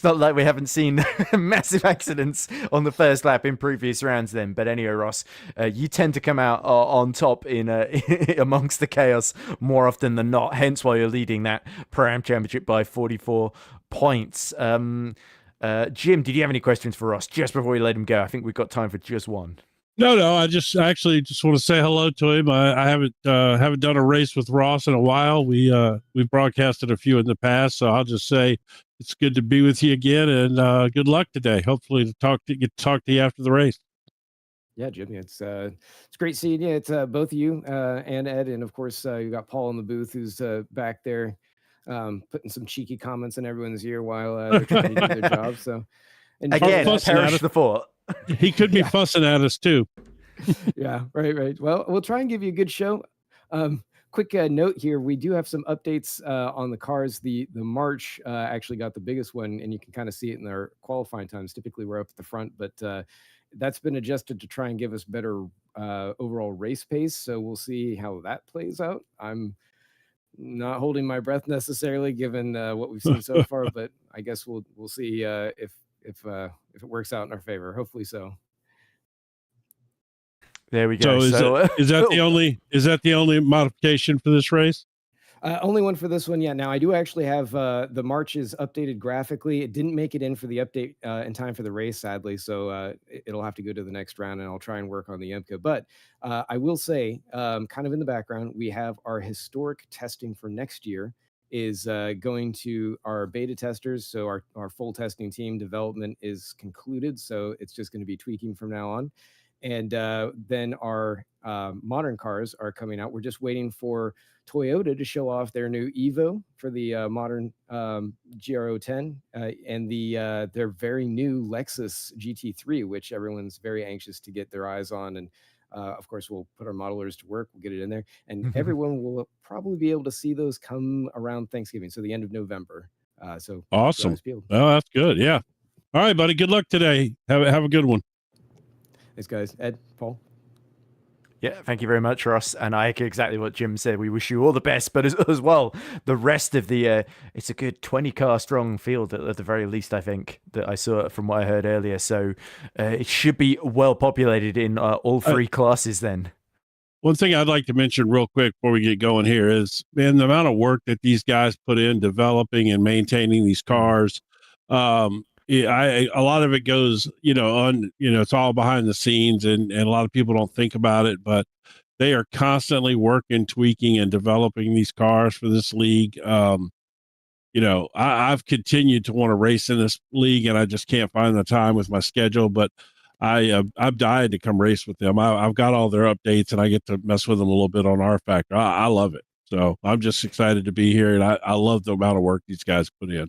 not like we haven't seen massive accidents on the first lap in previous rounds then. But anyway, Ross, you tend to come out on top in amongst the chaos more often than not, hence why you're leading that Pro-Am Championship by 44 points. Jim, did you have any questions for Ross just before we let him go? I think we've got time for just one. No. I actually just want to say hello to him. I haven't done a race with Ross in a while. We've broadcasted a few in the past, so I'll just say it's good to be with you again, and good luck today. Hopefully, get to talk to you after the race. Yeah, Jimmy, it's great seeing you. It's both you and Ed, and of course you got Paul in the booth who's back there putting some cheeky comments in everyone's ear while they're trying to do their job. So again, perish the thought. He could be fussing at us too. Yeah, right. Well, we'll try and give you a good show. Quick note here: we do have some updates on the cars. The March actually got the biggest one, and you can kind of see it in their qualifying times. Typically, we're up at the front, but that's been adjusted to try and give us better overall race pace. So we'll see how that plays out. I'm not holding my breath necessarily, given what we've seen so far, but I guess we'll see if it works out in our favor. Hopefully so. There we go. So is that the only modification for this race? Only one for this one. Yeah. Now I do actually have the marches updated graphically. It didn't make it in for the update in time for the race, sadly. So it'll have to go to the next round, and I'll try and work on the IMCA. But I will say, kind of in the background, we have our historic testing for next year is going to our beta testers. So our full testing team development is concluded. So it's just going to be tweaking from now on. And then our modern cars are coming out. We're just waiting for Toyota to show off their new Evo for the modern GR010 and their very new Lexus GT3, which everyone's very anxious to get their eyes on. And of course, we'll put our modelers to work. We'll get it in there. And everyone will probably be able to see those come around Thanksgiving, so the end of November. So awesome. Oh, that's good. Yeah. All right, buddy. Good luck today. Have a good one. Thanks, guys. Ed, Paul. Yeah, thank you very much, Ross. And I echo exactly what Jim said. We wish you all the best, but as well, the rest of the, it's a good 20-car strong field at the very least, I think, that I saw from what I heard earlier. So it should be well populated in all three classes then. One thing I'd like to mention real quick before we get going here is, man, the amount of work that these guys put in developing and maintaining these cars. A lot of it goes, it's all behind the scenes, and a lot of people don't think about it, but they are constantly working, tweaking, and developing these cars for this league. I've continued to want to race in this league, and I just can't find the time with my schedule, but I've died to come race with them. I've got all their updates, and I get to mess with them a little bit on R Factor. I love it. So I'm just excited to be here, and I love the amount of work these guys put in.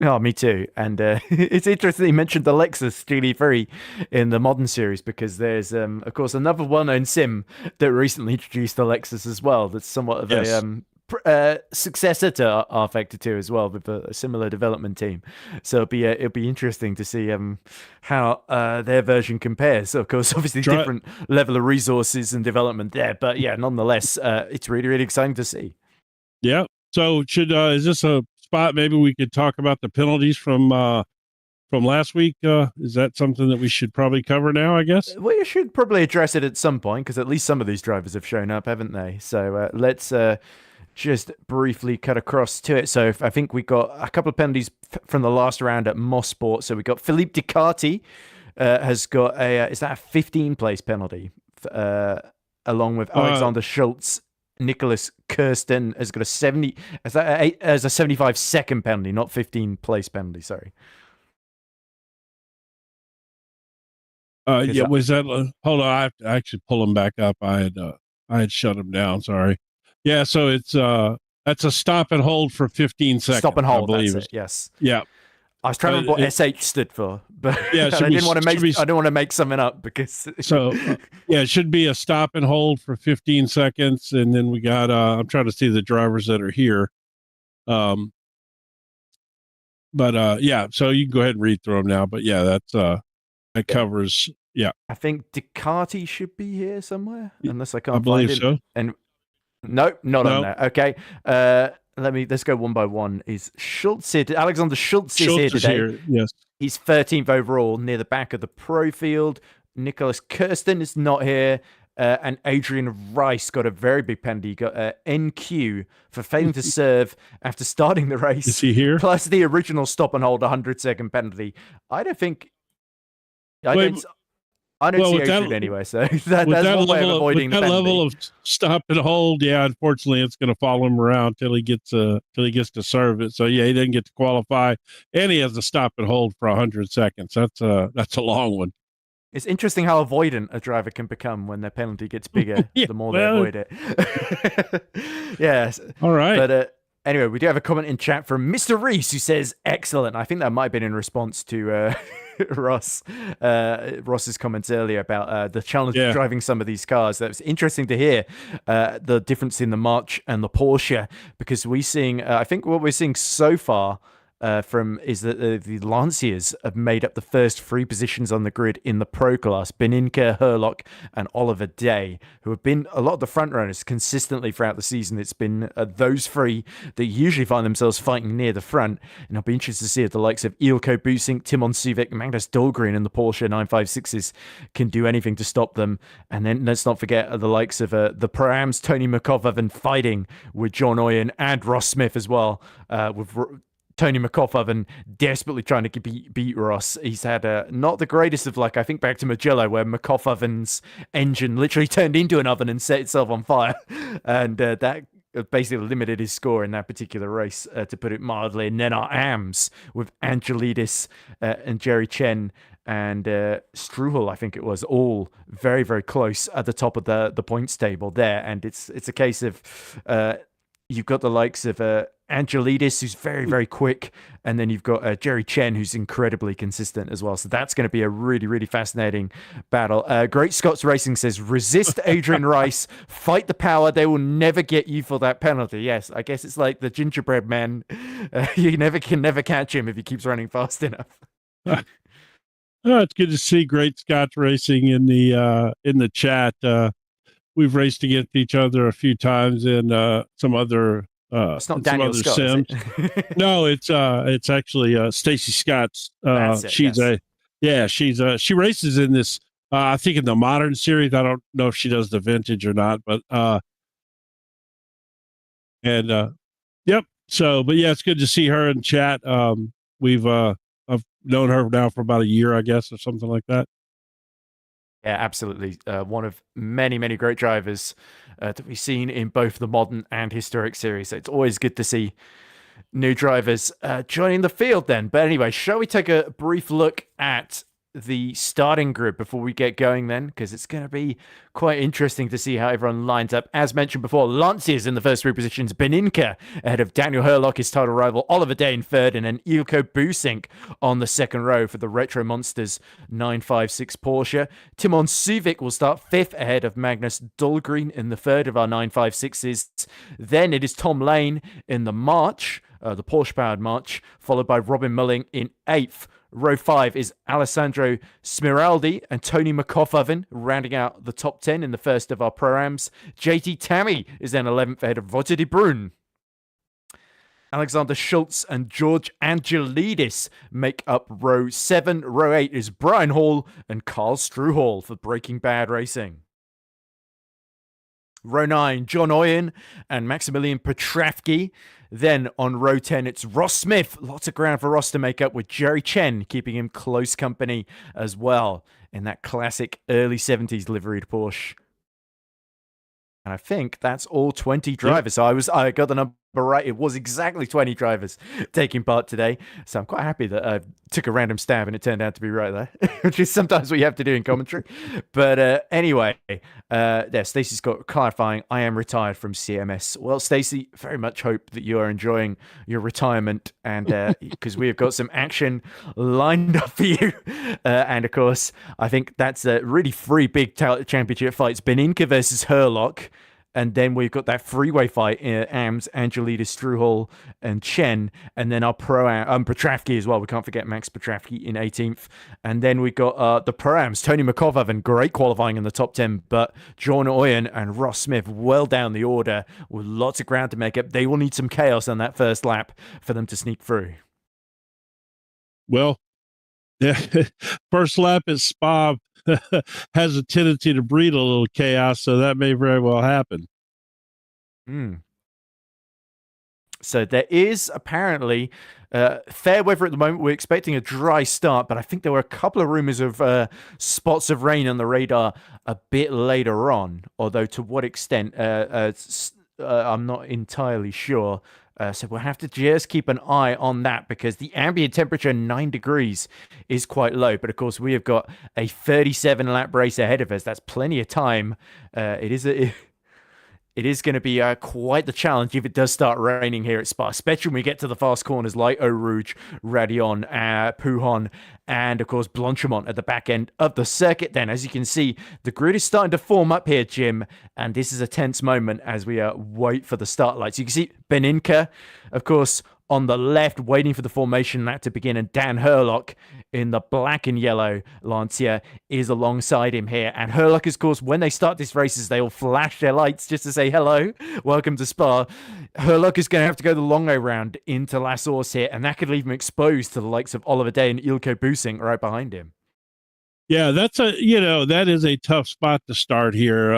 Oh, me too. And it's interesting you mentioned the Lexus GT3 in the modern series, because there's, of course, another well-known sim that recently introduced the Lexus as well. That's somewhat of a successor to R Factor 2 as well, with a similar development team. So it'll be interesting to see how their version compares. So, of course, obviously different level of resources and development there. But yeah, nonetheless, it's really, really exciting to see. Yeah. So is this a spot maybe we could talk about the penalties from last week? Is that something that we should probably cover now, I guess? We should probably address it at some point, because at least some of these drivers have shown up, haven't they? So let's just briefly cut across to it. So I think we got a couple of penalties from the last round at Motorsports. So we got Philippe Ducati has got is that a 15-place penalty, along with Alexander Schultz. Nicholas Kirsten has got a 75-second penalty, not 15-place penalty. Sorry. Was that? Hold on, I have to actually pull him back up. I had shut him down. Sorry. Yeah, so it's that's a stop and hold for 15 seconds. Stop and hold. I believe that's it. Yes. Yeah. I was trying to remember what SH stood for, but yeah, I didn't want to make something up, because it should be a stop and hold for 15 seconds, and then we got I'm trying to see the drivers that are here. So you can go ahead and read through them now, but yeah, that covers. Yeah, I think Ducati should be here somewhere, unless I can't believe find it. So. And no, not on there. Okay. let's go one by one. Is Schultz here? Alexander Schultz is Schultz here is today. here. Yes. He's 13th overall, near the back of the pro field. Nicholas Kirsten is not here. And Adrian Rice got a very big penalty. He got NQ for failing to serve after starting the race. Is he here? Plus the original stop and hold 100-second penalty. I don't see Adrian anyway, so that's one way of avoiding the penalty. That level of stop and hold, yeah, unfortunately, it's going to follow him around till he gets to serve it. So yeah, he didn't get to qualify, and he has to stop and hold for 100 seconds. That's a long one. It's interesting how avoidant a driver can become when their penalty gets bigger. The more they avoid it. Yes. All right. But anyway, we do have a comment in chat from Mr. Reese who says, excellent. I think that might have been in response to Ross's comments earlier about the challenge of driving some of these cars. That was interesting to hear the difference in the March and the Porsche, because we're seeing, I think what we're seeing so far is that the Lanciers have made up the first three positions on the grid in the pro class. Beninka, Herlock, and Oliver Day, who have been a lot of the front runners consistently throughout the season. It's been those three that usually find themselves fighting near the front. And I'll be interested to see if the likes of Ilko Busink, Timon Suvik, Magnus Dahlgren, and the Porsche 956s can do anything to stop them. And then let's not forget the likes of the Pro-Ams, Tony McCoff, and fighting with John Oyen and Ross Smith as well, with Tony McCoff desperately trying to beat Ross. He's had not the greatest of luck. I think back to Mugello, where McCoff engine literally turned into an oven and set itself on fire. And that basically limited his score in that particular race, to put it mildly. And then our AMs with Angelidis and Jerry Chen and Struhel, I think it was, all very, very close at the top of the points table there. And it's a case of you've got the likes of Angelidis, who's very, very quick, and then you've got Jerry Chen, who's incredibly consistent as well. So that's going to be a really, really fascinating battle. Great Scots Racing says, resist Adrian Rice, fight the power. They will never get you for that penalty. Yes, I guess it's like the gingerbread man. You can never catch him if he keeps running fast enough. It's good to see Great Scots Racing in the chat. We've raced against each other a few times in some other it's not Daniel Scott, Sims. No, it's actually Stacy Scott's. She races in this. I think in the modern series. I don't know if she does the vintage or not, but yep. So, but yeah, it's good to see her in chat. I've known her now for about a year, I guess, or something like that. Yeah, absolutely. One of many, many great drivers that we've seen in both the modern and historic series. So it's always good to see new drivers joining the field then. But anyway, shall we take a brief look at the starting grid before we get going then? Because it's going to be quite interesting to see how everyone lines up. As mentioned before, Lanciers in the first three positions, Beninka ahead of Daniel Herlock, his title rival, Oliver Day in third, and then Ilko Busink on the second row for the Retro Monsters 956 Porsche. Timon Suvik will start fifth ahead of Magnus Dahlgren in the third of our 956s. Then it is Tom Lane in the March, the Porsche-powered March, followed by Robin Mulling in eighth. Row 5 is Alessandro Smiraldi and Tony McCoff, rounding out the top 10 in the first of our Pro-Ams. JT Tammy is then 11th ahead of Roger de Bruyne. Alexander Schultz and George Angelidis make up row 7. Row 8 is Brian Hall and Carl Struhal for Breaking Bad Racing. Row 9, John Oyen and Maximilian Petravsky. Then on row 10, it's Ross Smith. Lots of ground for Ross to make up, with Jerry Chen keeping him close company as well in that classic early 70s liveried Porsche. And I think that's all 20 drivers. Yep. So I got the number right. It was exactly 20 drivers taking part today. So I'm quite happy that I took a random stab and it turned out to be right there, which is sometimes what you have to do in commentary. But anyway, Stacey's got clarifying, I am retired from CMS. Well, Stacey, very much hope that you are enjoying your retirement, and because we have got some action lined up for you. And of course, I think that's really three big championship fights. Beninka versus Herlock. And then we've got that freeway fight, Ams, Angelita, Struhal, and Chen. And then our pro-am, Petravsky as well. We can't forget Max Petravsky in 18th. And then we got the pro-ams, Tony McCovavan, great qualifying in the top 10. But John Oyen and Ross Smith well down the order with lots of ground to make up. They will need some chaos on that first lap for them to sneak through. Well, yeah, first lap at Spa has a tendency to breed a little chaos, so that may very well happen. So there is apparently fair weather at the moment. We're expecting a dry start, but I think there were a couple of rumors of spots of rain on the radar a bit later on, although to what extent, I'm not entirely sure. So we'll have to just keep an eye on that because the ambient temperature, 9 degrees, is quite low. But of course, we have got a 37-lap race ahead of us. That's plenty of time. It is going to be quite the challenge if it does start raining here at Spa, especially when we get to the fast corners like Eau Rouge, Radion, Pouhon, and of course Blanchimont at the back end of the circuit. Then, as you can see, the grid is starting to form up here, Jim, and this is a tense moment as we wait for the start lights. You can see Beninka, of course, on the left, waiting for the formation lap to begin, and Dan Herlock in the black and yellow Lancia is alongside him here. And Herlock, of course, when they start these races, they all flash their lights just to say hello, welcome to Spa. Herlock is going to have to go the long way round into La Source here, and that could leave him exposed to the likes of Oliver Day and Ilko Busing right behind him. Yeah, that is a tough spot to start here,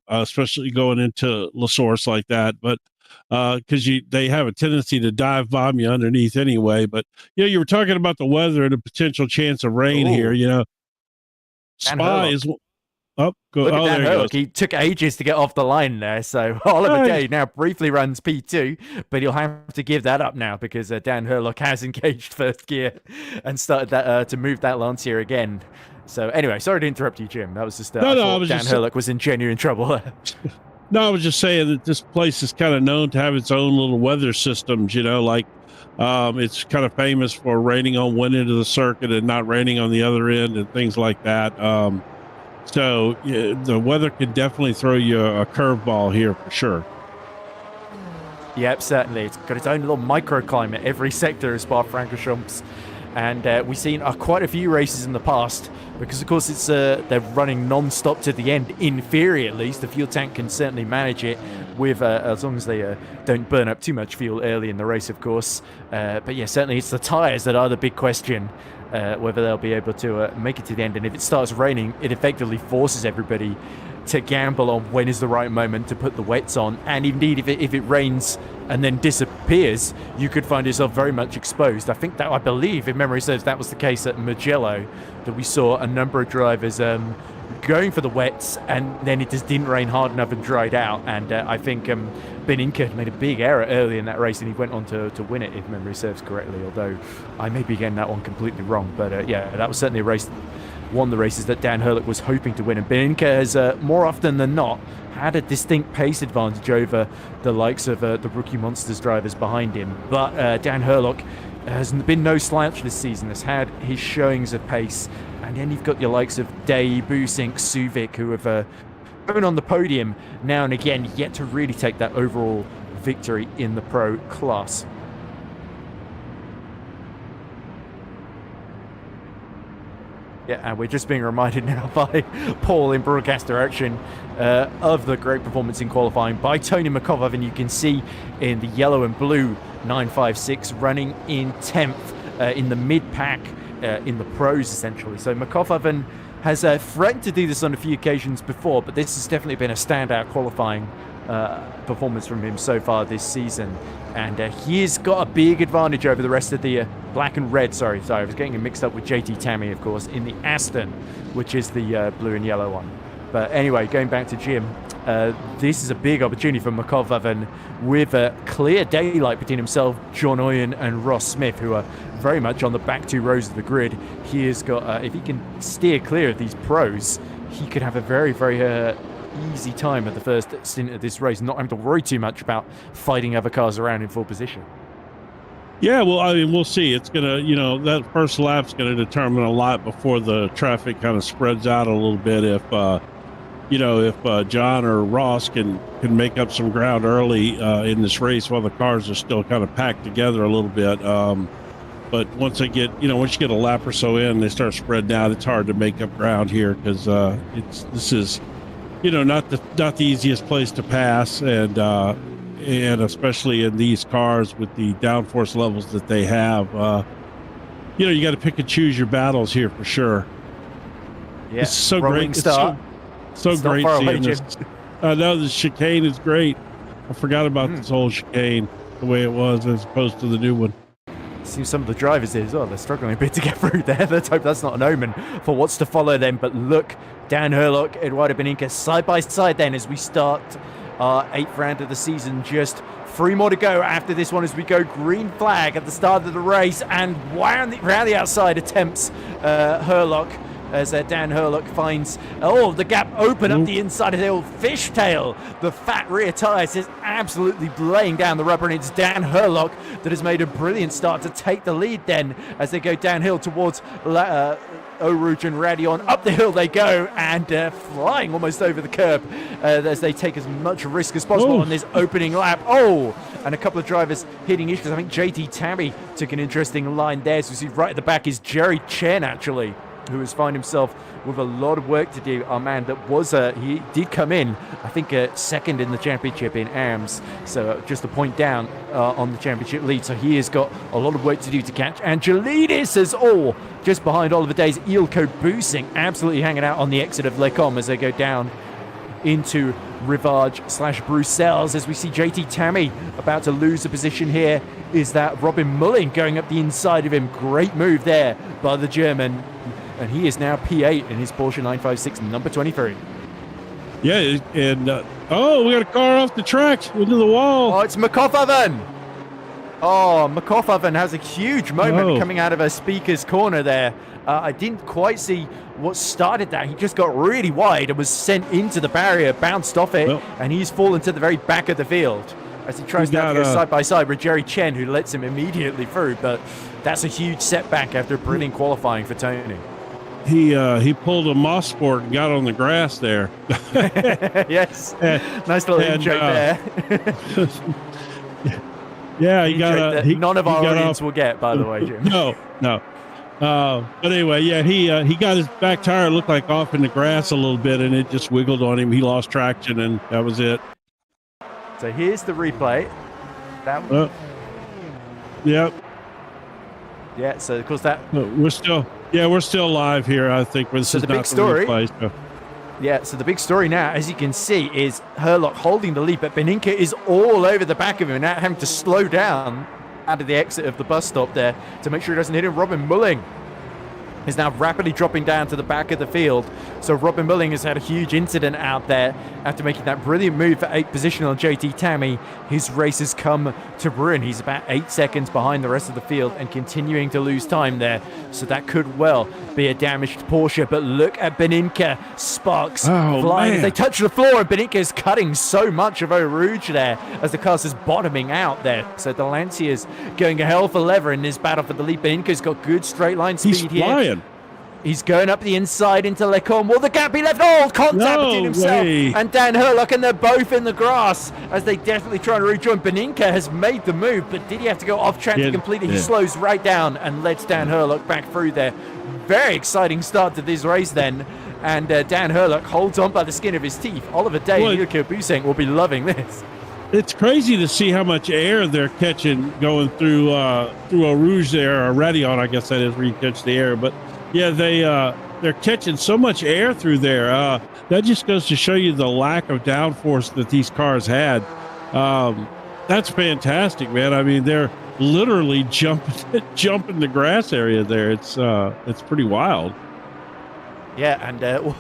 especially going into La Source like that. But because they have a tendency to dive bomb you underneath anyway. But you were talking about the weather and a potential chance of rain here. Spa is up. Look at Dan Herlock. He took ages to get off the line there. So Oliver Day now briefly runs P2, but he'll have to give that up now because Dan Herlock has engaged first gear and started that to move that Lancia again. So anyway, sorry to interrupt you, Jim. That was just Dan Herlock was in genuine trouble. No, I was just saying that this place is kind of known to have its own little weather systems, it's kind of famous for raining on one end of the circuit and not raining on the other end and things like that. So the weather can definitely throw you a curveball here for sure. Yep, certainly. It's got its own little microclimate, every sector of Spa-Francorchamps. And we've seen quite a few races in the past because, of course, it's they're running non-stop to the end. In theory, at least, the fuel tank can certainly manage it with as long as they don't burn up too much fuel early in the race, of course. But yeah, certainly it's the tyres that are the big question, whether they'll be able to make it to the end. And if it starts raining, it effectively forces everybody to gamble on when is the right moment to put the wets on. And indeed, if it rains and then disappears, you could find yourself very much exposed. I believe, if memory serves, that was the case at Mugello, that we saw a number of drivers going for the wets, and then it just didn't rain hard enough and dried out. And I think Beninka made a big error early in that race, and he went on to win it, if memory serves correctly, although I may be getting that one completely wrong. But yeah, that was certainly a race, one of the races that Dan Herlock was hoping to win. And Beninka has, more often than not, had a distinct pace advantage over the likes of the Rookie Monsters drivers behind him. But Dan Herlock has been no slouch this season, has had his showings of pace. And then you've got your likes of Day, Busink, Suvic, who have been on the podium now and again, yet to really take that overall victory in the pro class. Yeah, and we're just being reminded now by Paul in broadcast direction of the great performance in qualifying by Tony McCovavan, and you can see in the yellow and blue 956 running in 10th in the mid-pack in the pros, essentially. So McCovavan has threatened to do this on a few occasions before, but this has definitely been a standout qualifying performance from him so far this season. And he's got a big advantage over the rest of the black and red. Sorry, I was getting him mixed up with JT Tammy, of course, in the Aston, which is the blue and yellow one. But anyway, going back to Jim, this is a big opportunity for McCovavan with a clear daylight between himself, John Oyen, and Ross Smith, who are very much on the back two rows of the grid. He has got, if he can steer clear of these pros, he could have a very, very easy time at the first stint of this race, not having to worry too much about fighting other cars around in full position. Yeah, well, I mean, we'll see. It's going to, that first lap's going to determine a lot before the traffic kind of spreads out a little bit. if John or Ross can make up some ground early in this race while the cars are still kind of packed together a little bit. But once you get a lap or so in, they start spreading out. It's hard to make up ground here because this is not the easiest place to pass, and especially in these cars with the downforce levels that they have, you got to pick and choose your battles here for sure. Yeah, it's so rolling great. start. So great seeing this. I know the chicane is great. I forgot about this whole chicane, the way it was as opposed to the new one. See some of the drivers here as well. They're struggling a bit to get through there. Let's hope that's not an omen for what's to follow them. But look, Dan Herlock, Eduardo Beninca, side by side then as we start our 8th round of the season. Just 3 more to go after this one as we go green flag at the start of the race. And round the outside attempts Herlock as Dan Herlock finds the gap open up the inside of the old fishtail. The fat rear tyres is absolutely laying down the rubber, and it's Dan Herlock that has made a brilliant start to take the lead then as they go downhill towards Eau Rouge and Radion. Up the hill they go, and flying almost over the curb as they take as much risk as possible on this opening lap. And a couple of drivers hitting issues. I think JT Tabby took an interesting line there. So we see right at the back is Jerry Chen, actually, who has found himself with a lot of work to do. Our man that was, he did come in, I think, second in the championship in AMS. So just a point down on the championship lead. So he has got a lot of work to do to catch Angelidis as all just behind Oliver Day's Ilko Busing, absolutely hanging out on the exit of Les Combes as they go down into Rivage/Bruxelles. As we see JT Tammy about to lose a position here, is that Robin Mulling going up the inside of him. Great move there by the German. And he is now P8 in his Porsche 956, number 23. Yeah, and we got a car off the track into the wall. Oh, it's McCoffoven. McCoffoven has a huge moment coming out of a speaker's corner there. I didn't quite see what started that. He just got really wide and was sent into the barrier, bounced off it, and he's fallen to the very back of the field as he tries to go side by side with Jerry Chen, who lets him immediately through. But that's a huge setback after brilliant qualifying for Tony. He pulled a Motorsport and got on the grass there. Yes, nice little in-joke there. Yeah, he got none of our audience will get, by the way, Jim. No. But anyway, yeah, he got his back tire looked like off in the grass a little bit, and it just wiggled on him. He lost traction, and that was it. So here's the replay. Yep. Yeah. So of course that we're still live here. I think this is the not big story. Replay, so. Yeah, so the big story now, as you can see, is Herlock holding the lead, but Beninca is all over the back of him, now having to slow down out of the exit of the bus stop there to make sure he doesn't hit him. Robin Mulling is now rapidly dropping down to the back of the field. So Robin Mulling has had a huge incident out there after making that brilliant move for 8th position on JT Tammy. His race has come to ruin. He's about 8 seconds behind the rest of the field and continuing to lose time there. So that could well be a damaged Porsche. But look at Beninca. Sparks flying as they touch the floor, and Beninca is cutting so much of Eau Rouge there as the car is bottoming out there. So the Lancia's going a hell for leather in this battle for the lead. Beninca's got good straight line speed He's here. flying. He's going up the inside into Les Combes. Will the gap be left? Contact between himself and Dan Herlock, and they're both in the grass as they desperately try to rejoin. Beninca has made the move, but did he have to go off track to complete it? He slows right down and lets Dan Herlock back through there. Very exciting start to this race then. And Dan Herlock holds on by the skin of his teeth. Oliver Day and Ilko Busing will be loving this. It's crazy to see how much air they're catching going through Eau Rouge there, or Radion, I guess that is where you catch the air. But yeah, they're catching so much air through there. That just goes to show you the lack of downforce that these cars had. That's fantastic, man. I mean, they're literally jumping the grass area there. It's pretty wild. Yeah, and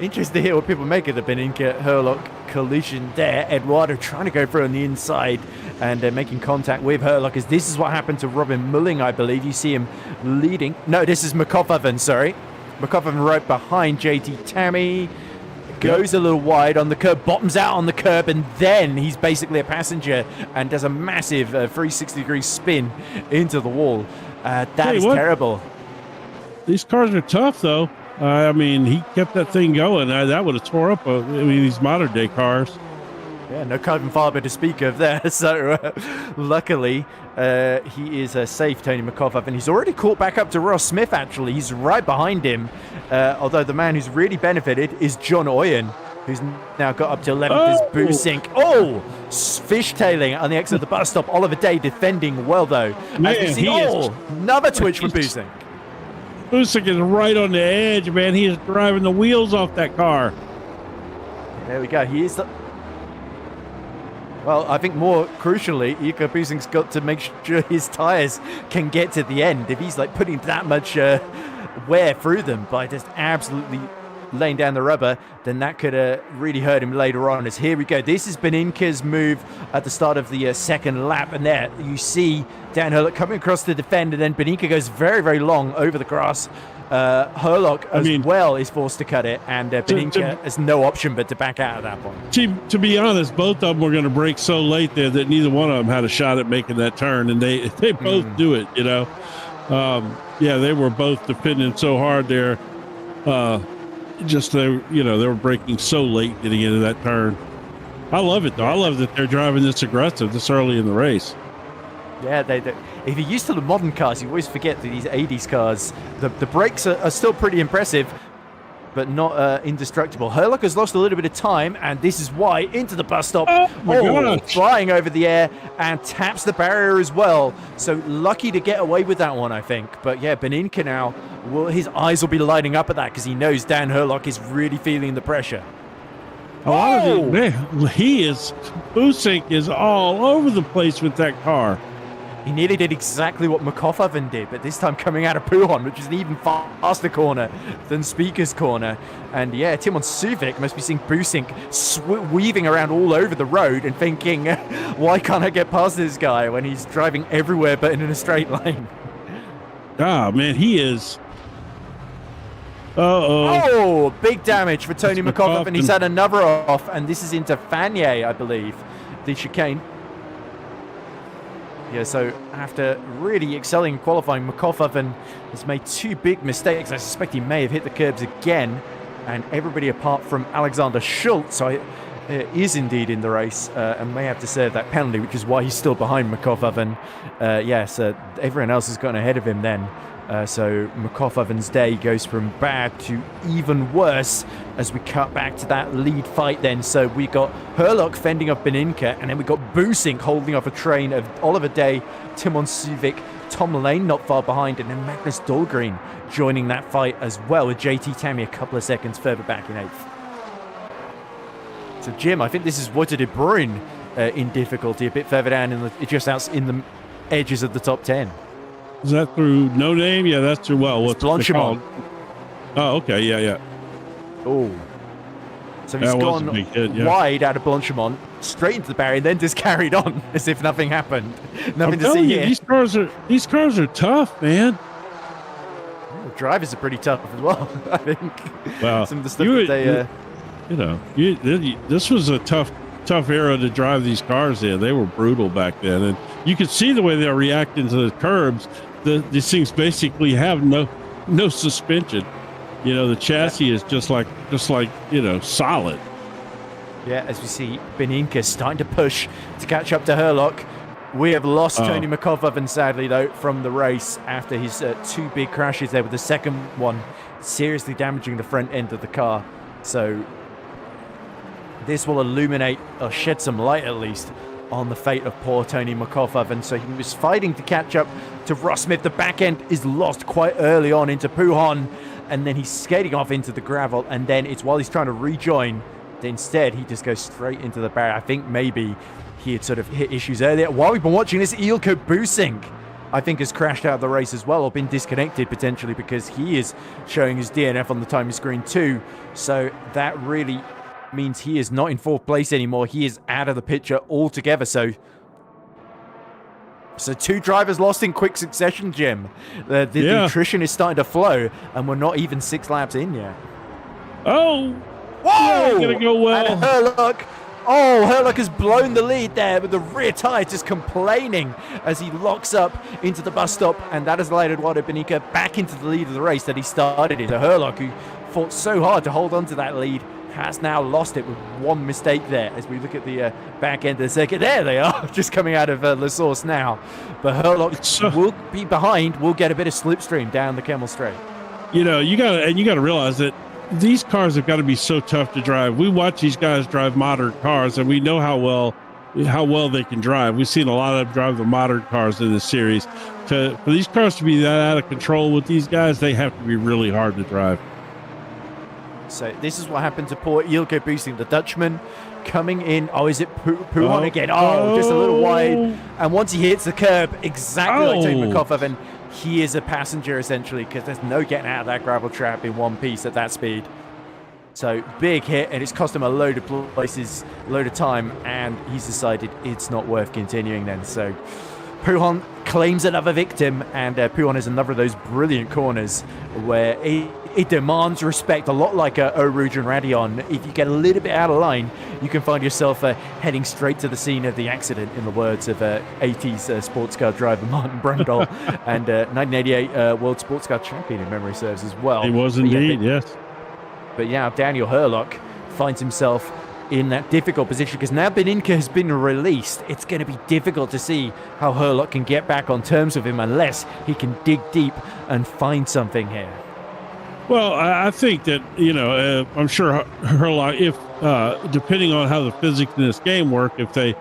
interesting to hear what people make of the Beninca Herlock collision there. Eduardo trying to go through on the inside and making contact with Herlock, as this is what happened to Robin Mulling, I believe. You see him leading. No, this is McCoffoven, sorry. McCoffoven right behind JT Tammy. Goes a little wide on the curb, bottoms out on the curb, and then he's basically a passenger and does a massive 360-degree spin into the wall. That is terrible. These cars are tough, though. I mean, he kept that thing going. That would have tore up these modern day cars. Yeah, no carbon fiber to speak of there. So luckily, he is safe, Tony McCoffin, and he's already caught back up to Ross Smith, actually. He's right behind him, although the man who's really benefited is John Oyen, who's now got up to 11th is Boosink. Oh, fishtailing on the exit of the bus stop. Oliver Day defending well, though. Man, As we see, another twitch from Boosink. Boosink is right on the edge, man. He is driving the wheels off that car. There we go. He is the... Well, I think more crucially, Ilko Busink's got to make sure his tyres can get to the end. If he's like putting that much wear through them by just absolutely laying down the rubber, then that could really hurt him later on. As here we go. This has been Inca's move at the start of the second lap. And there you see Dan Hurlock coming across to defend, and then Beninka goes very, very long over the grass. Hurlock well is forced to cut it, and Beninka has no option but to back out at that point. To be honest, both of them were going to break so late there that neither one of them had a shot at making that turn, and they both do it, you know. Yeah, they were both defending so hard there. They were breaking so late getting into that turn. I love it, though. I love that they're driving this aggressive this early in the race. Yeah, if you're used to the modern cars, you always forget that these 80s cars, the brakes are still pretty impressive, but not indestructible. Hurlock has lost a little bit of time, and this is why into the bus stop. Flying over the air and taps the barrier as well. So lucky to get away with that one, I think. But yeah, Beninka now, his eyes will be lighting up at that because he knows Dan Hurlock is really feeling the pressure. Boosink is all over the place with that car. He nearly did exactly what McCoffin did, but this time coming out of Pujon, which is an even faster corner than Speaker's corner. And yeah, Timon Suvik must be seeing Boosink weaving around all over the road and thinking, why can't I get past this guy when he's driving everywhere but in a straight line? Ah, man, he is. Oh, big damage for Tony McCoffin, and he's had another off, and this is into Fanier, I believe, the chicane. Yeah, so after really excelling in qualifying, McCoffin has made two big mistakes. I suspect he may have hit the curbs again, and everybody apart from Alexander Schultz is indeed in the race and may have to serve that penalty, which is why he's still behind McCoffin. Everyone else has gone ahead of him then. So McCoffin's day goes from bad to even worse as we cut back to that lead fight then. So we got Hurlock fending off Beninka, and then we got Boosink holding off a train of Oliver Day, Timon Suvik, Tom Lane not far behind, and then Magnus Dahlgren joining that fight as well, with JT Tammy a couple of seconds further back in 8th. So Jim, I think this is Walter de Bruyn in difficulty, a bit further down just out in the edges of the top 10. Is that through No Name? Yeah, that's through, what's Blanchimont. Oh, okay, yeah. Oh. So he's gone wide out of Blanchimont, straight into the barrier, and then just carried on as if nothing happened. Nothing to see here. These cars are tough, man. The drivers are pretty tough as well, I think. Well, some of the stuff this was a tough era to drive these cars in. They were brutal back then, and you could see the way they're reacting to the curbs. These things basically have no suspension. You know, the chassis is just like solid. Yeah, as we see Beninka starting to push to catch up to Hurlock. We have lost Tony McCoffin, sadly, though, from the race after his two big crashes there, with the second one seriously damaging the front end of the car. So this will illuminate, or shed some light at least, on the fate of poor Tony McCoffin. So he was fighting to catch up to Ross Smith. The back end is lost quite early on into Pujon, and then he's skating off into the gravel, and then it's while he's trying to rejoin, instead he just goes straight into the barrier. I think maybe he had sort of hit issues earlier. While we've been watching this, Ilko Boosink, I think, has crashed out of the race as well, or been disconnected potentially, because he is showing his DNF on the timing screen too. So that really means he is not in 4th place anymore. He is out of the picture altogether. So two drivers lost in quick succession, Jim. The attrition is starting to flow, and we're not even 6 laps in yet. Oh, whoa! Gonna go well. And Hurlock Oh, Herlock has blown the lead there, with the rear tyre just complaining as he locks up into the bus stop, and that has allowed Eduardo Benica back into the lead of the race that he started in. So Herlock, who fought so hard to hold on to that lead, has now lost it with one mistake there as we look at the back end of the circuit. There they are, just coming out of La Source now. But Herlock will be behind, will get a bit of slipstream down the Kemmel Straight. You know, you got to realize that these cars have got to be so tough to drive. We watch these guys drive modern cars, and we know how well they can drive. We've seen a lot of them drive the modern cars in this series. For these cars to be that out of control with these guys, they have to be really hard to drive. So this is what happened to poor Ilko Boosting, the Dutchman coming in. Oh, is it Pouhon again? Oh, just a little wide. And once he hits the curb, exactly like Tony McCoffin, and he is a passenger essentially, because there's no getting out of that gravel trap in one piece at that speed. So big hit, and it's cost him a load of places, load of time, and he's decided it's not worth continuing then. So Pouhon claims another victim, and Pouhon is another of those brilliant corners where it demands respect, a lot like Eau Rouge and Radion. If you get a little bit out of line, you can find yourself heading straight to the scene of the accident, in the words of 80s sports car driver Martin Brundle and 1988 World Sports Car Champion, in memory serves as well. He was indeed, yes. But yeah, Daniel Herlock finds himself in that difficult position, because now Beninka has been released. It's going to be difficult to see how Herlock can get back on terms with him unless he can dig deep and find something here. Well, I think that, you know, I'm sure Herlock, if depending on how the physics in this game work, if they,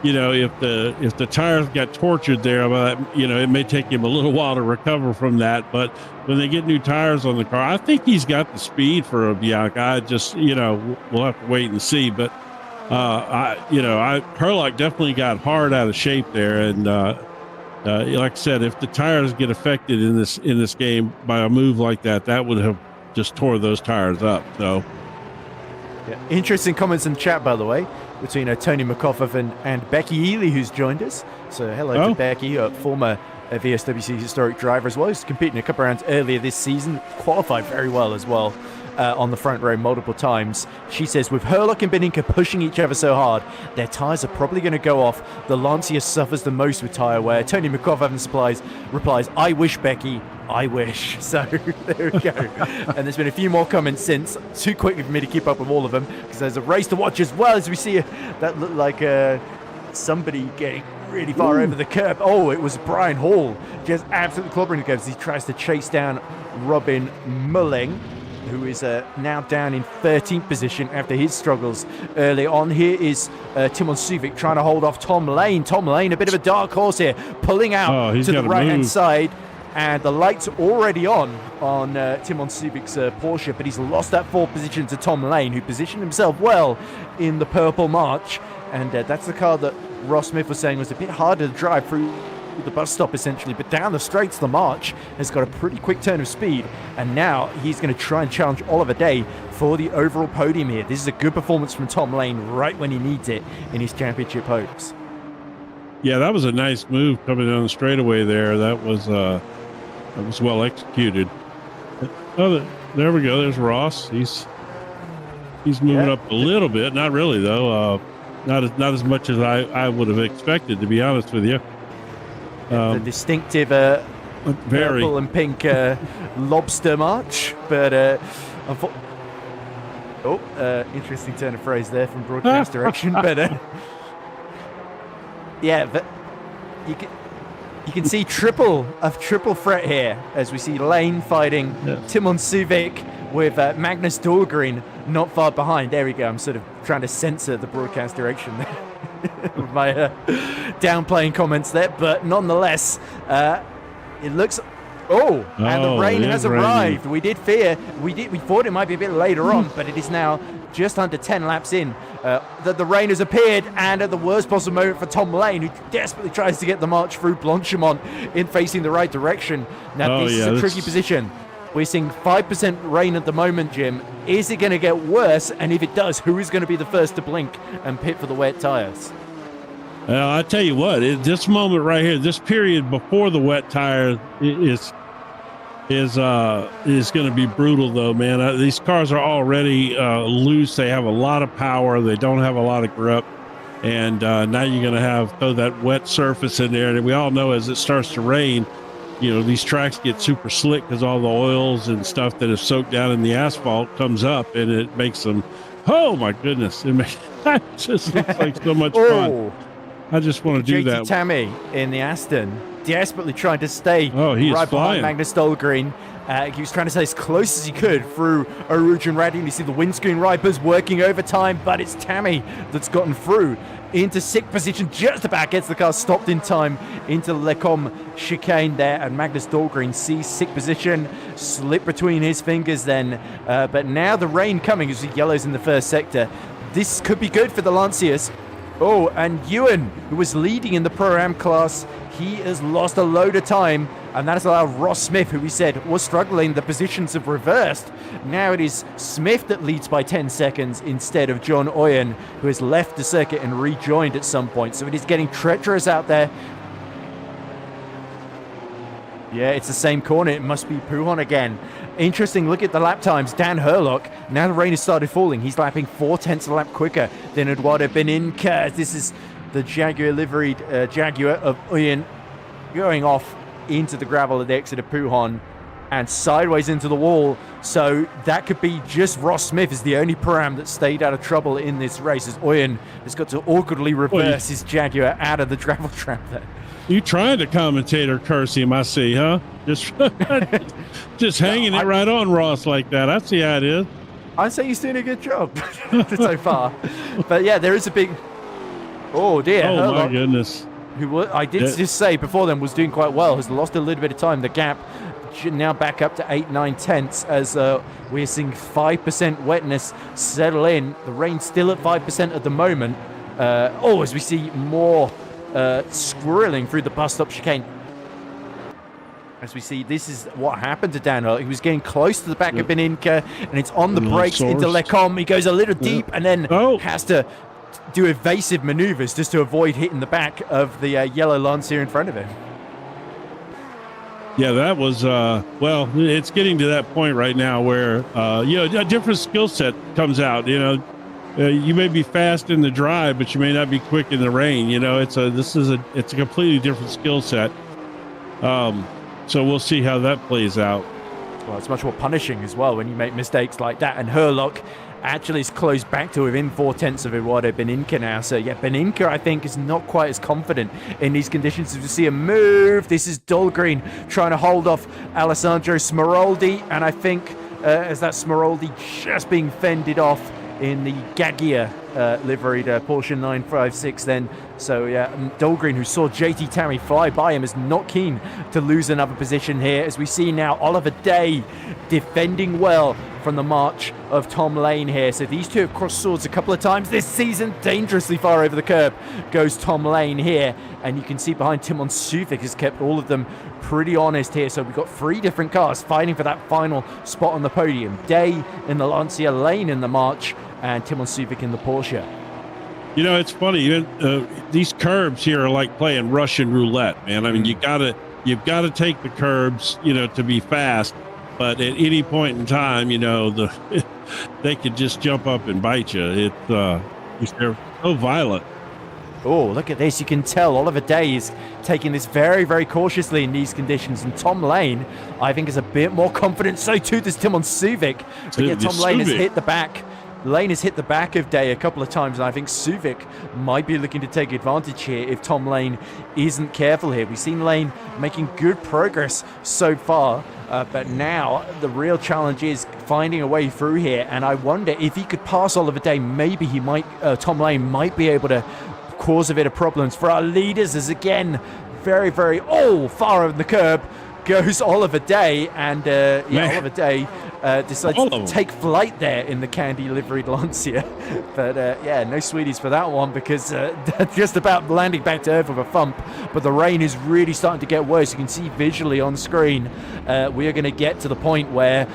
you know, if the tires got tortured there, you know, it may take him a little while to recover from that. But when they get new tires on the car, I think he's got the speed for a Bianca. I just, you know, we'll have to wait and see. But Herlock definitely got hard out of shape there, and like I said, if the tires get affected in this game by a move like that, that would have just tore those tires up. So, yeah. Interesting comments in chat, by the way, between Tony McCoffin and Becky Ely, who's joined us. So hello to Becky, a former VSWC historic driver as well. He's competing a couple rounds earlier this season, qualified very well as well. On the front row multiple times. She says, with Herlock and Beninka pushing each other so hard, their tyres are probably going to go off. The Lancia suffers the most with tyre wear. Tony McCoffin replies, I wish, Becky, I wish. So there we go. And there's been a few more comments since. Too quickly for me to keep up with all of them, because there's a race to watch as well, as we see that looked like somebody getting really far over the curb. Oh, it was Brian Hall just absolutely clobbering the curb as he tries to chase down Robin Mulling, who is now down in 13th position after his struggles early on. Here is Timon Suvic trying to hold off Tom Lane. Tom Lane, a bit of a dark horse here, pulling out to the right-hand side. And the lights are already on Timon Suvic's Porsche, but he's lost that fourth position to Tom Lane, who positioned himself well in the Purple March. And that's the car that Ross Smith was saying was a bit harder to drive through the bus stop essentially, but down the straights the March has got a pretty quick turn of speed, and now he's going to try and challenge Oliver Day for the overall podium here. This is a good performance from Tom Lane right when he needs it in his championship hopes. Yeah, that was a nice move coming down the straightaway there. That was well executed. Oh, there we go. There's Ross. He's moving up a little bit. Not really though. Not as much as I would have expected, to be honest with you. The distinctive purple and pink lobster march, but interesting turn of phrase there from broadcast direction. But yeah, but you can see triple threat here as we see Lane fighting Timon Suvic with Magnus Dahlgren not far behind. There we go. I'm sort of trying to censor the broadcast direction there. With my downplaying comments there, but nonetheless, it looks. And the rain has arrived. We thought it might be a bit later on, but it is now just under 10 laps in that the rain has appeared, and at the worst possible moment for Tom Lane, who desperately tries to get the march through Blanchimont in facing the right direction. Now this is a tricky position. We're seeing 5% rain at the moment, Jim. Is it going to get worse? And if it does, who is going to be the first to blink and pit for the wet tires? I tell you what, this moment right here, this period before the wet tire is is going to be brutal, though, man. These cars are already loose. They have a lot of power. They don't have a lot of grip. And now you're going to throw that wet surface in there. And we all know as it starts to rain, these tracks get super slick because all the oils and stuff that is soaked down in the asphalt comes up, and it makes them, oh my goodness, it just looks like so much fun. I just want to do that. Tammy in the Aston, desperately trying to stay right behind Magnus Dahlgren. He was trying to stay as close as he could through Aruj and Radin. You see the windscreen wipers working overtime, but it's Tammy that's gotten through into sixth position, just about gets the car stopped in time into Lecom chicane there, and Magnus Dahlgren sees sixth position slip between his fingers then, but now the rain coming as the yellows in the first sector. This could be good for the Lanciers. Oh, and Ewan, who was leading in the Pro-Am class, he has lost a load of time, and that has allowed Ross Smith, who we said was struggling, the positions have reversed. Now it is Smith that leads by 10 seconds instead of John Oyen, who has left the circuit and rejoined at some point. So it is getting treacherous out there. Yeah, it's the same corner. It must be Pujon again. Interesting look at the lap times. Dan Herlock, now the rain has started falling. He's lapping 0.4 of a lap quicker than Eduardo Beninca. This is the Jaguar liveried Jaguar of Oyen going off into the gravel at the exit of Pujon and sideways into the wall. So that could be just Ross Smith is the only Pro-Am that stayed out of trouble in this race, as Oyen has got to awkwardly reverse his Jaguar out of the gravel trap there. You trying to commentator curse him, I see, huh? Just hanging it right on Ross like that. I see how it is. I'd say he's doing a good job so far. But yeah, there is a big... Oh, dear. Oh, Herlock, my goodness. Who I did just say before then was doing quite well, has lost a little bit of time. The gap now back up to 8-9 tenths as we're seeing 5% wetness settle in. The rain's still at 5% at the moment. As we see more squirreling through the bus stop chicane. As we see, this is what happened to Dan Herlock. He was getting close to the back of Beninca, and it's on the brakes into Lecom. He goes a little deep and then has to do evasive maneuvers just to avoid hitting the back of the yellow Lancia in front of him. Yeah, that was, it's getting to that point right now where, a different skill set comes out. You may be fast in the drive, but you may not be quick in the rain. It's a completely different skill set. So we'll see how that plays out. Well, it's much more punishing as well when you make mistakes like that. And Herlock actually is close back to within 0.4 of Eduardo Beninca now. So yeah, Beninca, I think, is not quite as confident in these conditions. As we see a move, this is Dahlgren trying to hold off Alessandro Smeraldi. And I think as that Smeraldi just being fended off in the Gaggia liveried Porsche 956 then. So yeah, Dahlgren, who saw JT Tammy fly by him, is not keen to lose another position here, as we see now Oliver Day defending well from the march of Tom Lane here. So these two have crossed swords a couple of times this season. Dangerously far over the curb goes Tom Lane here, and you can see behind Timon Suvik has kept all of them pretty honest here. So we've got three different cars fighting for that final spot on the podium. Day in the Lancia, Lane in the March, and Timon Suvik in the Porsche. It's funny. These curbs here are like playing Russian roulette, man. I mean, you've got to take the curbs, to be fast. But at any point in time, they could just jump up and bite you. They're so violent. Oh, look at this. You can tell Oliver Day is taking this very, very cautiously in these conditions. And Tom Lane, I think, is a bit more confident. So too does Timon Suvik. But yeah, Tom Lane has hit the back. Lane has hit the back of Day a couple of times, and I think Suvik might be looking to take advantage here if Tom Lane isn't careful here. We've seen Lane making good progress so far, but now the real challenge is finding a way through here, and I wonder if he could pass Oliver Day, maybe Tom Lane might be able to cause a bit of problems for our leaders, as again, very, very, far over the curb goes Oliver Day, and Oliver Day decides to take flight there in the candy liveried Lancia. But no sweeties for that one, because just about landing back to earth with a thump. But the rain is really starting to get worse. You can see visually on screen we are going to get to the point where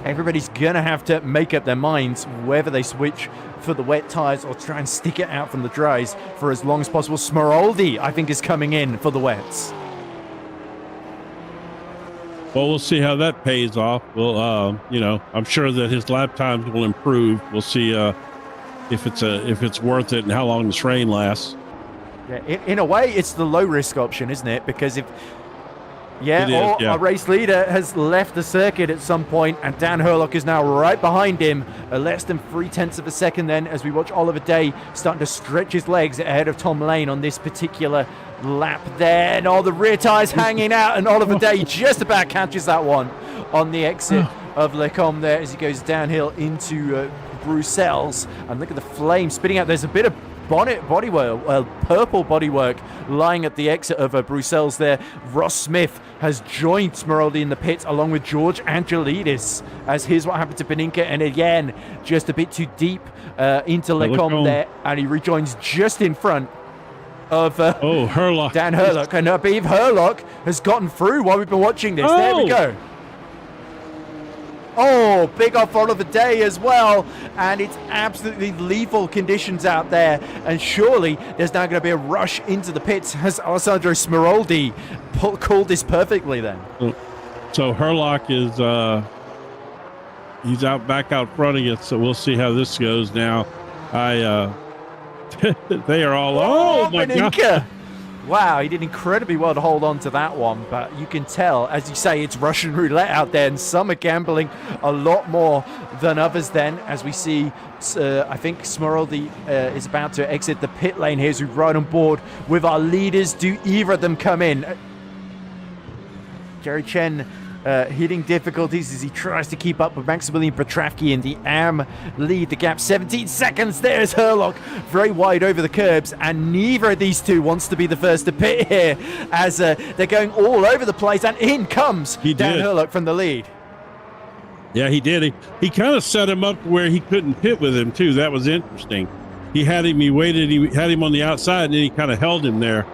everybody's going to have to make up their minds whether they switch for the wet tires or try and stick it out from the dries for as long as possible. Smeraldi, I think, is coming in for the wets. Well, we'll see how that pays off. Well, I'm sure that his lap times will improve. We'll see if it's worth it and how long this rain lasts. Yeah, in a way, it's the low risk option, isn't it? Because our race leader has left the circuit at some point, and Dan Herlock is now right behind him, less than 0.3 of a second. Then, as we watch Oliver Day starting to stretch his legs ahead of Tom Lane on this particular lap there, and all the rear tires hanging out, and Oliver Day just about catches that one on the exit of Le Combe there as he goes downhill into Bruxelles. And look at the flames spitting out. There's a bit of bodywork, purple bodywork lying at the exit of Bruxelles there. Ross Smith has joined Smeraldi in the pits along with George Angelidis, as here's what happened to Beninka, and again just a bit too deep into Le Combe there, and he rejoins just in front of Herlock. Dan Herlock. And I believe Herlock has gotten through while we've been watching this. There we go. Oh, big off Oliver Day as well, and it's absolutely lethal conditions out there, and surely there's now going to be a rush into the pits. Has Alessandro Smeraldi called this perfectly then? So Herlock is he's back out front of us, so we'll see how this goes now. They are all my Beninka. God. Wow, he did incredibly well to hold on to that one, but you can tell, as you say, it's Russian roulette out there, and some are gambling a lot more than others then, as we see, I think Smeraldi is about to exit the pit lane here as we ride on board with our leaders. Do either of them come in? Jerry Chen hitting difficulties as he tries to keep up with Maximilian Petravki in the AM lead. The gap 17 seconds. There's Herlock very wide over the curbs, and neither of these two wants to be the first to pit here as they're going all over the place, and in comes Dan Herlock from the lead. Yeah, he did. He kind of set him up where he couldn't pit with him too. That was interesting. He had him on the outside, and then he kind of held him there.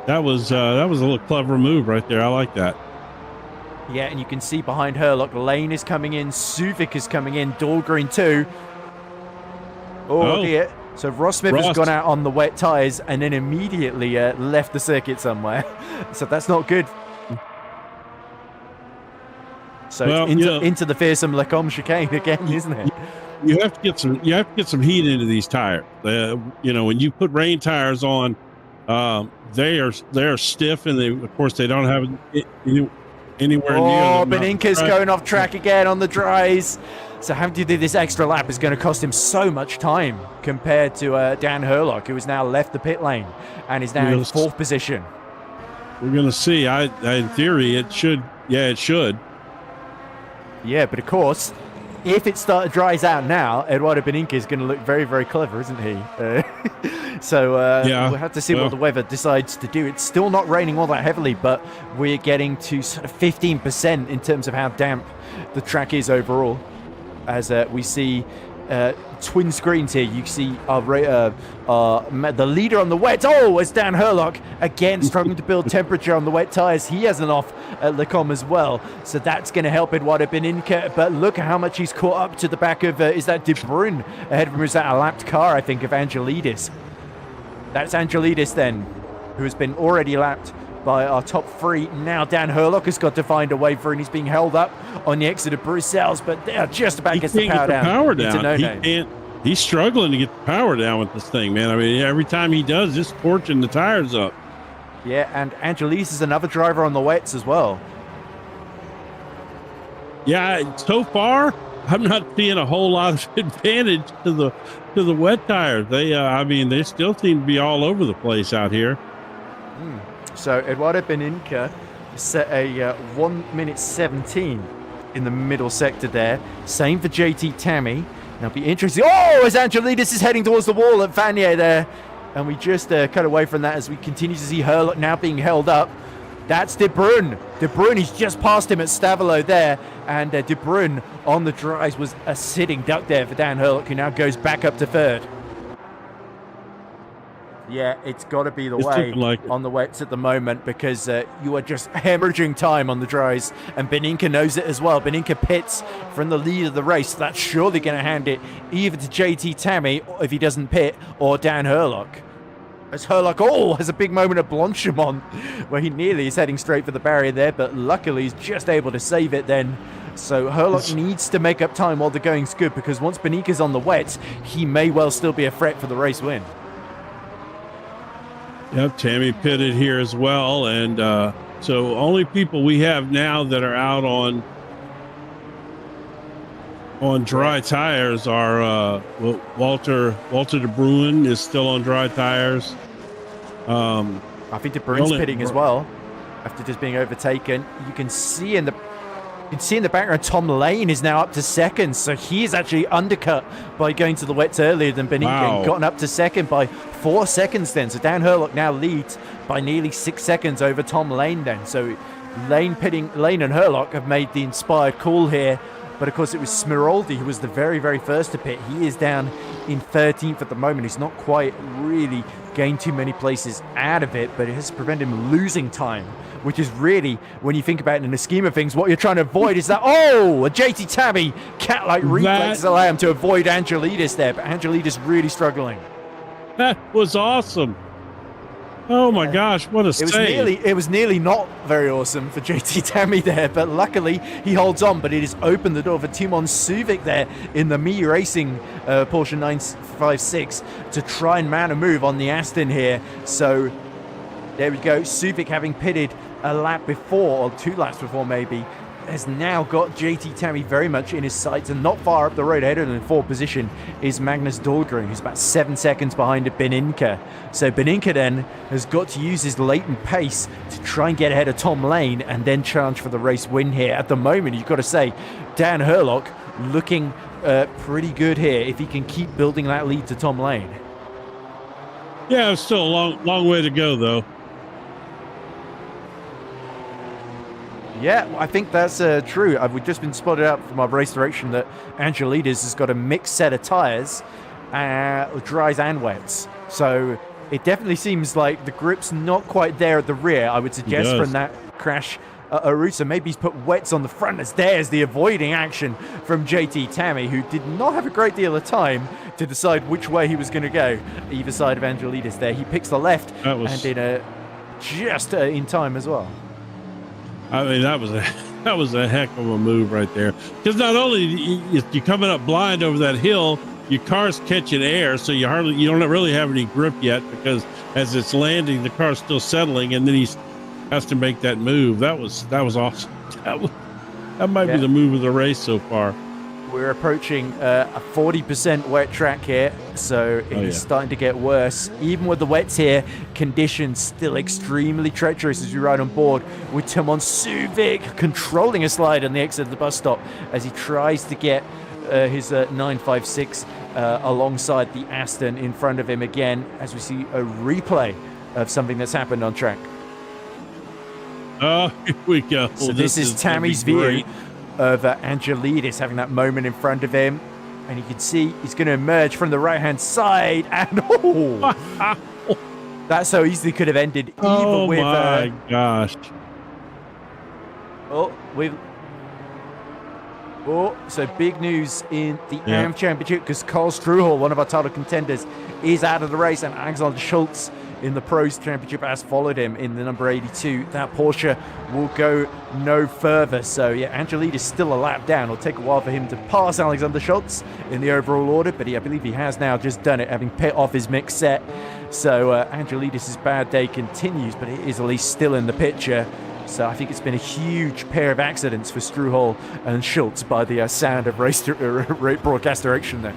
That was a little clever move right there. I like that. Yeah, and you can see behind Herlock, Lane is coming in, Suvik is coming in, Dahlgren too. Oh dear. So Ross Smith has gone out on the wet tyres and then immediately left the circuit somewhere. So that's not good. So into the fearsome Le Combe chicane again, isn't it? You have to get some heat into these tires. When you put rain tires on, they are stiff, and they don't have anywhere near them. Beninka's going off track again on the dries. So having to do this extra lap is going to cost him so much time compared to Dan Herlock, who has now left the pit lane and is now in fourth position. We're going to see. In theory, it should. Yeah, it should. Yeah, but of course, if it dries out now, Eduardo Beninka is going to look very, very clever, isn't he? We'll have to see what the weather decides to do. It's still not raining all that heavily, but we're getting to sort of 15% in terms of how damp the track is overall. As we see twin screens here, you see the leader on the wet. Oh, it's Dan Herlock again struggling to build temperature on the wet tyres. He has an off at Le Combe as well, so that's going to help Eduardo Beninka. But look at how much he's caught up to the back of is that De Bruyne ahead of him? Is that a lapped car, I think, of Angelidis? That's Angelidis then, who has been already lapped by our top three. Now Dan Herlock has got to find a way through, and he's being held up on the exit of Bruxelles, but they're just about to get the power down. He's struggling to get the power down with this thing, man. I mean, every time he does, just torching the tires up. Yeah, and Angelis is another driver on the wets as well. Yeah, so far, I'm not seeing a whole lot of advantage to the wet tires. They still seem to be all over the place out here. So Eduardo Beninka set a 1:17 in the middle sector there. Same for JT Tammy. Now it'll be interesting. Oh, as Angelidis is heading towards the wall at Vanier there. And we just cut away from that as we continue to see Herlock now being held up. That's De Bruyne. De Bruyne, he's just passed him at Stavelo there. And De Bruyne on the dries was a sitting duck there for Dan Herlock, who now goes back up to third. Yeah, it's got to be the way on the wets at the moment, because you are just hemorrhaging time on the dries, and Beninka knows it as well. Beninka pits from the lead of the race. That's surely going to hand it either to JT Tammy if he doesn't pit, or Dan Herlock. As Herlock, has a big moment at Blanchimont where he nearly is heading straight for the barrier there, but luckily he's just able to save it then. So Herlock needs to make up time while the going's good, because once Benika's on the wet, he may well still be a threat for the race win. Yep, Tammy pitted here as well, and so only people we have now that are out on dry tires are Walter De Bruin is still on dry tires. I think De Bruyn's pitting as well after just being overtaken. You can see in the background Tom Lane is now up to second, so he is actually undercut by going to the wets earlier than Beninka and gotten up to second by 4 seconds then. So Dan Herlock now leads by nearly 6 seconds over Tom Lane then. So Lane and Herlock have made the inspired call here. But of course, it was Smiroldi who was the very, very first to pit. He is down in 13th at the moment. He's not quite really gained too many places out of it, but it has prevented him losing time, which is really, when you think about it in the scheme of things, what you're trying to avoid is that, a JT Tabby cat-like reflex allow him to avoid Angelidis there, but Angelidis really struggling. That was awesome. Oh my gosh, what a save. It was nearly not very awesome for JT Tammy there, but luckily he holds on, but it has opened the door for Timon Suvic there in the Mi Racing Porsche 956 to try and man a move on the Aston here. So there we go. Suvic, having pitted a lap before, or 2 laps before maybe, has now got JT Tammy very much in his sights, and not far up the road ahead of him in 4th position is Magnus Dahlgren, who's about 7 seconds behind Beninka. So Beninka then has got to use his latent pace to try and get ahead of Tom Lane and then challenge for the race win here. At the moment, you've got to say, Dan Herlock looking pretty good here if he can keep building that lead to Tom Lane. Yeah, it's still a long way to go, though. Yeah, I think that's true. We've just been spotted out from our race direction that Angelidis has got a mixed set of tyres, dries and wets. So it definitely seems like the grip's not quite there at the rear, I would suggest, from that crash at Arusa. Maybe he's put wets on the front, as there's the avoiding action from JT Tammy, who did not have a great deal of time to decide which way he was going to go, either side of Angelidis there. He picks the left and just in time as well. I mean, that was a heck of a move right there. Because not only you're coming up blind over that hill, your car's catching air, so you don't really have any grip yet, because as it's landing, the car's still settling, and then he has to make that move. That was awesome. That might be the move of the race so far. We're approaching a 40% wet track here, so it's starting to get worse. Even with the wets here, conditions still extremely treacherous as we ride on board with Timon Suvic controlling a slide on the exit of the bus stop as he tries to get his 956 alongside the Aston in front of him again, as we see a replay of something that's happened on track. Oh, here we go. So this is Tammy's view of Angelidis having that moment in front of him, and you can see he's going to emerge from the right-hand side, and that so easily could have ended even with... Oh my gosh. So big news in the AM Championship, because Karl Struhel, one of our title contenders, is out of the race, and Alexander Schultz in the Pros Championship has followed him in the number 82. That Porsche will go no further. So yeah, Angelidis is still a lap down. It'll take a while for him to pass Alexander Schultz in the overall order, but I believe he has now just done it, having pit off his mixed set. So Angelidis' bad day continues, but it is at least still in the picture. So I think it's been a huge pair of accidents for Struhel and Schultz by the sound of race broadcast direction there.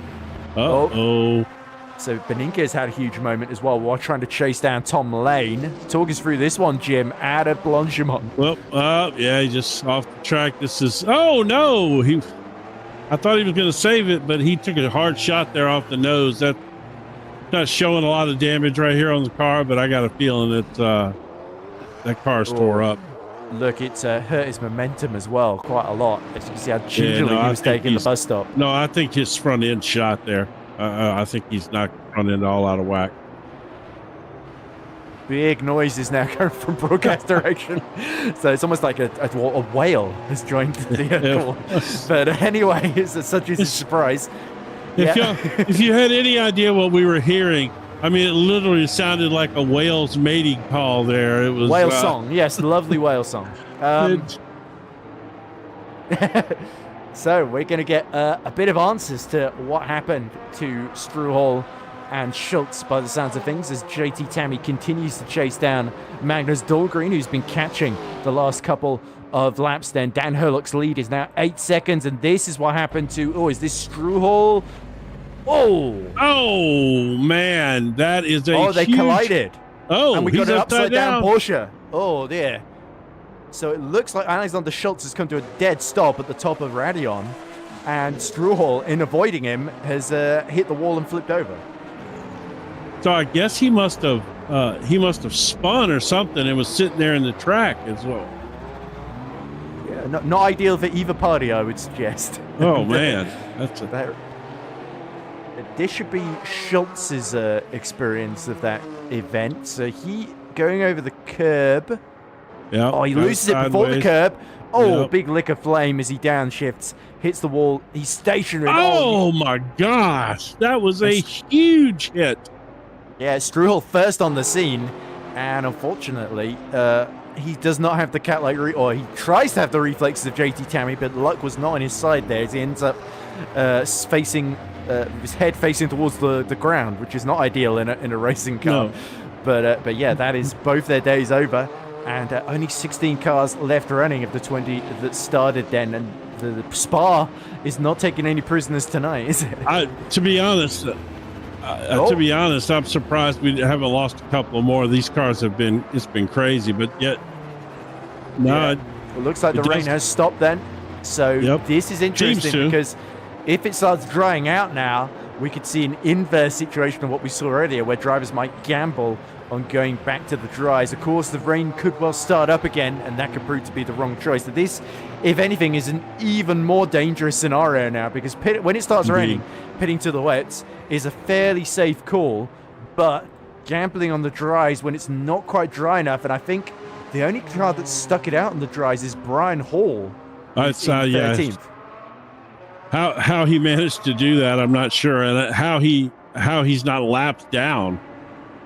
So Beninka has had a huge moment as well while trying to chase down Tom Lane. Talk us through this one, Jim, out of Blanchimont. Well, he just off the track. This is, oh no, I thought he was going to save it, but he took a hard shot there off the nose. That's not showing a lot of damage right here on the car, but I got a feeling that that car's tore up. Look, it's hurt his momentum as well quite a lot. As you can see how gingerly he was taking the bus stop. No, I think his front end shot there. I think he's knocked front end all out of whack. Big noises now coming from broadcast direction. So it's almost like a whale has joined the call. But anyway, it's such a surprise. If you had any idea what we were hearing, I mean, it literally sounded like a whale's mating call there. It was Whale song. Yes, lovely whale song. So we're going to get a bit of answers to what happened to Struhol and Schultz by the sounds of things as JT Tammy continues to chase down Magnus Dahlgren, who's been catching the last couple of laps. Then Dan Herlock's lead is now 8 seconds, and this is what happened to, is this Struhol? Oh man, that is a they huge... collided. And we got an upside down Porsche. Oh dear. So it looks like Alexander Schultz has come to a dead stop at the top of Radion, and Struhol, in avoiding him, has hit the wall and flipped over. So I guess he must have spun or something and was sitting there in the track as well. Yeah, not ideal for either party, I would suggest. Oh man, this should be Schultz's experience of that event. So he going over the curb. Yeah. He loses it before the curb. Yep. Big lick of flame as he downshifts, hits the wall. He's stationary. Oh my gosh, that was a huge hit. Yeah, Struhol first on the scene, and unfortunately, he does not have the cat-like or he tries to have the reflexes of JT Tammy, but luck was not on his side there as he ends up facing his head facing towards the ground, which is not ideal in a racing car. No. But yeah, that is both their days over, and only 16 cars left running of the 20 that started then, and the Spa is not taking any prisoners tonight, is it? To be honest, I'm surprised we haven't lost a couple more. These cars it's been crazy, but yet, no. It looks like the rain has stopped then. So this is interesting because if it starts drying out now, we could see an inverse situation of what we saw earlier, where drivers might gamble on going back to the dries. Of course, the rain could well start up again, and that could prove to be the wrong choice. So this, if anything, is an even more dangerous scenario now, because when it starts raining, pitting to the wets is a fairly safe call, but gambling on the dries when it's not quite dry enough, and I think the only car that's stuck it out on the dries is Brian Hall. It's 13th. How he managed to do that, I'm not sure, and how he's not lapped down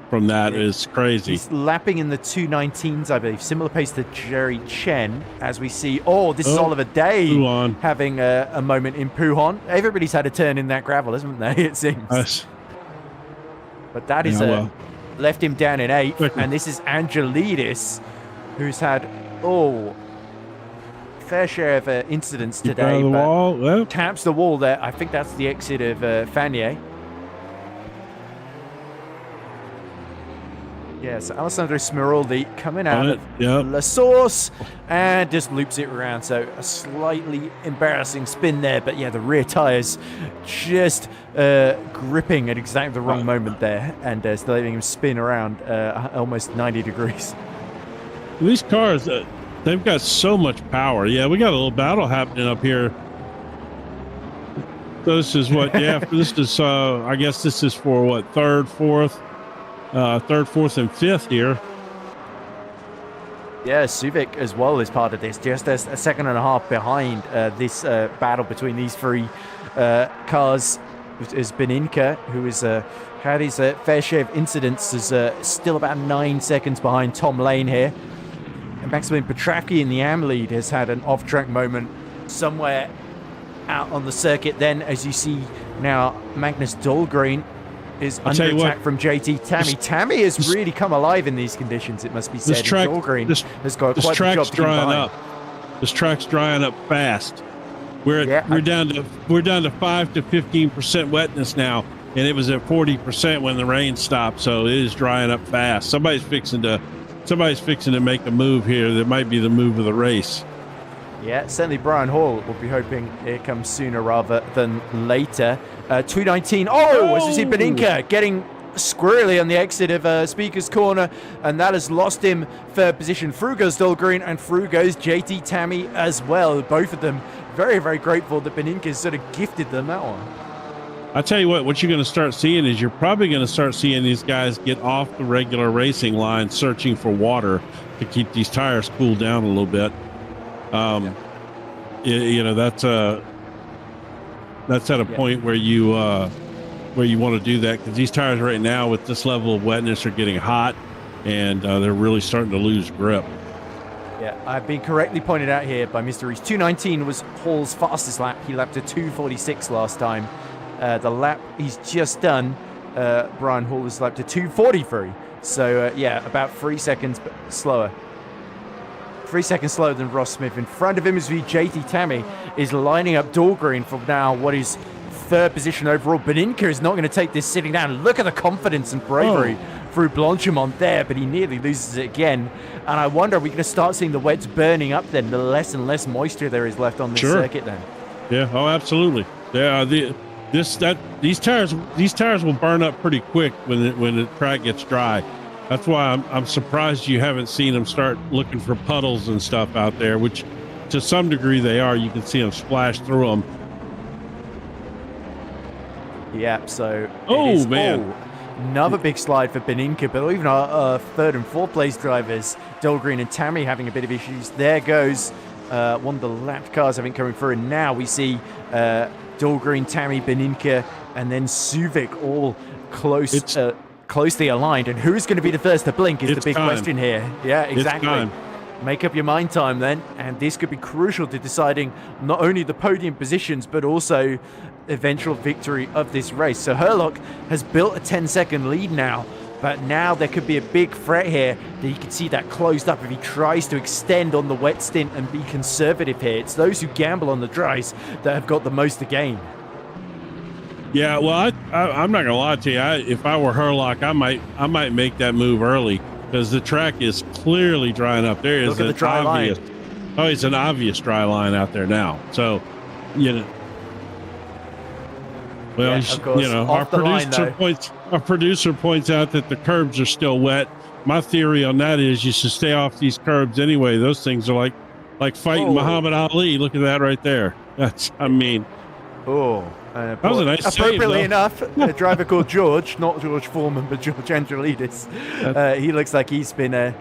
from that is crazy. He's lapping in the 2:19s, I believe, similar pace to Jerry Chen, as we see. This is Oliver Day having a moment in Pujon. Everybody's had a turn in that gravel, isn't they? It seems. But that is left him down in 8th, and this is Angelidis, who's had fair share of incidents today, but taps the wall there. I think that's the exit of Fanier. Yes, Alessandro Smiraldi coming out of La Source and just loops it around. So a slightly embarrassing spin there, but yeah, the rear tires just gripping at exactly the wrong moment there, and still letting him spin around almost 90 degrees. These cars, they've got so much power. Yeah, we got a little battle happening up here. So this is what, this is, I guess this is for what, third, fourth, and fifth here. Yeah, Subic as well is part of this, just a second and a half behind this battle between these three cars. Is Beninka, who has had his fair share of incidents, is still about 9 seconds behind Tom Lane here. And Maximilian Petravki in the AM lead has had an off-track moment somewhere out on the circuit. Then, as you see now, Magnus Dahlgren is under attack from JT Tammy. Tammy has really come alive in these conditions, it must be said. Dahlgren has got quite the job to keep behind. This track's drying up fast. We're down to 5 to 15% wetness now, and it was at 40% when the rain stopped. So it is drying up fast. Somebody's fixing to make a move here. That might be the move of the race. Yeah, certainly Brian Hall will be hoping it comes sooner rather than later. 2:19. As you see Beninka getting squirrely on the exit of Speaker's Corner, and that has lost him third position. Through goes Dahlgren, and through goes JT Tammy as well. Both of them very, very grateful that Beninka sort of gifted them that one. I tell you what you're going to start seeing is you're probably going to start seeing these guys get off the regular racing line, searching for water to keep these tires cooled down a little bit. That's at a point where you where you want to do that, because these tires right now with this level of wetness are getting hot, and they're really starting to lose grip. Yeah, I've been correctly pointed out here by Mr. Reese. 2:19 was Hall's fastest lap. He lapped a 2:46 last time. The lap he's just done, Brian Hall has lapped a 2:43. So, yeah, about 3 seconds slower. 3 seconds slower than Ross Smith. In front of him is JT Tammy is lining up Dahlgren for now what is third position overall. Beninka is not going to take this sitting down. Look at the confidence and bravery through Blanchimont there, but he nearly loses it again. And I wonder, are we going to start seeing the wets burning up then? The less and less moisture there is left on this circuit then. Yeah, oh, absolutely. Yeah, these tires will burn up pretty quick when the track gets dry. That's why I'm surprised you haven't seen them start looking for puddles and stuff out there, which to some degree they are. You can see them splash through them. Yeah, so man. Another big slide for Beninka, but even our third and fourth place drivers, Dahlgren and Tammy, having a bit of issues. There goes one of the lap cars, I think, coming through. And now we see Dahlgren, Tammy, Beninka, and then Suvik all closely aligned. And who's going to be the first to blink is the big question here. Yeah, exactly. Make up your mind time then. And this could be crucial to deciding not only the podium positions, but also eventual victory of this race. So Herlock has built a 10-second lead now, but now there could be a big threat here that you can see that closed up if he tries to extend on the wet stint and be conservative here. It's those who gamble on the dries that have got the most to gain. Yeah, well, I'm not gonna lie to you. If I were Herlock, I might make that move early, because the track is clearly drying up. There is an obvious, it's an obvious dry line out there now. So, you know. Well, our producer points out that the curbs are still wet. My theory on that is you should stay off these curbs anyway. Those things are like fighting Muhammad Ali. Look at that right there. That was a nice appropriately save, enough, a driver called George, not George Foreman, but George Angelidis. He looks like he's been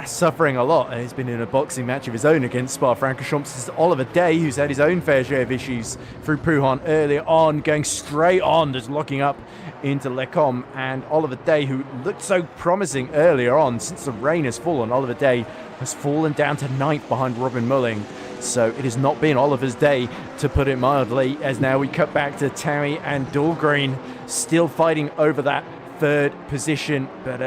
suffering a lot. He's been in a boxing match of his own against Spa-Francorchamps. This is Oliver Day, who's had his own fair share of issues through Pouhon earlier on, going straight on, just locking up into Lecombe. And Oliver Day, who looked so promising earlier on, since the rain has fallen, Oliver Day has fallen down to 9th behind Robin Mulling. So it has not been Oliver's day, to put it mildly, as now we cut back to Tammy and Dahlgren still fighting over that third position, but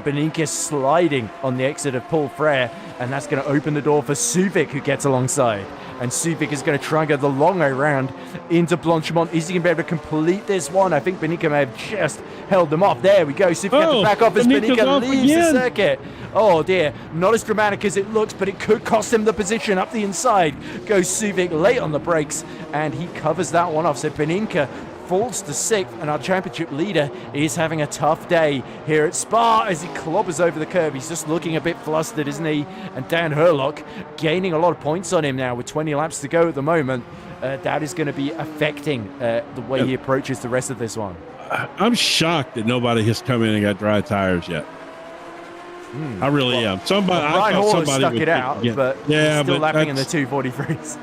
Beninka sliding on the exit of Paul Frere, and that's going to open the door for Suvik, who gets alongside. And Suvik is going to try and go the long way round into Blanchimont. Is he going to be able to complete this one? I think Beninka may have just held them off. There we go. Suvik at the back off as Beninka leaves the circuit. Oh dear, not as dramatic as it looks, but it could cost him the position. Up the inside goes Suvik late on the brakes, and he covers that one off. So Beninka falls to 6th, and our championship leader is having a tough day here at Spa as he clobbers over the curb. He's just looking a bit flustered, isn't he? And Dan Herlock gaining a lot of points on him now with 20 laps to go at the moment. That is going to be affecting the way he approaches the rest of this one. I'm shocked that nobody has come in and got dry tires yet. I really am. Brian Hall has stuck it out, but he's still lapping in the 243s.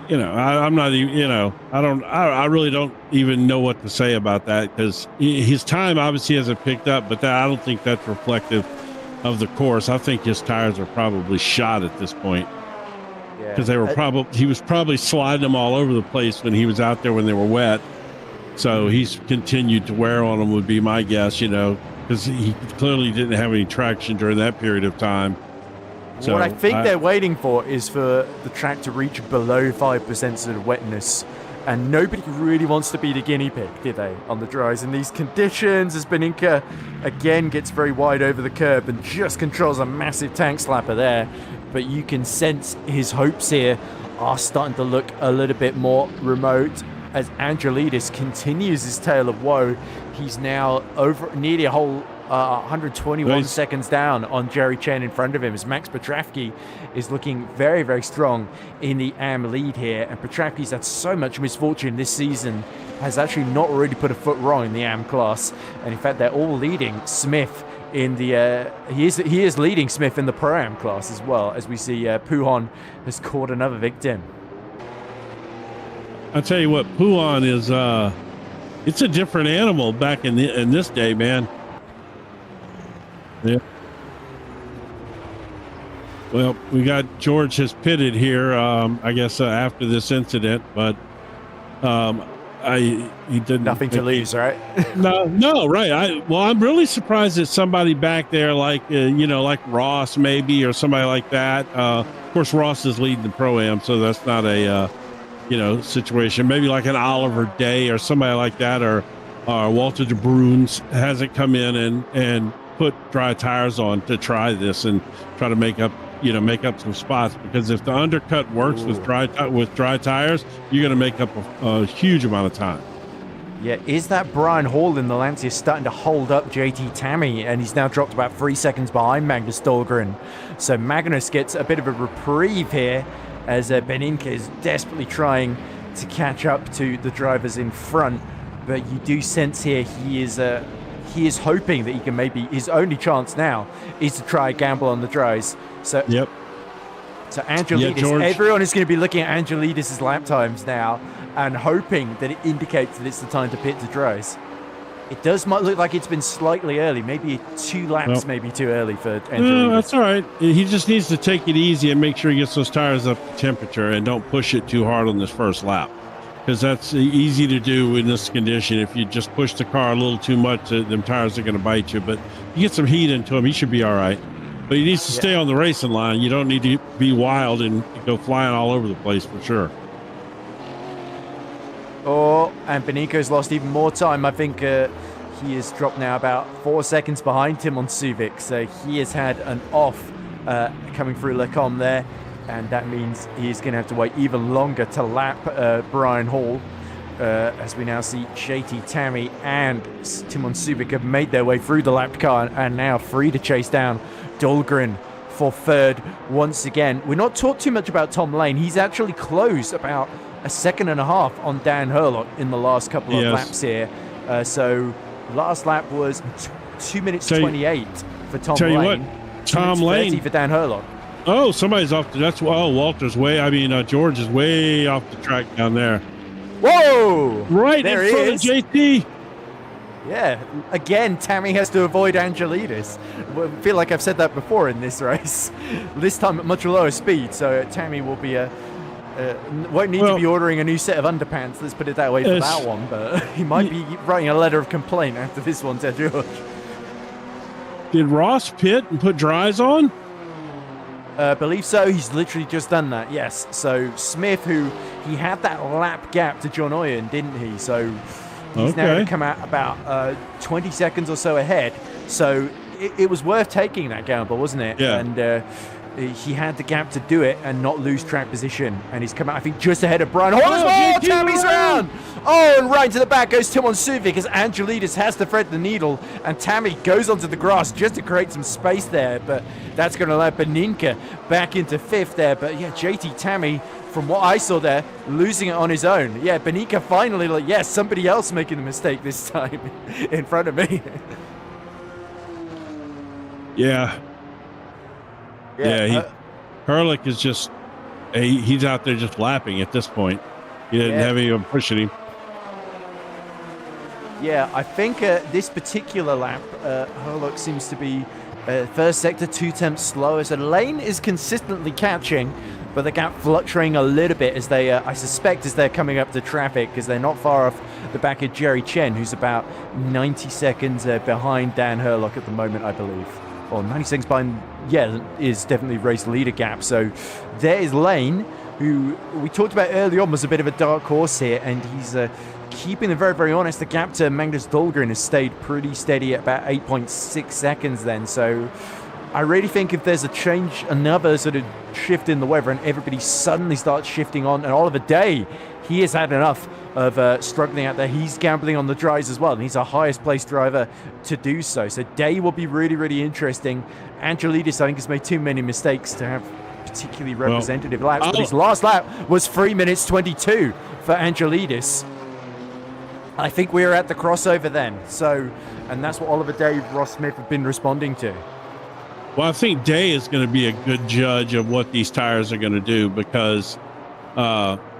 I'm not even, I really don't even know what to say about that, because his time obviously hasn't picked up, but I don't think that's reflective of the course. I think his tires are probably shot at this point, because he was probably sliding them all over the place when he was out there when they were wet. So he's continued to wear on them, would be my guess, because he clearly didn't have any traction during that period of time. So what I think they're waiting for is for the track to reach below 5% sort of wetness, and nobody really wants to be the guinea pig, do they, on the dries in these conditions, as Beninka again gets very wide over the curb and just controls a massive tank slapper there. But you can sense his hopes here are starting to look a little bit more remote as Angelidis continues his tale of woe. He's now over nearly a whole 121 seconds down on Jerry Chen in front of him, as Max Petravsky is looking very, very strong in the AM lead here. And Petravsky's had so much misfortune this season, has actually not really put a foot wrong in the AM class. And in fact, they're all leading Smith in the he is leading Smith in the Pro-Am class as well, as we see Pouhon has caught another victim. I'll tell you what, Pouhon it's a different animal back in this day, man. Yeah. Well, we got George has pitted here, I guess after this incident, but he didn't. Nothing to lose, right? No, right. I'm really surprised that somebody back there, like like Ross maybe, or somebody like that. Of course, Ross is leading the pro-am, so that's not a situation. Maybe like an Oliver Day or somebody like that, or Walter de Bruins hasn't come in and put dry tires on to try this and try to make up some spots, because if the undercut works with dry tires, you're going to make up a huge amount of time. Yeah, is that Brian Hall in the Lancia starting to hold up JT Tammy, and he's now dropped about 3 seconds behind Magnus Dahlgren. So Magnus gets a bit of a reprieve here as Beninka is desperately trying to catch up to the drivers in front, but you do sense here he is hoping that he can, maybe his only chance now is to try a gamble on the dries. So yep. So Angelidis, everyone is going to be looking at Angelidis' lap times now and hoping that it indicates that it's the time to pit to dries. It might look like it's been slightly early, maybe 2 laps, maybe too early for Angelidis. No, that's all right. He just needs to take it easy and make sure he gets those tires up to temperature and don't push it too hard on this first lap, because that's easy to do in this condition. If you just push the car a little too much, them tires are going to bite you. But you get some heat into him, he should be all right. But he needs to stay on the racing line. You don't need to be wild and go flying all over the place for sure. Oh, and Beniko's lost even more time. I think he has dropped now about 4 seconds behind Timon Suvic. So he has had an off coming through Lecom there. And that means he's going to have to wait even longer to lap Brian Hall. As we now see JT Tammy and Timon Subic have made their way through the lapped car and now free to chase down Dahlgren for third once again. We're not talked too much about Tom Lane. He's actually closed about 1.5 seconds on Dan Herlock in the last couple of laps here. So last lap was 2 minutes 28 for Tom Lane. What, Tom Lane for Dan Herlock. Oh, somebody's off. Walter's George is way off the track down there. Whoa! Right there in front of JT. Yeah, again, Tammy has to avoid Angelidis. I feel like I've said that before in this race. This time at much lower speed, so Tammy will be won't need to be ordering a new set of underpants, let's put it that way, for that one, but he might be writing a letter of complaint after this one to George. Did Ross pit and put dries on? Believe so. He's literally just done that, yes. So Smith, who he had that lap gap to John Oyen, didn't he? So he's now going to come out about 20 seconds or so ahead. So it was worth taking that gamble, wasn't it? Yeah. And he had the gap to do it and not lose track position. And he's come out, I think, just ahead of Brian Hall. Oh, Tammy's round! Oh, and right to the back goes Timon Suvic as Angelidis has to thread the needle. And Tammy goes onto the grass just to create some space there. But that's going to allow Beninka back into fifth there. But yeah, JT Tammy, from what I saw there, losing it on his own. Yeah, Beninka finally, somebody else making the mistake this time in front of me. Yeah. Herlick is just, he's out there just lapping at this point. He didn't have anyone pushing him. Yeah, I think this particular lap, Herlock seems to be first sector 2/10 slower. So Lane is consistently catching, but the gap fluctuating a little bit as they, I suspect, as they're coming up to traffic, because they're not far off the back of Jerry Chen, who's about 90 seconds behind Dan Herlock at the moment, I believe. Or 90 seconds behind, is definitely race leader gap. So there is Lane, who we talked about early on was a bit of a dark horse here, and he's keeping them very, very honest. The gap to Magnus Dahlgren has stayed pretty steady at about 8.6 seconds then. So I really think if there's a change, another sort of shift in the weather, and everybody suddenly starts shifting on, and Oliver Day, he has had enough of struggling out there. He's gambling on the dries as well, and he's our highest placed driver to do so. So Day will be really, really interesting. Angelidis, I think, has made too many mistakes to have particularly representative laps, but his last lap was 3 minutes 22 for Angelidis. I think we are at the crossover then. So, and that's what Oliver Day, Ross Smith have been responding to. Well, I think Day is going to be a good judge of what these tires are going to do, because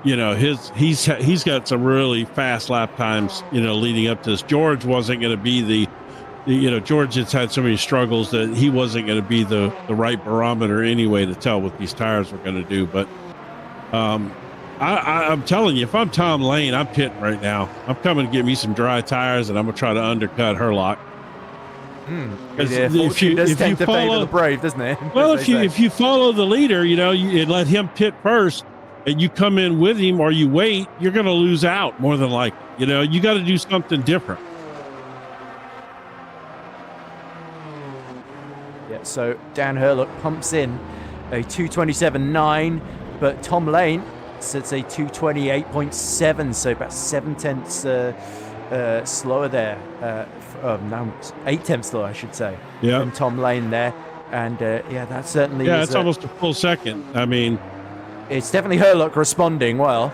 you know, he's got some really fast lap times, you know, leading up to this. George wasn't going to be the you know, George has had so many struggles that he wasn't going to be the right barometer anyway to tell what these tires were going to do. But I'm telling you, if I'm Tom Lane, I'm pitting right now. I'm coming to get me some dry tires, and I'm going to try to undercut Herlock. If you tend to favor the brave, doesn't it? Well, if you follow the leader, you know, and let him pit first, and you come in with him or you wait, you're going to lose out more than likely. You know, you got to do something different. Yeah, so Dan Herlock pumps in a 227.9, but Tom Lane sets a 228.7, so about 0.7 slower there. No, 0.8 slower, I should say, than Tom Lane there. And yeah, that certainly is, it's almost a full second. I mean, it's definitely Herlock responding well.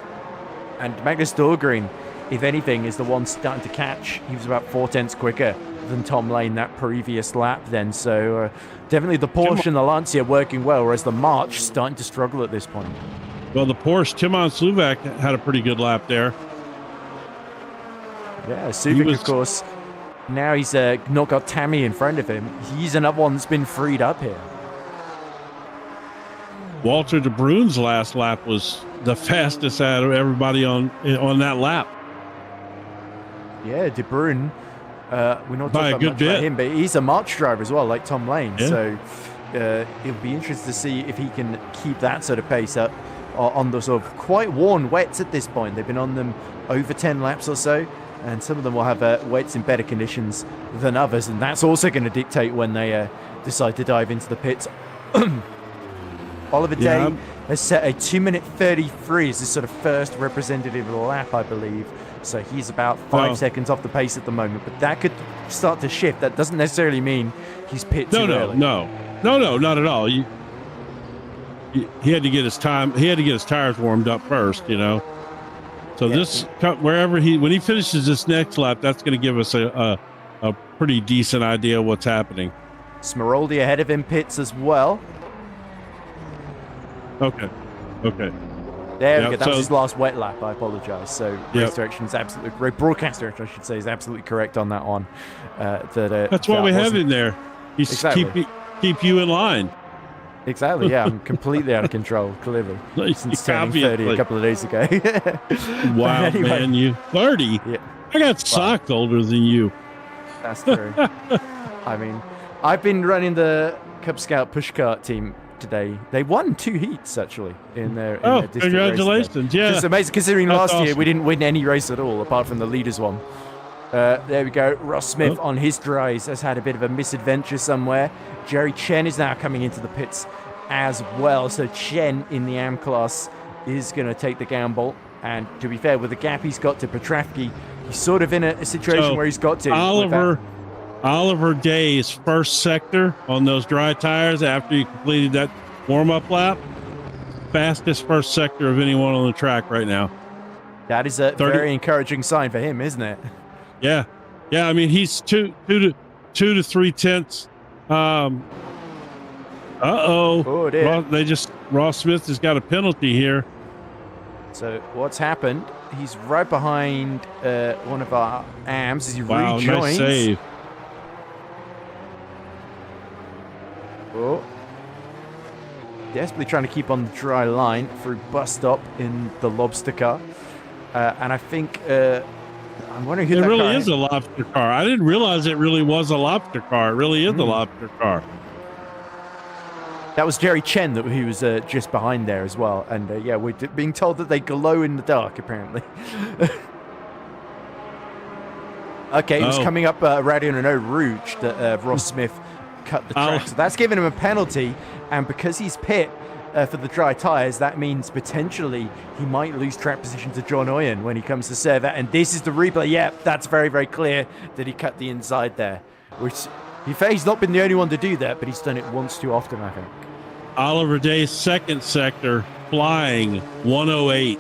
And Magnus Dahlgren, if anything, is the one starting to catch. He was about 0.4 quicker than Tom Lane that previous lap then. So definitely the Porsche and the Lancia working well, whereas the March starting to struggle at this point. Well, the Porsche, Timon Sluvak had a pretty good lap there. Yeah, Subic, of course. Now he's not got Tammy in front of him. He's another one that's been freed up here. Walter de Bruyn's last lap was the fastest out of everybody on that lap. Yeah, de Bruyn. We're not By talking a good bit. about him, but he's a March driver as well, like Tom Lane. Yeah. So it'll be interesting to see if he can keep that sort of pace up on the sort of quite worn wets at this point. They've been on them over 10 laps or so, and some of them will have wets in better conditions than others, and that's also going to dictate when they decide to dive into the pits. Oliver Day has set a 2-minute 33 as his sort of first representative lap, I believe. So he's about 5 seconds off the pace at the moment, but that could start to shift. That doesn't necessarily mean he's pit too early. No, not at all. He had to get his time. He had to get his tires warmed up first, you know. So this, when he finishes this next lap, that's going to give us a pretty decent idea of what's happening. Smeraldi ahead of him pits as well. Okay. There we go. That was his last wet lap. I apologize. So race direction is absolutely, broadcast direction, I should say, is absolutely correct on that one. That's why we have him there. He's keep you in line. Exactly. Yeah, I'm completely out of control. Clearly, since turning 30 a couple of days ago. Wow, anyway, man, you 30? Yeah. I got socked older than you. That's true. I mean, I've been running the Cub Scout pushcart team today. They won 2 heats actually in their district congratulations! Race. Yeah, it's amazing considering that's last year awesome. we didn't win any race at all apart from the leaders one. There we go. Ross Smith on his dries has had a bit of a misadventure somewhere. Jerry Chen is now coming into the pits as well. So Chen in the AM class is going to take the gamble. And to be fair, with the gap he's got to Petravsky, he's sort of in a situation where he's got to. Oliver Day's first sector on those dry tires after he completed that warm-up lap, fastest first sector of anyone on the track right now. That is a very encouraging sign for him, isn't it? Yeah. I mean, he's two to 3 tenths. Ross Smith has got a penalty here. So what's happened? He's right behind one of our AMs as he rejoins. Nice save. Oh. Desperately trying to keep on the dry line through bus stop in the lobster car. And I think I'm wondering who it that really car is a lobster car. I didn't realize it really was a lobster car. It really is a lobster car. That was Jerry Chen that he was just behind there as well. And we're being told that they glow in the dark, apparently. Okay, he was coming up Radio Renault Rouge that Ross Smith cut the track. So that's given him a penalty. And because he's pit for the dry tyres, that means potentially he might lose track position to John Oyen when he comes to serve that. And this is the replay. Yeah, that's very, very clear that he cut the inside there. Which he's not been the only one to do that, but he's done it once too often, I think. Oliver Day's second sector flying 108.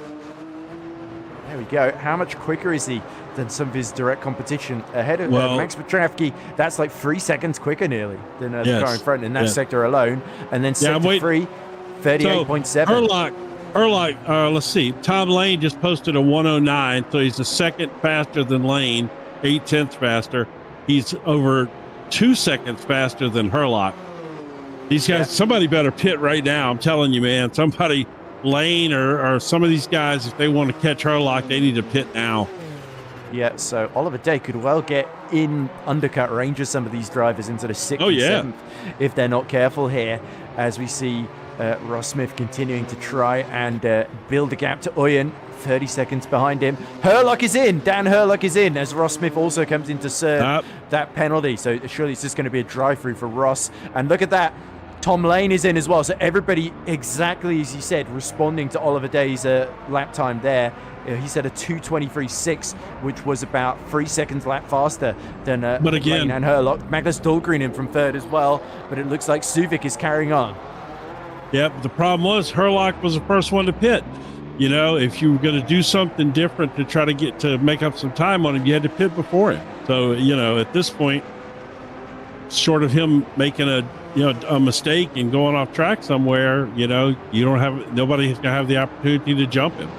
There we go. How much quicker is he than some of his direct competition ahead of Max Petravsky? That's like 3 seconds quicker nearly than the car in front in that sector alone. And then sector 3, 38.7. Herlock, let's see. Tom Lane just posted a 109, so he's a second faster than Lane, 0.8 faster. He's over 2 seconds faster than Herlock. These guys, somebody better pit right now. I'm telling you, man. Somebody, Lane or some of these guys, if they want to catch Herlock, they need to pit now. Yeah, so Oliver Day could well get in undercut range of some of these drivers into the 6th and 7th if they're not careful here, as we see Ross Smith continuing to try and build a gap to Oyen, 30 seconds behind him. Herlock is in. Dan Herlock is in as Ross Smith also comes in to serve that penalty. So surely it's just going to be a drive-through for Ross. And look at that. Tom Lane is in as well. So everybody, exactly as you said, responding to Oliver Day's lap time there. He said a 2:23.6, which was about 3 seconds lap faster than Lane and Herlock. Magnus Dahlgren in from third as well, but it looks like Suvik is carrying on. Yep, the problem was Herlock was the first one to pit. You know, if you were going to do something different to try to make up some time on him, you had to pit before him. So, you know, at this point, short of him making a mistake and going off track somewhere, you know, nobody's going to have the opportunity to jump him.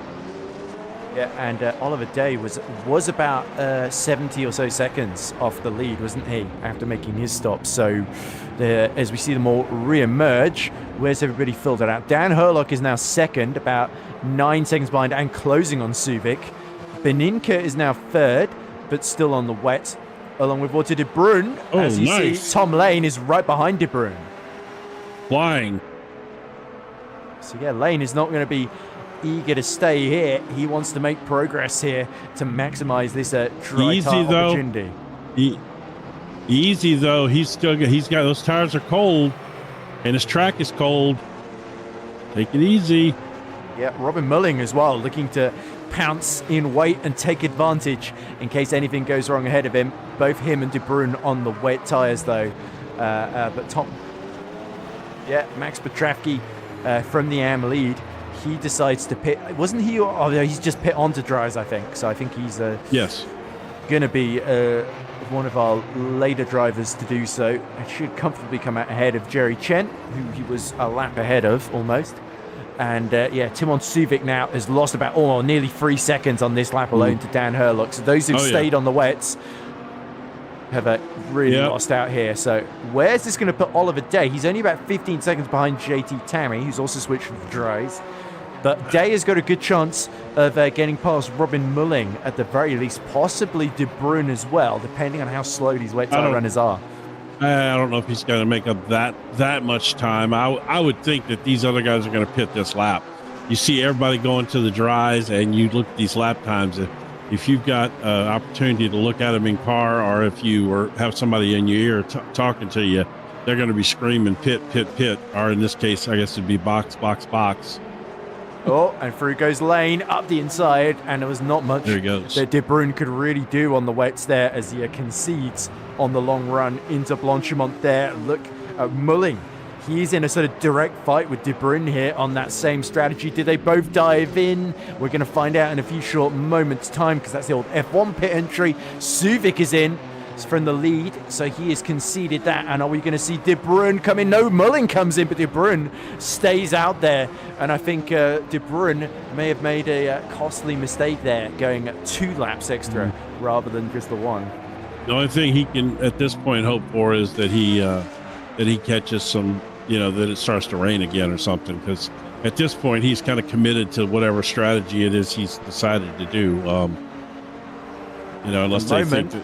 Yeah, and Oliver Day was about 70 or so seconds off the lead, wasn't he, after making his stop? So as we see them all re-emerge, where's everybody filtered out? Dan Herlock is now second, about 9 seconds behind and closing on Suvik. Beninka is now third, but still on the wet, along with Walter De Bruyn. As you see, Tom Lane is right behind De Bruyn. Flying. So yeah, Lane is not going to be eager to stay here. He wants to make progress here to maximize this dry tire opportunity. Easy though. He's got those tires are cold, and his track is cold. Take it easy. Yeah, Robin Mulling as well, looking to pounce in weight and take advantage in case anything goes wrong ahead of him. Both him and De Bruyn on the wet tires though. But Max Petravsky from the AM lead. He decides to pit. Wasn't he? Oh, he's just pit onto dries, I think. So I think he's going to be one of our later drivers to do so. It should comfortably come out ahead of Jerry Chen, who he was a lap ahead of almost. And Timon Suvik now has lost about nearly 3 seconds on this lap alone to Dan Herlock. So those who've stayed on the wets have really lost out here. So where's this going to put Oliver Day? He's only about 15 seconds behind JT Tammy, who's also switched from the dries. But Day has got a good chance of getting past Robin Mulling at the very least, possibly De Bruyn as well, depending on how slow these wet tire runners are. I don't know if he's going to make up that much time. I would think that these other guys are going to pit this lap. You see everybody going to the dries, and you look at these lap times. If you've got an opportunity to look at them in car, or if you have somebody in your ear talking to you, they're going to be screaming pit, pit, pit. Or in this case, I guess it'd be box, box, box. Oh, and through goes Lane up the inside, and there was not much that De Bruyn could really do on the wets there as he concedes on the long run into Blanchimont there. Look at Mulling. He's in a sort of direct fight with De Bruyn here on that same strategy. Did they both dive in? We're going to find out in a few short moments' time because that's the old F1 pit entry. Suvik is in from the lead, so he has conceded that. And are we going to see De Bruyn come in? No, Mulling comes in, but De Bruyn stays out there. And I think De Bruyn may have made a costly mistake there, going 2 laps extra rather than just the 1. The only thing he can, at this point, hope for is that he catches some, that it starts to rain again or something. Because at this point, he's kind of committed to whatever strategy it is he's decided to do. Unless they think that.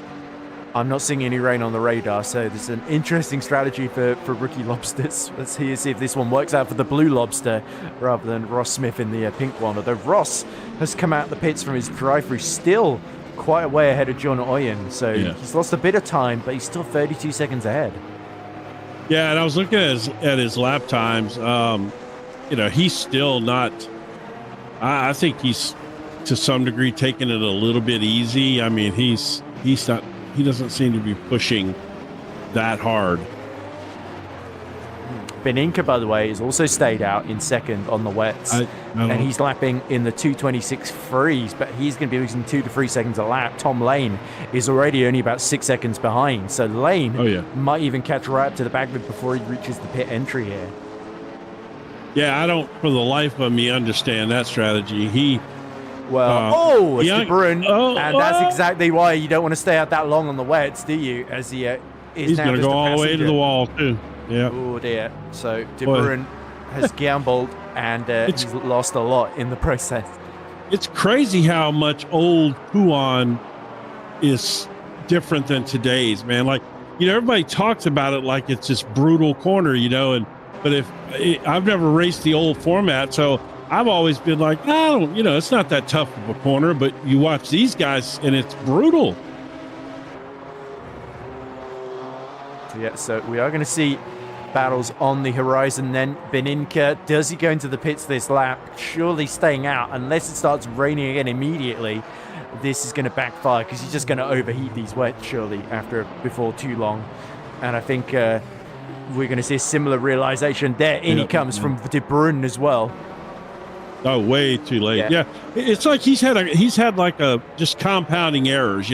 I'm not seeing any rain on the radar, so this is an interesting strategy for rookie lobsters. Let's see if this one works out for the blue lobster rather than Ross Smith in the pink one. Although Ross has come out the pits from his drive-through still quite a way ahead of John Oyen, so he's lost a bit of time, but he's still 32 seconds ahead. Yeah, and I was looking at his lap times. He's still not. I think he's to some degree taking it a little bit easy. I mean, he's not. He doesn't seem to be pushing that hard. Beninka, by the way, has also stayed out in second on the wets, and he's lapping in the 2:26 freeze, but he's going to be losing 2 to 3 seconds a lap. Tom Lane is already only about 6 seconds behind, so Lane might even catch right up to the back of it before he reaches the pit entry here. Yeah, I don't for the life of me understand that strategy. He Well, it's De Bruyn, and that's oh. exactly why you don't want to stay out that long on the wets, do you? As he is He's now going to just go a all the way to passenger. the wall too. Yeah. Oh dear. So De Bruyn has gambled, and he's lost a lot in the process. It's crazy how much old Huan is different than today's, man. Like, everybody talks about it like it's this brutal corner, but I've never raced the old format, so I've always been like, it's not that tough of a corner, but you watch these guys and it's brutal. Yeah, so we are going to see battles on the horizon then. Beninka, does he go into the pits this lap? Surely staying out, unless it starts raining again immediately. This is going to backfire because he's just going to overheat these wets, surely, before too long. And I think we're going to see a similar realization there. In he comes from De Bruyn as well. Oh, way too late. Yeah. It's like he's had like just compounding errors,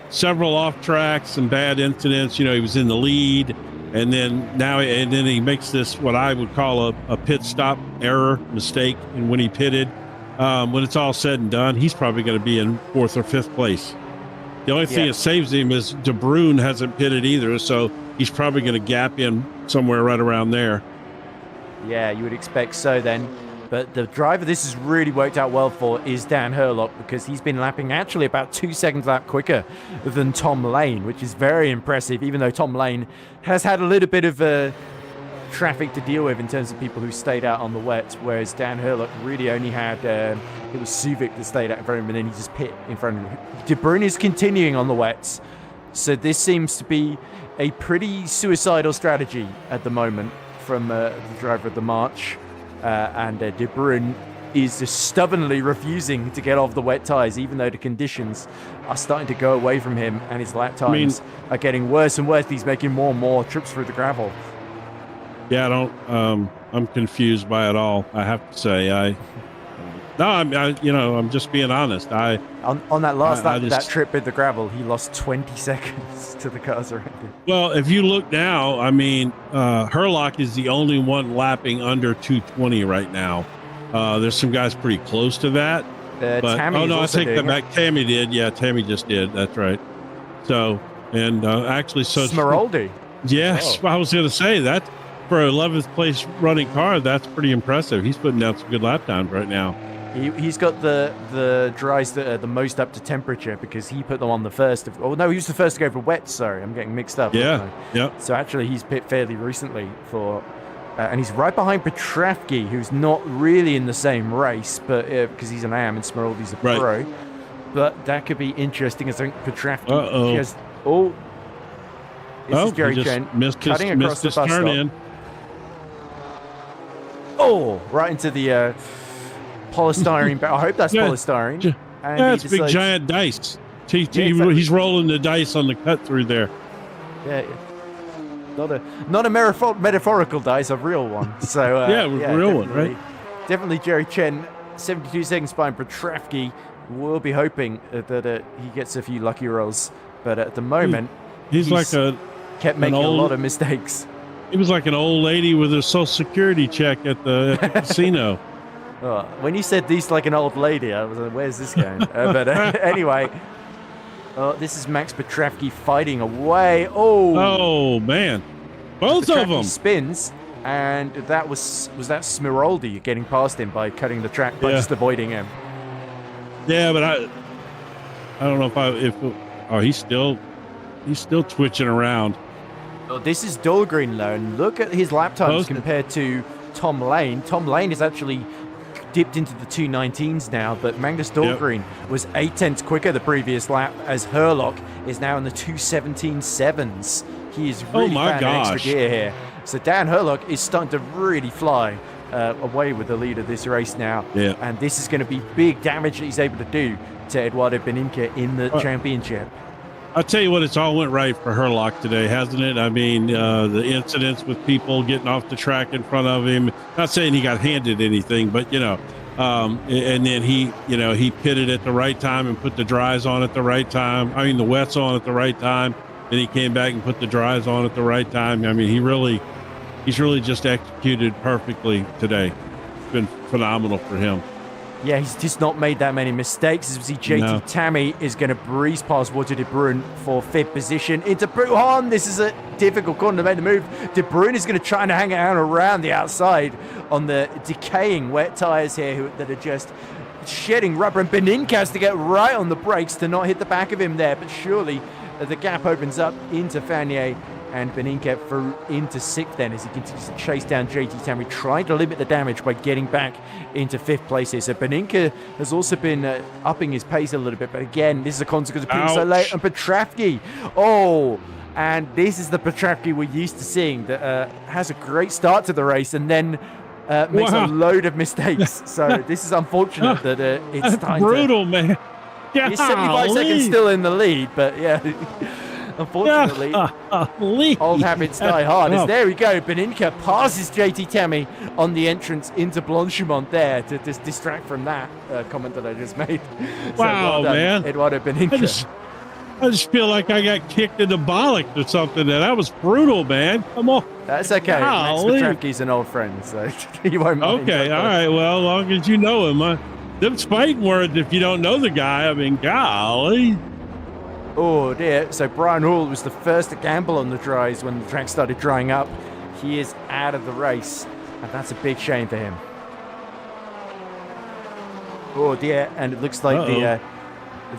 several off tracks, some bad incidents. He was in the lead, and then he makes this what I would call a pit stop error mistake. And when he pitted, when it's all said and done, he's probably going to be in 4th or 5th place. The only thing that saves him is De Bruyn hasn't pitted either, so he's probably going to gap in somewhere right around there. Yeah, you would expect so then. But the driver this has really worked out well for is Dan Herlock, because he's been lapping actually about 2 seconds lap quicker than Tom Lane, which is very impressive, even though Tom Lane has had a little bit of traffic to deal with in terms of people who stayed out on the wet, whereas Dan Herlock really only had, it was Suvic that stayed out in front of him, and then he just pit in front of him. De Bruyn is continuing on the wets, so this seems to be a pretty suicidal strategy at the moment from the driver of the March. And De Bruyn is just stubbornly refusing to get off the wet tyres, even though the conditions are starting to go away from him, and his lap times are getting worse and worse. He's making more and more trips through the gravel. Yeah, I'm confused by it all, I have to say. I'm just being honest. On that last lap, that trip in the gravel, he lost 20 seconds to the cars around him. Well, if you look now, Herlock is the only one lapping under 220 right now. There's some guys pretty close to that. Tammy I take that back. Tammy did. Yeah, Tammy just did. That's right. So, and actually, so Smeraldi. Yes, I was going to say that for 11th place running car, that's pretty impressive. He's putting down some good lap times right now. He's got the dries that are the most up to temperature, because he put them on the first of. Oh no, he was the first to go for wet. Sorry, I'm getting mixed up. Yeah. So actually, he's pit fairly recently for, and he's right behind Petravki, who's not really in the same race, but because he's an AM and Smeraldi's a pro. But that could be interesting. I think Petravki. This is Jerry Chen cutting across the bus stop. Oh, right into the polystyrene. I hope that's polystyrene. And it's big giant dice. He's rolling the dice on the cut through there. Yeah, not a metaphorical dice, a real one. So real one, right? Definitely Jerry Chen, 72 seconds behind Petravki. We'll be hoping that he gets a few lucky rolls, but at the moment he's kept making a lot of mistakes. He was like an old lady with a Social Security check at the casino. When you said this like an old lady, I was like, where's this going? But anyway, this is Max Petravki fighting away. Oh man, both Petravki of them spins, and that was that Smeraldi getting past him by cutting the track, but just avoiding him. Yeah, but I don't know he's still twitching around. Oh, this is Dahlgren though, and look at his lap times compared to Tom Lane. Tom Lane is actually dipped into the 219s now, but Magnus Dahlgren was 8/10 quicker the previous lap, as Herlock is now in the 217.7s. He is really found an extra gear here. So Dan Herlock is starting to really fly away with the lead of this race now. Yeah. And this is going to be big damage that he's able to do to Eduardo Beninka in the championship. I'll tell you what, it's all went right for Herlock today, hasn't it? I mean, the incidents with people getting off the track in front of him, not saying he got handed anything, but, and then he pitted at the right time and put the dries on at the right time. I mean, the wets on at the right time. Then he came back and put the dries on at the right time. I mean, he really he's really just executed perfectly today. It's been phenomenal for him. Yeah, he's just not made that many mistakes. As we see, JT Tammy is going to breeze past Walter De Bruyn for 5th position into Bruhan. This is a difficult corner to make the move. De Bruyn is going to try and hang out around the outside on the decaying wet tyres here that are just shedding rubber. And Beninka has to get right on the brakes to not hit the back of him there. But surely the gap opens up into Fanier. And Beninka through into 6th then as he continues to chase down JT Tammy, trying to limit the damage by getting back into 5th place here. So Beninka has also been upping his pace a little bit, but again, this is a consequence of being so late. And Petravki, and this is the Petravki we're used to seeing that has a great start to the race and then makes a load of mistakes. So this is unfortunate that it's time brutal, man. He's 75 seconds still in the lead, but yeah. Unfortunately, old habits die hard. As there we go, Beninka passes JT Tammy on the entrance into Blanchimont there to just distract from that comment that I just made. Wow, man. Eduardo Beninka. I just feel like I got kicked in the bollocks or something. That was brutal, man. Come on. That's okay. Max Petravki's an old friend, so you won't mind. Okay, all right. Well, as long as you know him. Them's fighting words if you don't know the guy. I mean, golly. Oh dear, so Brian Hall was the first to gamble on the dries when the track started drying up. He is out of the race, and that's a big shame for him. Oh dear, and it looks like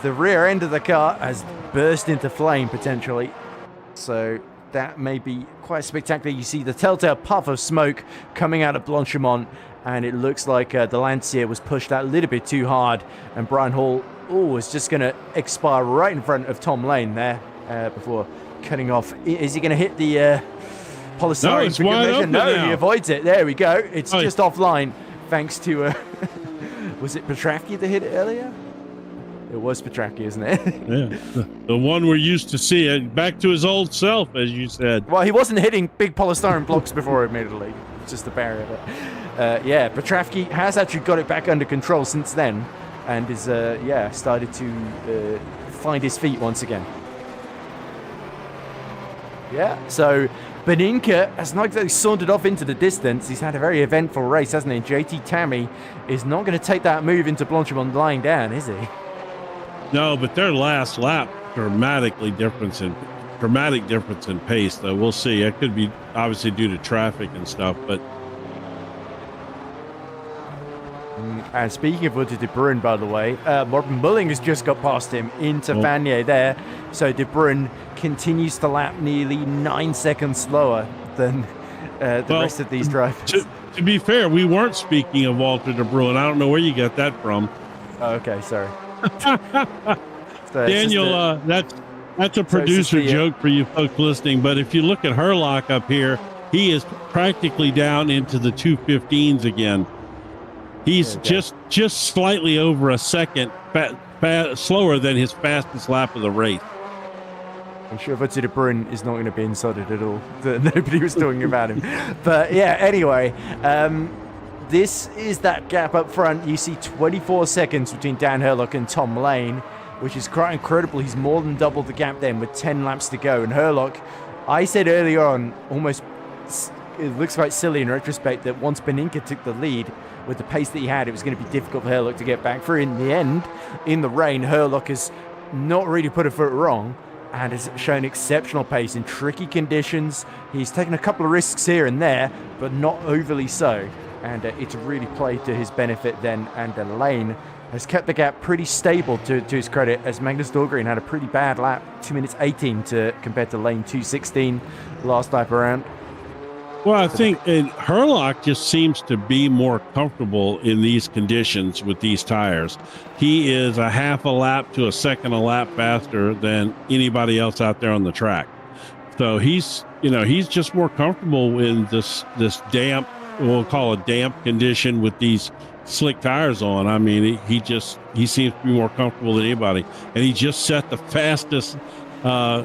the rear end of the car has burst into flame potentially. So that may be quite spectacular. You see the telltale puff of smoke coming out of Blanchimont, and it looks like the Lancia was pushed out a little bit too hard, and Brian Hall is just going to expire right in front of Tom Lane there before cutting off. Is he going to hit the polystyrene? No, he avoids it. There we go. It's just offline thanks to... was it Petravki that hit it earlier? It was Petravki, isn't it? Yeah, the one we're used to seeing. Back to his old self, as you said. Well, he wasn't hitting big polystyrene blocks before, admittedly. It's just the barrier. But, Petravki has actually got it back under control since then. And is, started to find his feet once again. Yeah, so Beninka has not exactly sauntered off into the distance. He's had a very eventful race, hasn't he? JT Tammy is not going to take that move into Blanchimont lying down, is he? No, but their last lap, dramatic difference in pace, though. We'll see. It could be obviously due to traffic and stuff, but... And speaking of Walter De Bruyn, by the way, Morten Mulling has just got past him into Fanier there. So De Bruyn continues to lap nearly 9 seconds slower than the rest of these drivers. To be fair, we weren't speaking of Walter De Bruyn. I don't know where you got that from. Oh, okay, sorry. Daniel, that's a producer joke for you folks listening. But if you look at Herlock up here, he is practically down into the 215s again. He's just slightly over a second slower than his fastest lap of the race. I'm sure Walter De Bruyn is not going to be insulted at all that nobody was talking about him. But yeah, anyway, this is that gap up front. You see 24 seconds between Dan Herlock and Tom Lane, which is quite incredible. He's more than double the gap then with 10 laps to go. And Herlock, I said earlier on, almost it looks quite silly in retrospect that once Beninka took the lead, with the pace that he had, it was going to be difficult for Herlock to get back through. In the end, in the rain, Herlock has not really put a foot wrong and has shown exceptional pace in tricky conditions. He's taken a couple of risks here and there, but not overly so. And it's really played to his benefit then. And Lane has kept the gap pretty stable to his credit, as Magnus Dahlgren had a pretty bad lap, 2 minutes 18 compared to Lane 2:16 last lap around. Well, I think Herlock just seems to be more comfortable in these conditions with these tires. He is a half a lap to a second a lap faster than anybody else out there on the track. So he's just more comfortable in this damp, we'll call it damp condition with these slick tires on. I mean, he seems to be more comfortable than anybody. And he just set the fastest,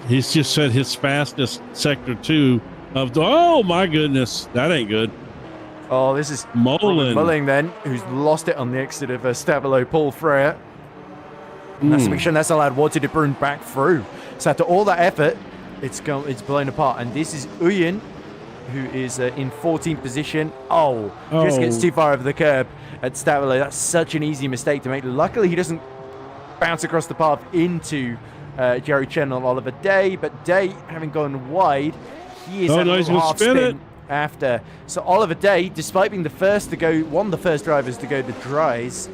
he's just set his fastest sector 2 of the, oh my goodness, that ain't good. Oh, this is Mulling then, who's lost it on the exit of Stabilo Paul Freire. And that's to make sure that's allowed Walter De Bruyn back through. So after all that effort, it's blown apart. And this is Uyen, who is in 14th position. Just gets too far over the curb at Stavilo. That's such an easy mistake to make. Luckily, he doesn't bounce across the path into Jerry Chen and Oliver Day, but Day, having gone wide, he is at a little half spin after. So Oliver Day, despite being the first to go, one of the first drivers to go to dries,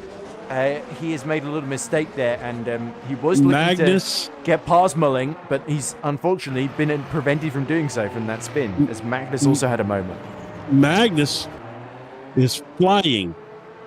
he has made a little mistake there, and he was looking to get past Mulling, but he's unfortunately been prevented from doing so from that spin, as Magnus also had a moment. Magnus is flying.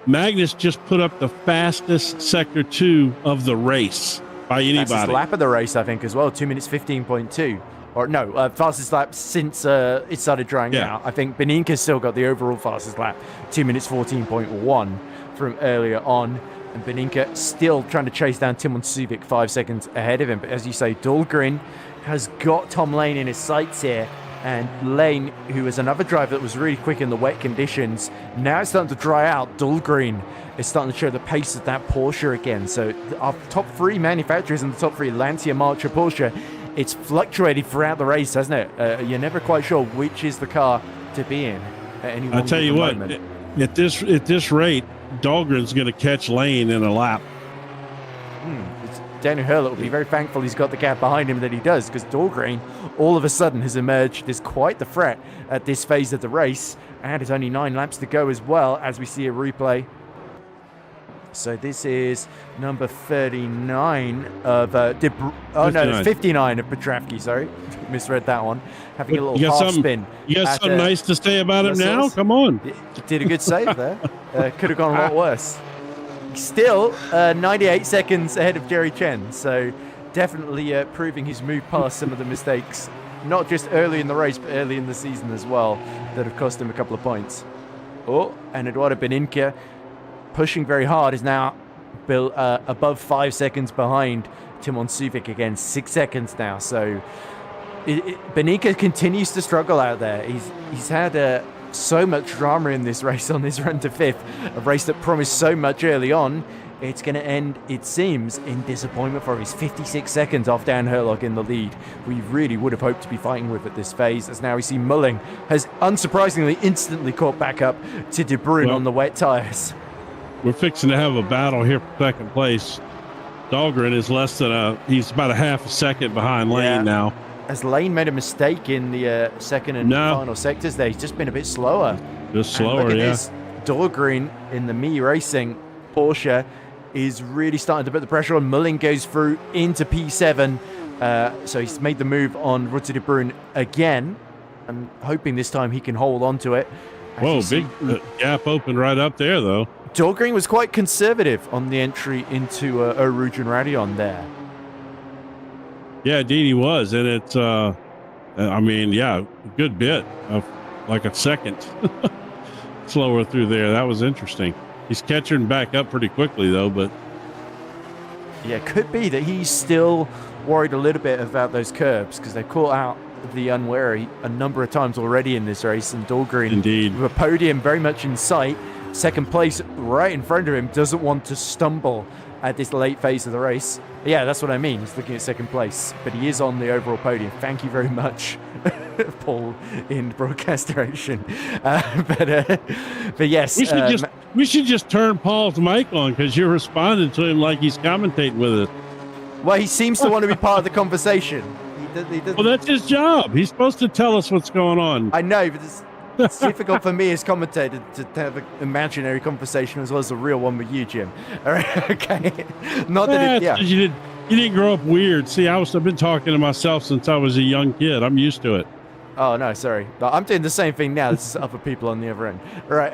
Magnus just put up the fastest Sector 2 of the race by anybody. Fastest lap of the race, I think, as well, 2 minutes 15.2. Or no, fastest lap since it started drying out. I think Beninka's still got the overall fastest lap, 2 minutes 14.1 from earlier on. And Beninka still trying to chase down Timon Subic 5 seconds ahead of him. But as you say, Dahlgren has got Tom Lane in his sights here. And Lane, who is another driver that was really quick in the wet conditions, now it's starting to dry out. Dahlgren is starting to show the pace of that Porsche again. So our top three manufacturers in the top three, Lancia, Marcher, Porsche, it's fluctuated throughout the race, hasn't it? You're never quite sure which is the car to be in at any one I'll tell you what, moment. at this rate, Dahlgren's going to catch Lane in a lap. Daniel Hurley will be very thankful he's got the gap behind him that he does, because Dahlgren all of a sudden has emerged as quite the threat at this phase of the race, and it's only 9 laps to go as well, as we see a replay. So this is number 39 of 59 of Petravsky, sorry. Misread that one. Having a little half spin. You got something nice to say about him now? Come on. Did a good save there. Could have gone a lot worse. Still 98 seconds ahead of Jerry Chen, so definitely proving he's moved past some of the mistakes, not just early in the race, but early in the season as well, that have cost him a couple of points. And Eduardo Beninka, pushing very hard, is now above 5 seconds behind Timon Subic again, 6 seconds now. So Beninka continues to struggle out there. He's had so much drama in this race on this run to 5th, a race that promised so much early on. It's going to end, it seems, in disappointment for him. He's 56 seconds off Dan Herlog in the lead. We really would have hoped to be fighting with at this phase, as now we see Mulling has unsurprisingly instantly caught back up to De Bruyn on the wet tyres. We're fixing to have a battle here for second place. Dahlgren is he's about a half a second behind Lane now. Has Lane made a mistake in the second and final sectors there? He's just been a bit slower. Just slower, yeah. Dahlgren in the Me Racing Porsche is really starting to put the pressure on. Mulling goes through into P7. So he's made the move on Rutte De Bruyn again. I'm hoping this time he can hold on to it. Whoa, big gap open right up there, though. Dahlgren was quite conservative on the entry into Eau Rouge and Radion there. Yeah, indeed he was. And it's, a good bit of like a second slower through there. That was interesting. He's catching back up pretty quickly, though, but. Yeah, it could be that he's still worried a little bit about those curbs, because they caught out the unwary a number of times already in this race. And Dahlgren, indeed, with a podium very much in sight, second place right in front of him, doesn't want to stumble at this late phase of the race. Yeah, that's what I mean. He's looking at second place, but he is on the overall podium. Thank you very much, Paul, in broadcast direction. But yes, we should just turn Paul's mic on, because you're responding to him like he's commentating with us. Well, he seems to want to be part of the conversation. Well, that's his job. He's supposed to tell us what's going on. I know, but it's difficult for me as commentator to have an imaginary conversation as well as a real one with you, Jim. All right, okay. Not that you didn't grow up weird. See, I've been talking to myself since I was a young kid. I'm used to it. Oh, no, sorry. No, I'm doing the same thing now. This is other people on the other end. All right,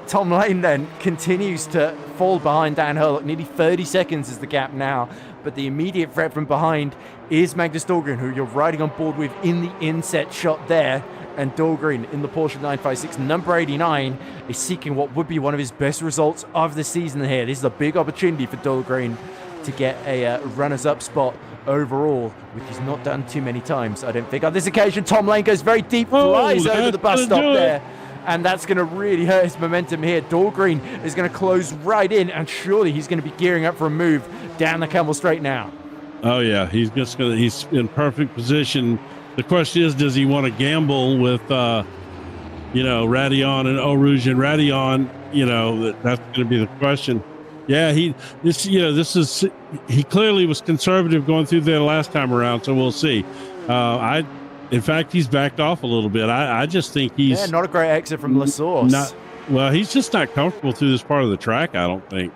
Tom Lane then continues to fall behind Dan Hurlock. Nearly 30 seconds is the gap now. But the immediate threat from behind is Magnus Dahlgren, who you're riding on board with in the inset shot there. And Dahlgren in the Porsche 956, number 89, is seeking what would be one of his best results of the season here. This is a big opportunity for Dahlgren to get a runners-up spot overall, which he's not done too many times, I don't think. On this occasion, Tom Lane goes very deep, flies over the bus stop there. And that's going to really hurt his momentum here. Dahlgren is going to close right in, and surely he's going to be gearing up for a move down the Camel Straight now. Oh, yeah. He's in perfect position The question is, does he want to gamble with, Radion and Eau Rouge and Radion? That's going to be the question. Yeah, he clearly was conservative going through there last time around, so we'll see. In fact, he's backed off a little bit. I just think he's not a great exit from La Source. He's just not comfortable through this part of the track, I don't think.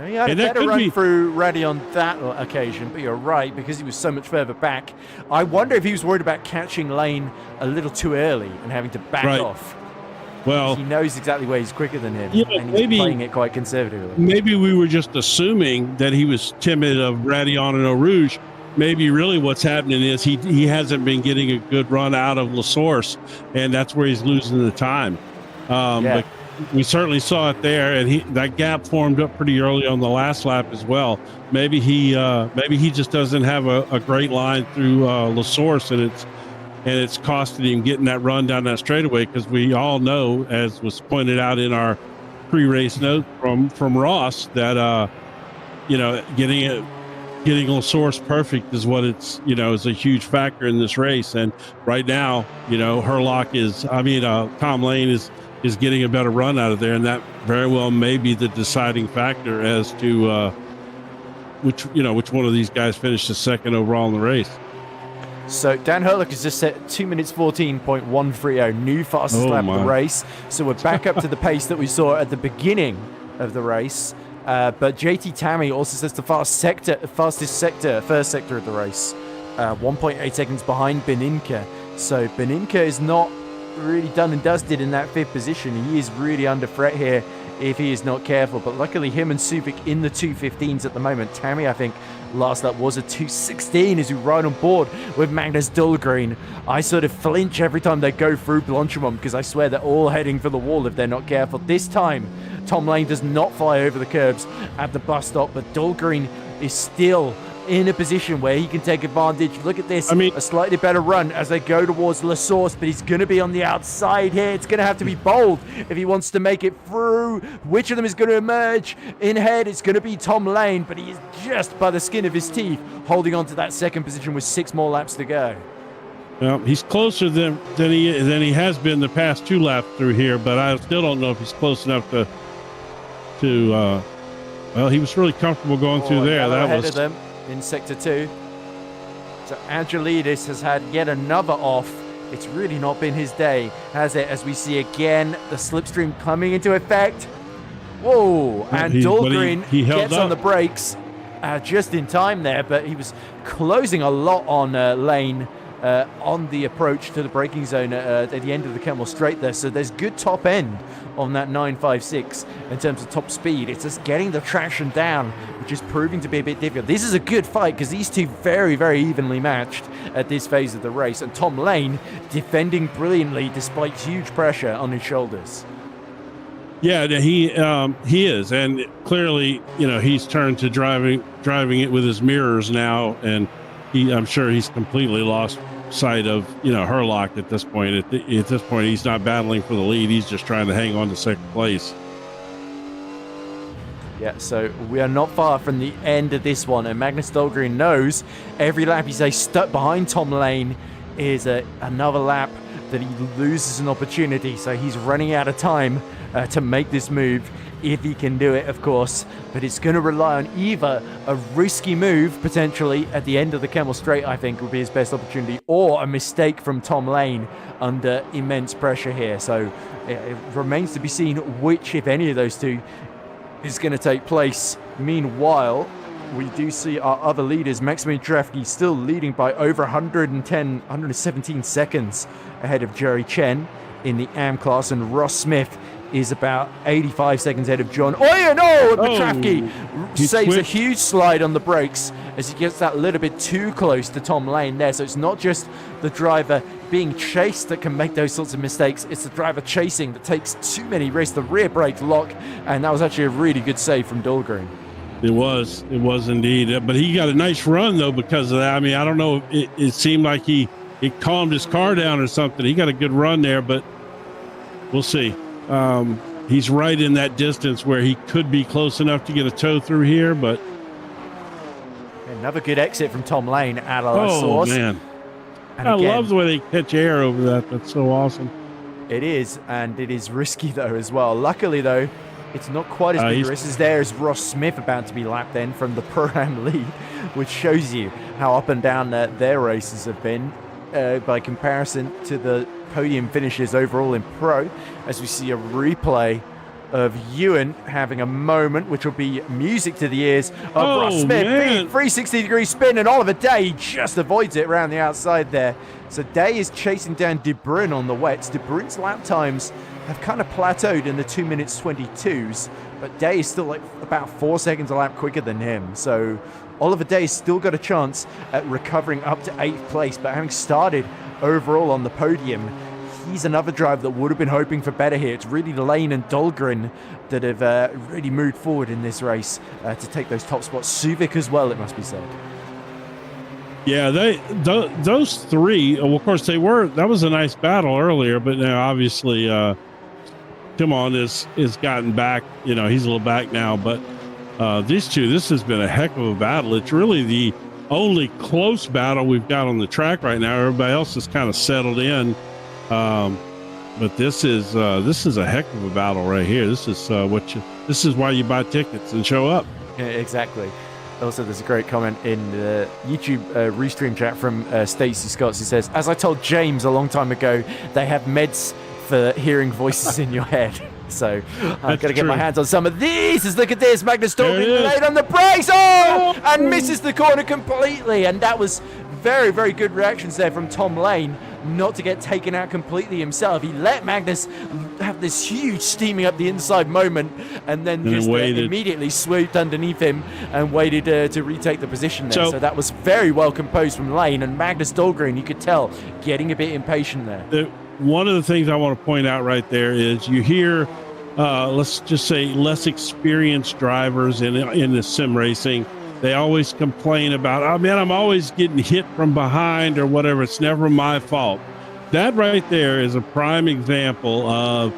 He had a better run through Raddy on that occasion, but you're right, because he was so much further back. I wonder if he was worried about catching lane a little too early and having to back off. Well, he knows exactly where he's quicker than him, and he's playing it quite conservatively. Maybe we were just assuming that he was timid of Radion and Eau Rouge. Maybe really what's happening is he hasn't been getting a good run out of La Source, and that's where he's losing the time. But we certainly saw it there, and that gap formed up pretty early on the last lap as well. Maybe he just doesn't have a great line through La Source, and it's costing him getting that run down that straightaway, because we all know, as was pointed out in our pre-race note from Ross, that getting La Source perfect is what is a huge factor in this race. And right now, Tom Lane is getting a better run out of there, and that very well may be the deciding factor as to which one of these guys finishes second overall in the race. So Dan Hurlock has just set 2 minutes 14.130, new fastest lap of the race. So we're back up to the pace that we saw at the beginning of the race. But JT Tammy also says the fastest sector, first sector of the race, 1.8 seconds behind Beninka. So Beninka is not really done and dusted in that fifth position. He is really under threat here if he is not careful. But luckily, him and Subic in the 2:15s at the moment. Tammy, I think, last lap was a 2:16 as we ride on board with Magnus Dahlgren. I sort of flinch every time they go through Blanchimont, because I swear they're all heading for the wall if they're not careful. This time, Tom Lane does not fly over the curbs at the bus stop, but Dahlgren is still in a position where he can take advantage. Look at this, a slightly better run as they go towards La Source, but he's going to be on the outside here. It's going to have to be bold if he wants to make it through. Which of them is going to emerge in head? It's going to be Tom Lane, but he is just by the skin of his teeth holding on to that second position with 6 more laps to go. Well, he's closer than he has been the past 2 laps through here, but I still don't know if he's close enough to he was really comfortable going through there. That ahead was of them in sector 2. So Angelidis has had yet another off. It's really not been his day, has it? As we see again the slipstream coming into effect. Whoa! And Dahlgren gets on the brakes just in time there, but he was closing a lot on Lane on the approach to the braking zone at the end of the Kemmel Straight there. So there's good top end on that 956 in terms of top speed. It's just getting the traction down, which is proving to be a bit difficult. This is a good fight because these two very, very evenly matched at this phase of the race. And Tom Lane defending brilliantly despite huge pressure on his shoulders. Yeah, he is, and clearly, he's turned to driving it with his mirrors now, and I'm sure he's completely lost sight of Hurlock at this point. At this point, he's not battling for the lead; he's just trying to hang on to second place. Yeah, so we are not far from the end of this one, and Magnus Dahlgren knows every lap he stays stuck behind Tom Lane is another lap that he loses an opportunity. So he's running out of time to make this move, if he can do it, of course. But it's going to rely on either a risky move, potentially, at the end of the Kemmel Straight, I think, would be his best opportunity, or a mistake from Tom Lane under immense pressure here. So it remains to be seen which, if any of those two, is going to take place. Meanwhile, we do see our other leaders, Maximilian Trafke, still leading by over 117 seconds ahead of Jerry Chen in the AM class, and Ross Smith is about 85 seconds ahead of John. Trafke saves a huge slide on the brakes as he gets that little bit too close to Tom Lane there. So it's not just the driver being chased that can make those sorts of mistakes. It's the driver chasing that takes too many risks. The rear brake lock, and that was actually a really good save from Dahlgren. It was indeed. But he got a nice run, though, because of that. I mean, I don't know. It seemed like it calmed his car down or something. He got a good run there, but we'll see. He's right in that distance where he could be close enough to get a tow through here, but another good exit from Tom Lane at La Source. Man. And I again, love the way they catch air over that. That's so awesome. it is, and it is risky though as well. Luckily though, it's not quite as big a risk as there is Ross Smith about to be lapped in from the Pro-Am lead, which shows you how up and down their races have been by comparison to the podium finishes overall in Pro, as we see a replay of Ewan having a moment, which will be music to the ears of Ross Smith. 360-degree spin, and Oliver Day just avoids it around the outside there. So Day is chasing down De Bruyn on the wets. De Bruyn's lap times have kind of plateaued in the 2 minutes 22s, but Day is still like about 4 seconds a lap quicker than him. So Oliver Day's still got a chance at recovering up to 8th place, but having started overall on the podium, he's another driver that would have been hoping for better here. It's really Lane and Dahlgren that have really moved forward in this race to take those top spots. Suvik as well, it must be said. Yeah, those three, well, of course, that was a nice battle earlier, but now obviously Timon is gotten back. He's a little back now, but these two, this has been a heck of a battle. It's really the only close battle we've got on the track right now. Everybody else is kind of settled in. But this is a heck of a battle right here. This is why you buy tickets and show up. Yeah, exactly. Also, there's a great comment in the YouTube restream chat from Stacey Scott. He says, "As I told James a long time ago, they have meds for hearing voices in your head." So I've got to get my hands on some of these. Look at this. Magnus Dahlgren late on the brakes. And misses the corner completely. And that was very, very good reactions there from Tom Lane, not to get taken out completely himself. He let Magnus have this huge steaming up the inside moment, and then just immediately swooped underneath him and waited to retake the position there. So that was very well composed from Lane, and Magnus Dahlgren, you could tell, getting a bit impatient there. One of the things I want to point out right there is you hear, let's just say, less experienced drivers in the sim racing. They always complain about, oh man, I'm always getting hit from behind or whatever. It's never my fault. That right there is a prime example of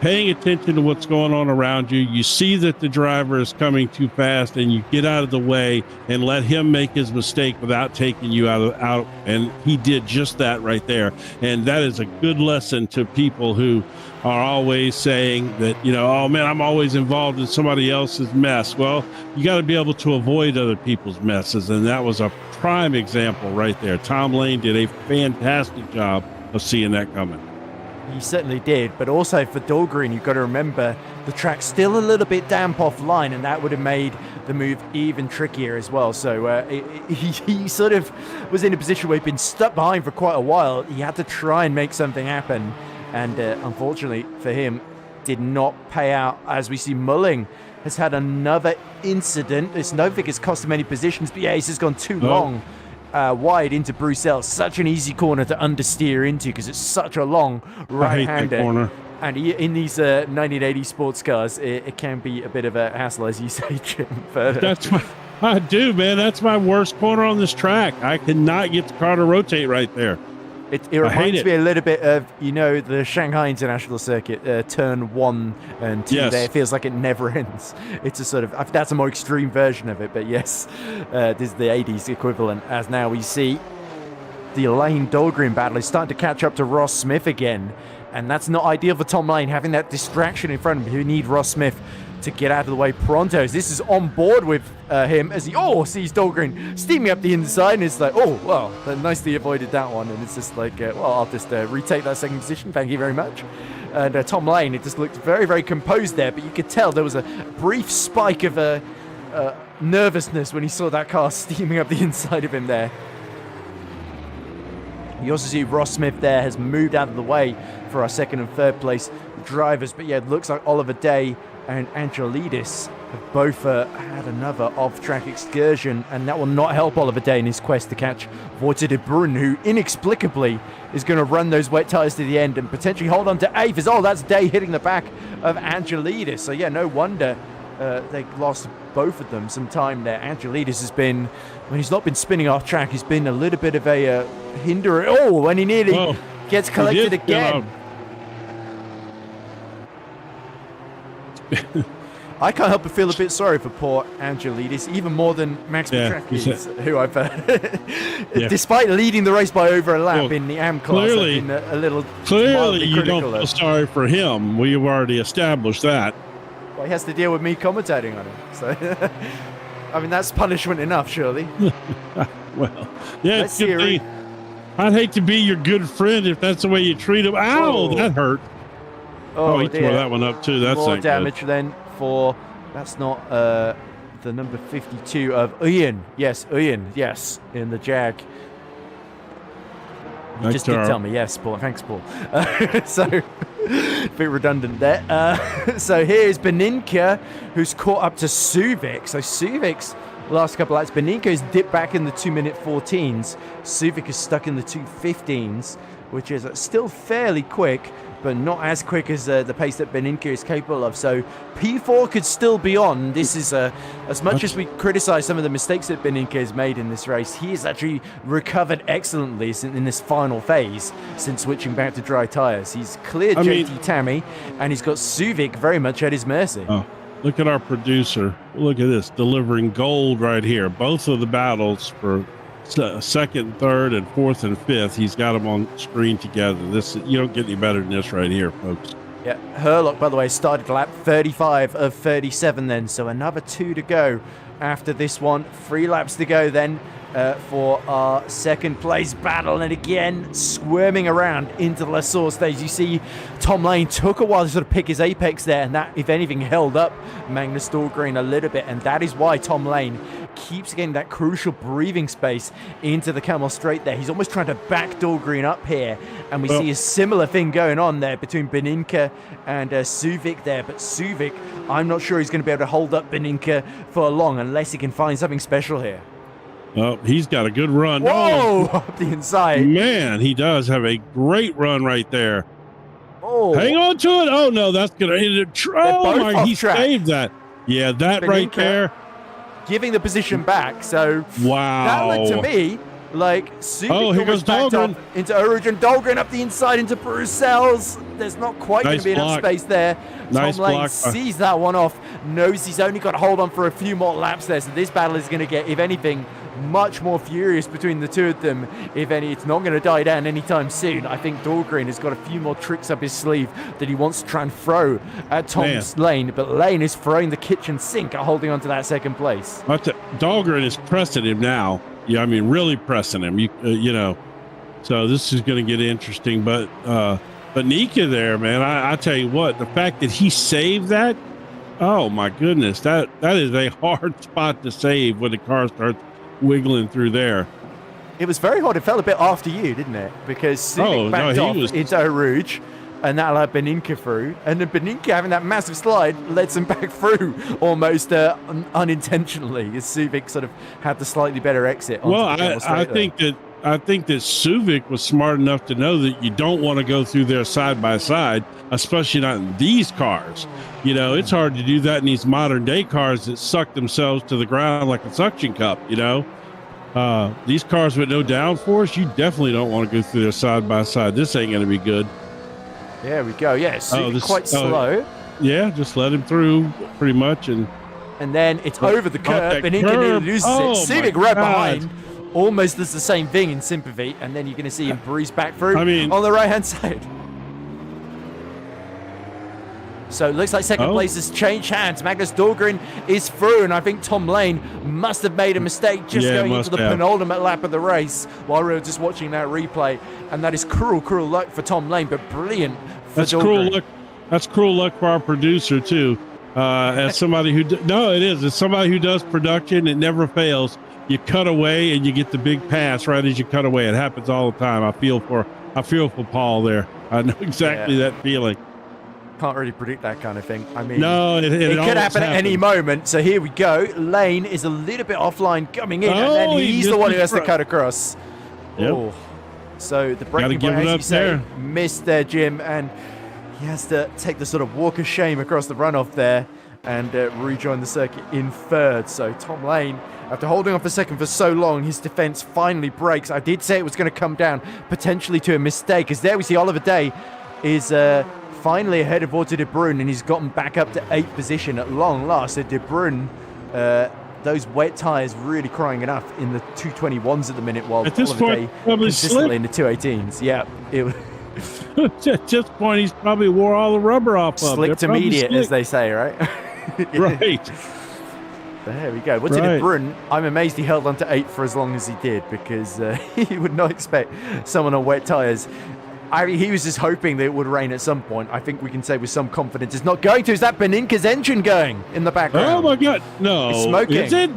paying attention to what's going on around you. You see that the driver is coming too fast, and you get out of the way and let him make his mistake without taking you out. And he did just that right there. And that is a good lesson to people who are always saying that, oh man, I'm always involved in somebody else's mess. Well, you got to be able to avoid other people's messes. And that was a prime example right there. Tom Lane did a fantastic job of seeing that coming. He certainly did, but also for Dahlgren, you've got to remember the track's still a little bit damp offline, and that would have made the move even trickier as well. So he sort of was in a position where he'd been stuck behind for quite a while. He had to try and make something happen, and unfortunately for him, did not pay out. As we see, Mulling has had another incident. I don't think it's cost him any positions, but yeah, he's just gone too long. Wide into Bruxelles. Such an easy corner to understeer into because it's such a long right-hander. Corner. And in these 1980 sports cars, it can be a bit of a hassle, as you say, Jim. I do, man. That's my worst corner on this track. I cannot get the car to rotate right there. It reminds me a little bit of, the Shanghai International Circuit, turn 1 and 2 there. It feels like it never ends. It's a sort of, that's a more extreme version of it, but yes, this is the 80s equivalent, as now we see the Lane Dahlgren battle is starting to catch up to Ross Smith again, and that's not ideal for Tom Lane, having that distraction in front of him. You need Ross Smith to get out of the way pronto. This is on board with him as he sees Dahlgren steaming up the inside, and it's like, nicely avoided that one. And it's just like, I'll just retake that second position. Thank you very much. And Tom Lane, it just looked very, very composed there, but you could tell there was a brief spike of nervousness when he saw that car steaming up the inside of him there. You also see Ross Smith there has moved out of the way for our second and third place drivers, but yeah, it looks like Oliver Day and Angelidis have both had another off-track excursion, and that will not help Oliver Day in his quest to catch Wouter de Bruyn, who inexplicably is going to run those wet tyres to the end and potentially hold on to 8th. That's Day hitting the back of Angelidis. So yeah, no wonder they lost both of them some time there. Angelidis has been, when he's not been spinning off track, he's been a little bit of a hinderer. When he nearly gets collected again. I can't help but feel a bit sorry for poor Angelidis, even more than Max Petrakis, who I've, despite leading the race by over a lap in the AM class, I've been a little clearly you don't critical feel of. sorry for him. We've already established that. Well, he has to deal with me commentating on him, so I mean that's punishment enough, surely. Well, yeah, it's good thing. I'd hate to be your good friend if that's the way you treat him. Ow, that hurt. Oh, he tore that one up too. That's more damage then for. That's not the number 52 of Ian. Yes, Ian. Yes, in the Jag. You just did tell me. Yes, Paul. Thanks, Paul. So, a bit redundant there. So here's Beninka, who's caught up to Suvic. So Suvic's last couple laps. Beninka's dipped back in the 2-minute 14s. Suvic is stuck in the 2:15s, which is still fairly quick, but not as quick as the pace that Beninka is capable of. So P4 could still be on. This is, as much as we criticize some of the mistakes that Beninka has made in this race, he has actually recovered excellently in this final phase since switching back to dry tires. He's cleared JT Tammy, and he's got Suvic very much at his mercy. Oh, look at our producer. Look at this, delivering gold right here. Both of the battles for second, third, and fourth and fifth. He's got them on screen together. This, you don't get any better than this right here, folks. Yeah, Herlock, by the way, started lap 35 of 37 then, so another 2 to go after this one. 3 laps to go then for our second place battle, and again squirming around into the Lasaur stage. You see Tom Lane took a while to sort of pick his apex there, and that, if anything, held up Magnus Dahlgren a little bit, and that is why Tom Lane keeps getting that crucial breathing space into the Camel Straight there. He's almost trying to back Dahlgren up here, and we see a similar thing going on there between Beninka and Suvic there, but Suvic, I'm not sure he's going to be able to hold up Beninka for long unless he can find something special here. Oh, he's got a good run. Whoa, up the inside. Man, he does have a great run right there. Oh, hang on to it. Oh, no, that's going to hit it. Oh, my, he saved that. Yeah, that Beninka right there. Giving the position back. So, wow. That looked to me like Suvic here goes Dahlgren into Oruge, and Dahlgren up the inside into Bruxelles. There's not quite going to be enough space there. Tom Lane sees that one off, knows he's only got to hold on for a few more laps there. So this battle is going to get, if anything, much more furious between the two of them. If any, it's not going to die down anytime soon. I think Dahlgren has got a few more tricks up his sleeve that he wants to try and throw at Tom Lane, but Lane is throwing the kitchen sink at holding on to that second place. Dahlgren is pressing him now. Yeah, I mean, really pressing him. You know, so this is going to get interesting. But Nika there, man, I tell you what, the fact that he saved that, oh my goodness, that is a hard spot to save when the car starts wiggling through there. It was very hard. It fell a bit after you, didn't it? Because Suvic backed off into Eau Rouge, and that allowed Beninka through. And then Beninka, having that massive slide, lets him back through almost unintentionally, as Suvic sort of had the slightly better exit. Well, I think that Suvic was smart enough to know that you don't want to go through there side by side, especially not in these cars. You know, it's hard to do that in these modern day cars that suck themselves to the ground like a suction cup, you know. These cars with no downforce, you definitely don't want to go through there side by side. This ain't going to be good. There we go. Yeah, Suvic quite slow. Yeah, just let him through pretty much. And then it's over the curb, and Inca loses it. Suvic right behind. Almost does the same thing in sympathy, and then you're going to see him breeze back through on the right-hand side. So it looks like second place has changed hands. Magnus Dahlgren is through, and I think Tom Lane must have made a mistake just going into the penultimate lap of the race while we were just watching that replay. And that is cruel luck for Tom Lane, but brilliant for Dahlgren. Cruel luck. That's cruel luck for our producer, too. As somebody who... No, it is. It's somebody who does production. It never fails. You cut away, and you get the big pass right as you cut away. It happens all the time. I feel for Paul there. I know exactly that feeling. Can't really predict that kind of thing. I mean, no, it could happen at any moment. So here we go. Lane is a little bit offline coming in, and then he's the one who has to cut across. Yep. Oh. So the braking point, as you say, missed there, Jim, and he has to take the sort of walk of shame across the runoff there and rejoin the circuit in third. So Tom Lane, after holding on for second for so long, his defense finally breaks. I did say it was going to come down potentially to a mistake, as there we see Oliver Day is finally ahead of Otto de Bruyn, and he's gotten back up to 8th position at long last. So de Bruyn, those wet tyres really crying enough in the 221s at the minute, while at this point, consistently in the 218s. Yeah, it was at this point, he's probably wore all the rubber off. Slick to mediate, as they say, right? Right. There we go. What's it in Bruyn? I'm amazed he held on to 8 for as long as he did, because he would not expect someone on wet tyres. He was just hoping that it would rain at some point. I think we can say with some confidence it's not going to. Is that Beninca's engine going in the background? Oh my God, no! It's smoking. Is it?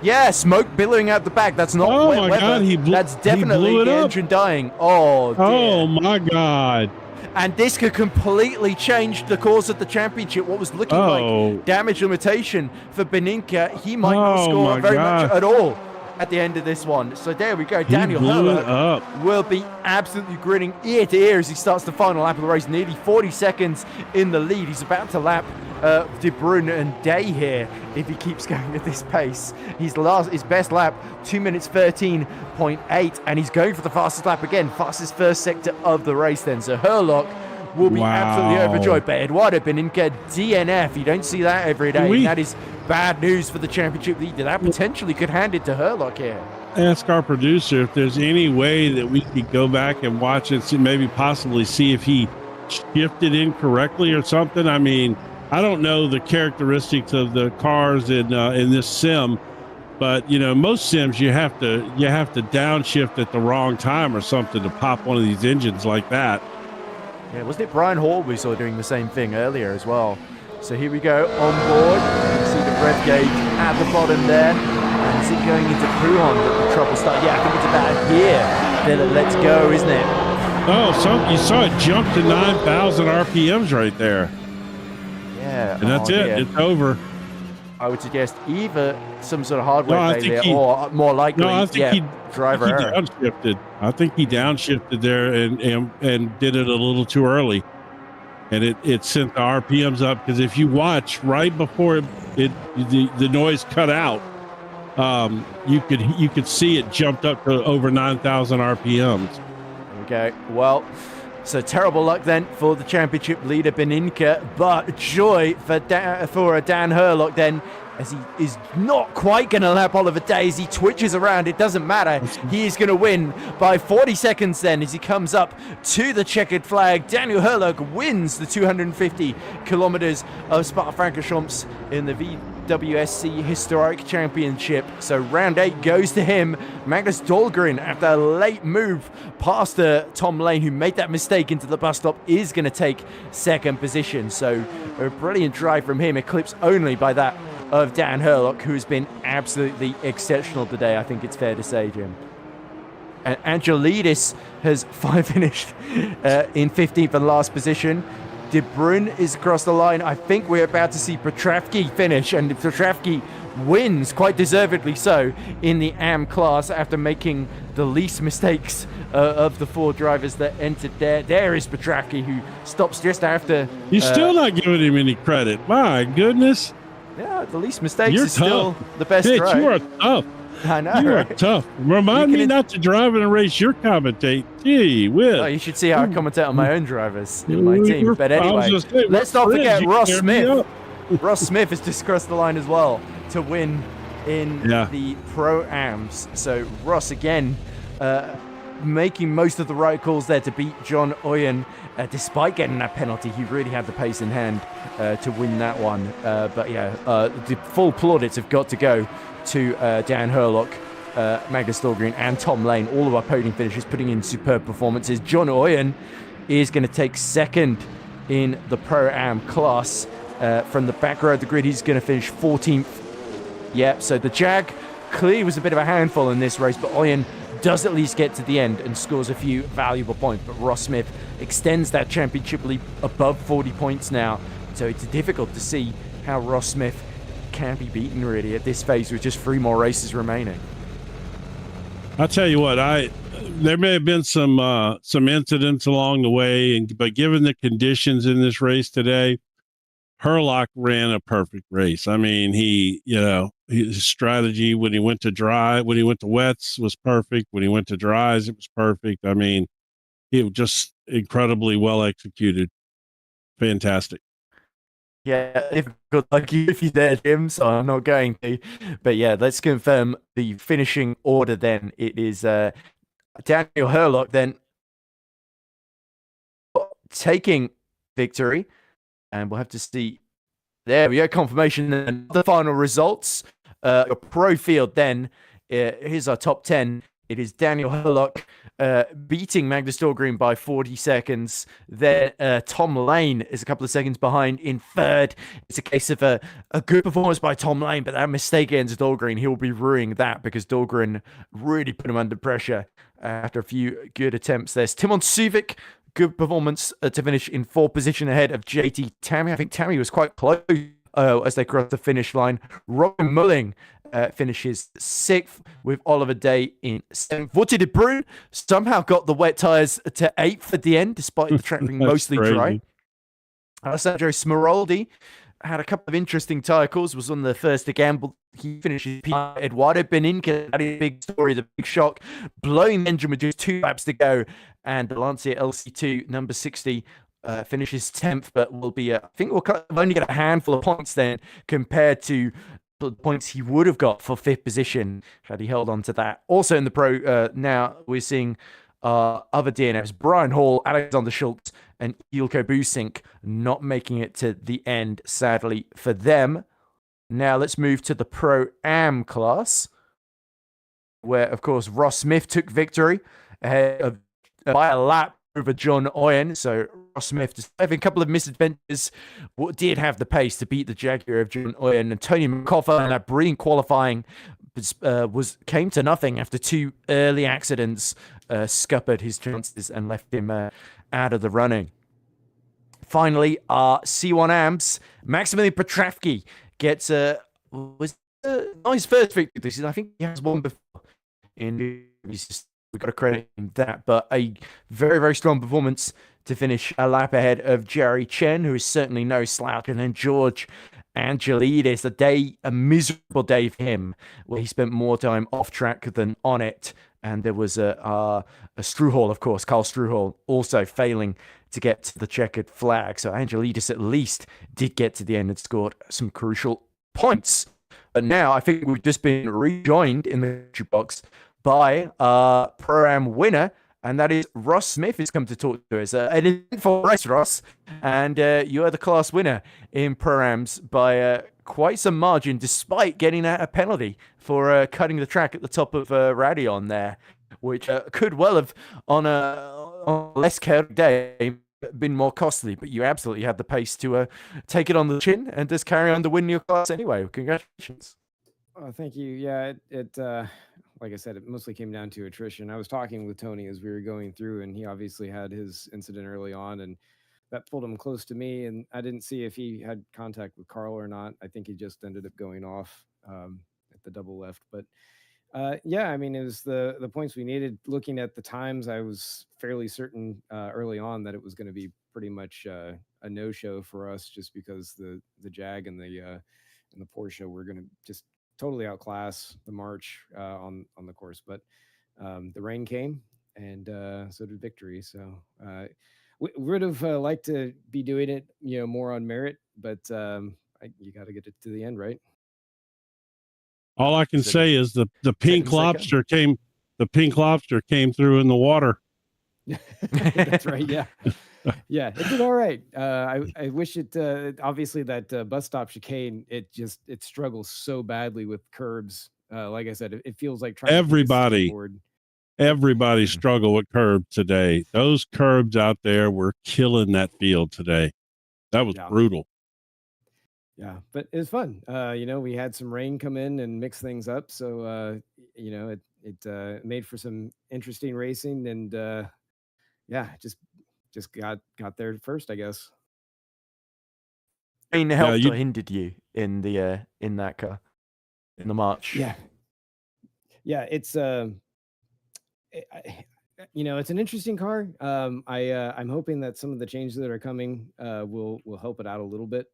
Yeah, smoke billowing out the back. That's not wet weather. God, that's definitely the engine dying. Oh, dear. Oh my God. And this could completely change the course of the championship. What was looking like damage limitation for Beninca, he might not score very much at all at the end of this one. So there we go. Daniel Hurlock will be absolutely grinning ear to ear as he starts the final lap of the race. Nearly 40 seconds in the lead. He's about to lap De Bruyn and Day here if he keeps going at this pace. His best lap, 2 minutes 13.8, and he's going for the fastest lap again, fastest first sector of the race then. So Hurlock will be absolutely overjoyed. But Eduardo Beninca, DNF, you don't see that every day. And that is bad news for the championship leader. That potentially could hand it to Hurlock here. Ask our producer if there's any way that we could go back and watch it, maybe possibly see if he shifted incorrectly or something. I mean, I don't know the characteristics of the cars in this sim, but most sims you have to downshift at the wrong time or something to pop one of these engines like that. Yeah, wasn't it Brian Hall we saw doing the same thing earlier as well? So here we go on board. You can see the rev gauge at the bottom there. And is it going into Pruon that the trouble starts? Yeah, I think it's about here that it lets go, isn't it? Oh, you saw it jump to 9,000 RPMs right there. Yeah. And that's it. It's over. I would suggest either some sort of hardware failure or more likely, driver error. Downshifted. I think he downshifted there and did it a little too early. And it sent the RPMs up, because if you watch right before the noise cut out, you could see it jumped up to over 9,000 RPMs. Okay, well, so terrible luck then for the championship leader Beninca, but joy for Dan Hurlock then, as he is not quite going to lap Oliver Day as he twitches around. It doesn't matter. He is going to win by 40 seconds then as he comes up to the checkered flag. Daniel Hurlock wins the 250 kilometers of Spa-Francorchamps in the WSC Historic Championship. So round 8 goes to him. Magnus Dahlgren, after a late move past Tom Lane, who made that mistake into the bus stop, is going to take second position. So a brilliant drive from him, eclipsed only by that of Dan Hurlock, who has been absolutely exceptional today, I think it's fair to say, Jim. And Angelidis has finished in 15th and last position. De Bruyn is across the line. I think we're about to see Petravki finish, and Petravki wins, quite deservedly so, in the AM class after making the least mistakes of the 4 drivers that entered there. There is Petravki, who stops just after... You're still not giving him any credit. My goodness. Yeah, the least mistakes is still the best drive. You are tough. I know. You are tough. Remind me not to drive in a race you're commentate. Gee whiz. Oh, you should see how I commentate on my own drivers in my team. But anyway, let's not forget Ross Smith. Ross Smith has just crossed the line as well to win in the Pro-Ams. So Ross again making most of the right calls there to beat John Oyen. Despite getting that penalty, he really had the pace in hand to win that one. But yeah, the full plaudits have got to go to Dan Hurlock, Magnus Dahlgren, and Tom Lane. All of our podium finishers putting in superb performances. John Oyen is going to take second in the Pro-Am class. From the back row of the grid, he's going to finish 14th. Yep, so the Jag clearly was a bit of a handful in this race, but Oyen does at least get to the end and scores a few valuable points. But Ross Smith extends that championship lead above 40 points now. So it's difficult to see how Ross Smith can be beaten really at this phase with just 3 more races remaining. I'll tell you what, there may have been some incidents along the way, but given the conditions in this race today, Hurlock ran a perfect race. I mean, his strategy when he went to wets was perfect. When he went to dries, it was perfect. I mean, it was just incredibly well executed. fantastic. Yeah, difficult like you if you there, Jim, so I'm not going to. But yeah, let's confirm the finishing order then. It is Daniel Hurlock then taking victory, and we'll have to see. There we go, confirmation and the final results. Your pro field then, here's our top 10. It is Daniel Hurlock beating Magnus Dahlgren by 40 seconds. Then Tom Lane is a couple of seconds behind in third. It's a case of a good performance by Tom Lane, but that mistake against Dahlgren, he'll be ruining that because Dahlgren really put him under pressure after a few good attempts. There's Timon Suvic, good performance to finish in fourth position ahead of JT Tammy. I think Tammy was quite close as they crossed the finish line. Robin Mulling finishes sixth with Oliver Day in seventh. Woody de Bruin somehow got the wet tires to eighth at the end, despite the track being mostly dry. Alessandro Smeraldi had a couple of interesting tire calls, was on the first to gamble. He finishes P. Eduardo Beninca had a big story, the big shock, blowing the engine with just 2 laps to go. And the Lancia LC2 number 60 finishes 10th, but will be, I think we'll only get a handful of points then compared to the points he would have got for 5th position had he held on to that. Also in the pro, now we're seeing other DNFs, Brian Hall, Alexander Schultz, and Ilko Busink not making it to the end, sadly, for them. Now let's move to the Pro-Am class, where, of course, Ross Smith took victory ahead of, by a lap over John Oyen. So Ross Smith, just having a couple of misadventures, did have the pace to beat the Jaguar of John Oyen. And Tony McCoffer, and that brilliant qualifying came to nothing after 2 early accidents scuppered his chances and left him out of the running. Finally, our C1 Amps, Maximilian Petravki gets his first victory this season. I think he has one before. We've got to credit him that, but a very, very strong performance to finish a lap ahead of Jerry Chen, who is certainly no slouch, and then George Angelidis, a miserable day for him, where he spent more time off track than on it. And there was a Struhall, of course, Carl Struhall, also failing to get to the checkered flag. So Angelidis at least did get to the end and scored some crucial points. But now I think we've just been rejoined in the box by a Pro-Am winner, and that is Ross Smith, who's come to talk to us. An eventful race, Ross, and you are the class winner in Pro-Ams by quite some margin, despite getting a penalty for cutting the track at the top of Radion there, which could well have, on a less chaotic day, been more costly, but you absolutely had the pace to take it on the chin and just carry on to win your class anyway. Congratulations. Oh, thank you. Yeah, it like I said, it mostly came down to attrition. I was talking with Tony as we were going through, and he obviously had his incident early on, and that pulled him close to me. And I didn't see if he had contact with Carl or not. I think he just ended up going off at the double left. But yeah, I mean, it was the points we needed. Looking at the times, I was fairly certain early on that it was going to be pretty much a no-show for us, just because the Jag and the Porsche were going to just totally outclass the March on the course. But the rain came, and so did victory. So we would have liked to be doing it, more on merit, but you got to get it to the end, right? All I can say is the pink lobster came. The pink lobster came through in the water. That's right. Yeah. Yeah, it did all right. I wish it. Obviously, that bus stop chicane, it struggles so badly with curbs. Like I said, it feels like trying everybody to struggle with curb today. Those curbs out there were killing that field today. That was brutal. Yeah, but it was fun. We had some rain come in and mix things up, so it made for some interesting racing, and yeah, just got there first, I guess. Rain helped or hindered you in that car in the March? Yeah, it's it's an interesting car. I'm hoping that some of the changes that are coming will help it out a little bit,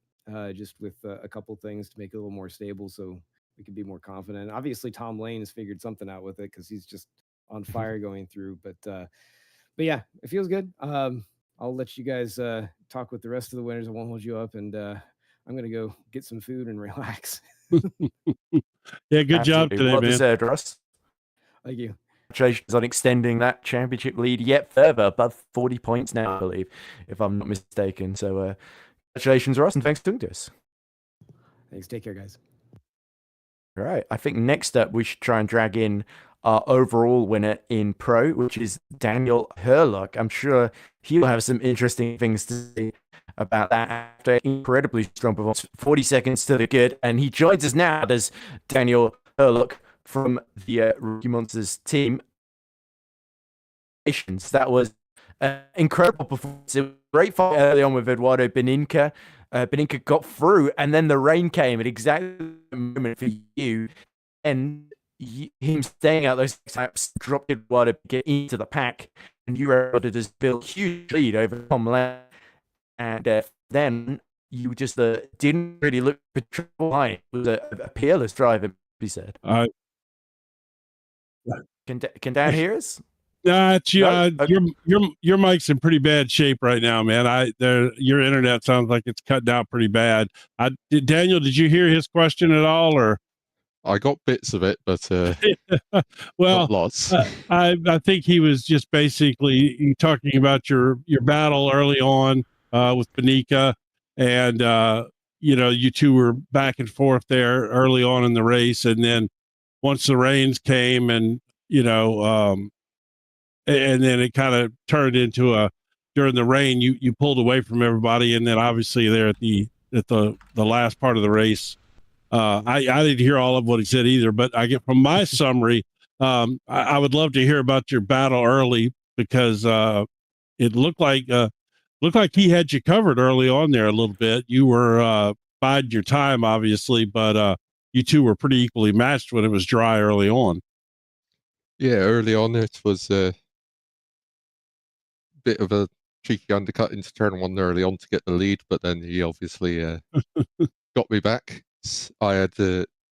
just with a couple things to make it a little more stable, so we can be more confident. Obviously, Tom Lane has figured something out with it because he's just on fire going through. But yeah, it feels good. I'll let you guys talk with the rest of the winners. I won't hold you up, and I'm gonna go get some food and relax. Yeah, good job Absolutely. today, Well man. deserved, Russ. Thank you. Congratulations on extending that championship lead yet further, above 40 points now, I believe, if I'm not mistaken. So congratulations, Russ, and thanks for talking to us. Thanks. Take care, guys. All right. I think next up, we should try and drag in our overall winner in pro, which is Daniel Herlock. I'm sure he'll have some interesting things to say about that after incredibly strong performance. 40 seconds to the good. And he joins us now. There's Daniel Herlock from the Rookie Monsters team. That was an incredible performance. It was a great fight early on with Eduardo Beninca. Beninca got through, and then the rain came at exactly the moment for you. And him staying out those laps dropped Eduardo to get into the pack, and you were able to just build a huge lead over Tom Lamb. And then you just didn't really look for trouble behind. It was a peerless drive, he said. Can Dan hear us? It's your mic's in pretty bad shape right now, man. Your internet sounds like it's cutting out pretty bad. Daniel, did you hear his question at all, or? I got bits of it, but well, not lots. I think he was just basically talking about your battle early on with Benica, and you two were back and forth there early on in the race, and then once the rains came, and and then it kind of turned into during the rain, you pulled away from everybody, and then obviously there at the last part of the race. I didn't hear all of what he said either, but I get from my summary. I would love to hear about your battle early, because it looked like he had you covered early on there a little bit. You were biding your time, obviously, but you two were pretty equally matched when it was dry early on. Yeah, early on it was a bit of a cheeky undercut into turn one early on to get the lead, but then he obviously got me back. I had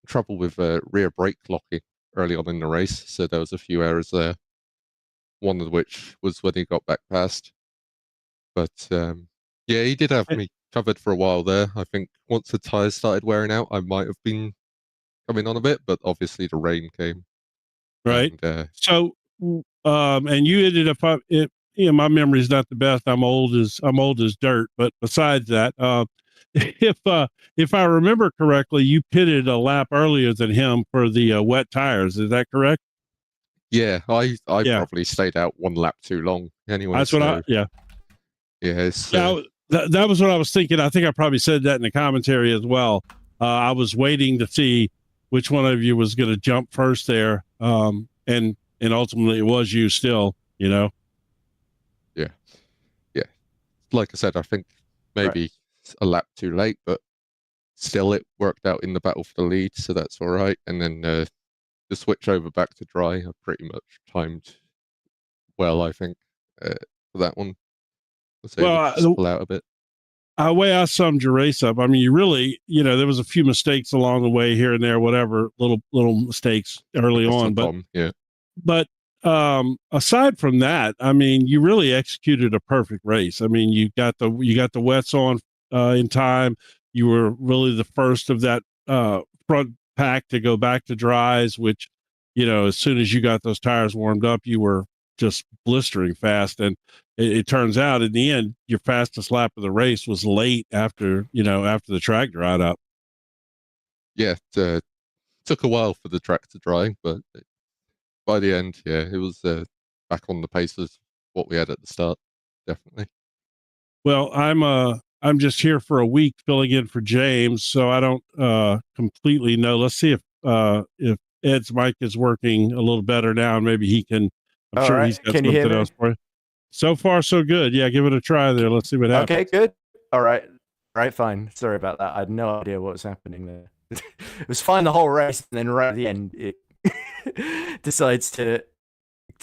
trouble with rear brake locking early on in the race, so there was a few errors there. One of which was when he got back past. But yeah, he did have me covered for a while there. I think once the tyres started wearing out, I might have been coming on a bit, but obviously the rain came. Right. And, so, and you ended up, my memory is not the best. I'm old as dirt. But besides that, if I remember correctly, you pitted a lap earlier than him for the wet tires. Is that correct? Yeah, I probably stayed out one lap too long anyway. That's what yeah. That was what I was thinking. I think I probably said that in the commentary as well. I was waiting to see which one of you was going to jump first there. And ultimately it was you still, Yeah. Like I said, I think maybe a lap too late, but still it worked out in the battle for the lead, so that's all right. And then the switch over back to dry, I pretty much timed well, I think, for that one. I was able to pull out a bit. The way I summed your race up, I mean, you really, there was a few mistakes along the way here and there, whatever, little mistakes early on, but aside from that, I mean, you really executed a perfect race. I mean, you got the wets on in time. You were really the first of that front pack to go back to dries, which, as soon as you got those tires warmed up, you were just blistering fast. And it turns out in the end, your fastest lap of the race was late after the track dried up. Yeah, it took a while for the track to dry, but by the end, yeah, it was back on the pace of what we had at the start, definitely. Well, I'm just here for a week filling in for James, so I don't completely know. Let's see if Ed's mic is working a little better now, and maybe he can. I'm sure he's got something else for you. So far, so good. Yeah, give it a try there. Let's see what happens. Okay, good. All right, fine. Sorry about that. I had no idea what was happening there. It was fine the whole race, and then right at the end, it decides to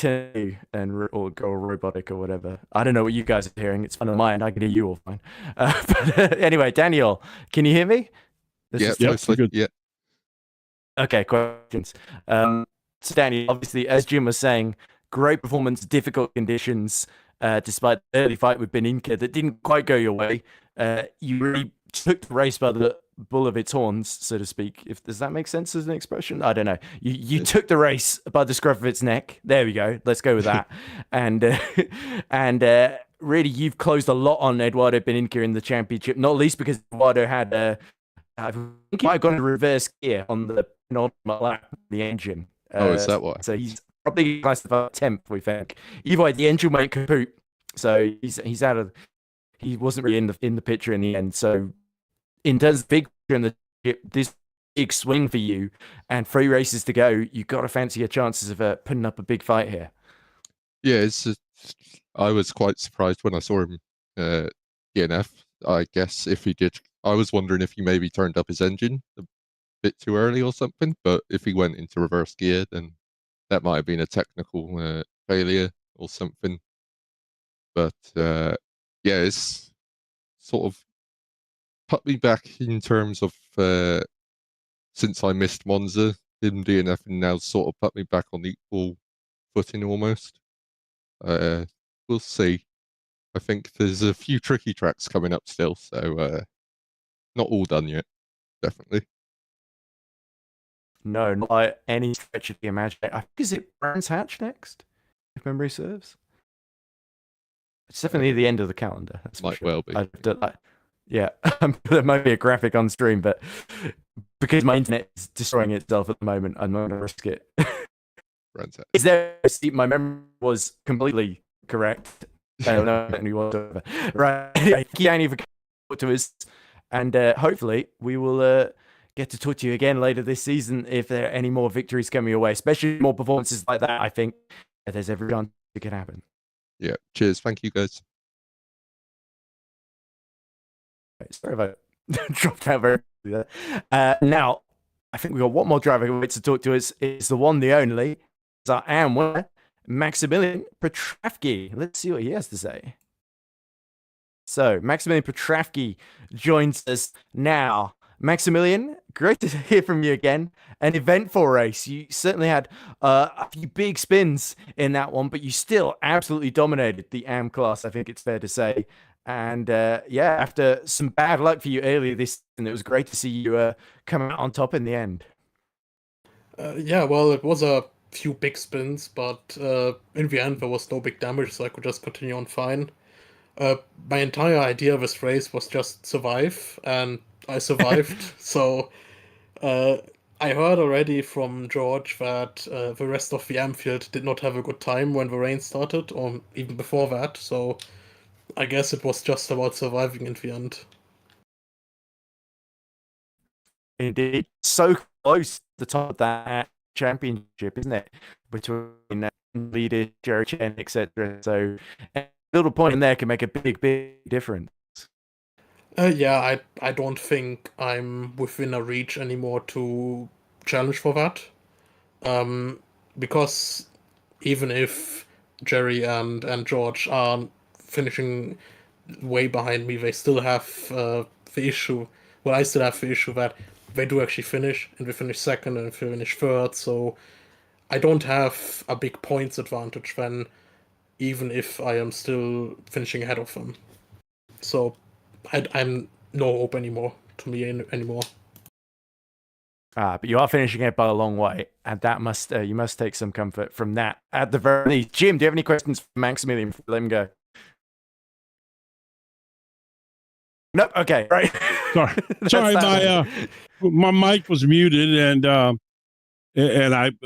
or go robotic or whatever. I don't know what you guys are hearing. It's fine on mine. I can hear you all fine. But anyway, Daniel, can you hear me? Yeah, good. Yeah. Okay, questions. So Daniel, obviously, as Jim was saying, great performance, difficult conditions. despite the early fight with Beninka that didn't quite go your way. You really took the race by the bull of its horns, so to speak. Does that make sense as an expression? I don't know. You took the race by the scruff of its neck. There we go. Let's go with that. and really, you've closed a lot on Eduardo Beninka in the championship, not least because Eduardo had I think he might have gone to reverse gear on the penultimate lap of the engine. Is that why? So he's probably classified 10th, we think. Either way, the engine went kaput. So he's out of. He wasn't really in the picture in the end. So in terms of big picture in the chip, this big swing for you and 3 races to go, you've got to fancy your chances of putting up a big fight here. Yeah, I was quite surprised when I saw him DNF. I guess if he did, I was wondering if he maybe turned up his engine a bit too early or something. But if he went into reverse gear, then that might have been a technical failure or something. But yeah, it's sort of put me back in terms of since I missed Monza, him DNF, and now sort of put me back on equal footing almost. We'll see. I think there's a few tricky tracks coming up still, so not all done yet, definitely. No, not by any stretch of the imagination. I think is it Brands Hatch next, if memory serves. It's definitely the end of the calendar. That's Might for sure. well be. Yeah, there might be a graphic on stream, but because my internet is destroying itself at the moment, I'm not going to risk it. Is there a seat? My memory was completely correct. I don't know any whatsoever. Right. Thank you, Annie, for coming to us. And hopefully we will get to talk to you again later this season if there are any more victories coming your way, especially more performances like that. I think there's every chance it could happen. Yeah. Cheers. Thank you, guys. Sorry if I dropped out very quickly there. Now, I think we've got one more driver who waits to talk to us. It's the one, the only. It's our AM winner, Maximilian Petravki. Let's see what he has to say. So, Maximilian Petravki joins us now. Maximilian, great to hear from you again. An eventful race. You certainly had a few big spins in that one, but you still absolutely dominated the AM class, I think it's fair to say. And yeah, after some bad luck for you earlier this season, it was great to see you come out on top in the end. Yeah, well, it was a few big spins, but in the end there was no big damage, so I could just continue on fine. My entire idea of this race was just survive, and I survived. So I heard already from George that the rest of the Amfield did not have a good time when the rain started, or even before that, so I guess it was just about surviving in the end. Indeed. So close to the top of that championship, isn't it? Between leader, Jerry Chen, etc. So a little point in there can make a big difference. Yeah, I don't think I'm within a reach anymore to challenge for that. Because even if Jerry and George are finishing way behind me, they still have the issue. Well, I still have the issue that they do actually finish, and they finish second and they finish third, so I don't have a big points advantage then, even if I am still finishing ahead of them. So I'm no hope anymore to me anymore. But you are finishing it by a long way, and that must you must take some comfort from that at the very least. Jim, do you have any questions for Maximilian before we let him go? No, okay, right. Sorry, my mic was muted, and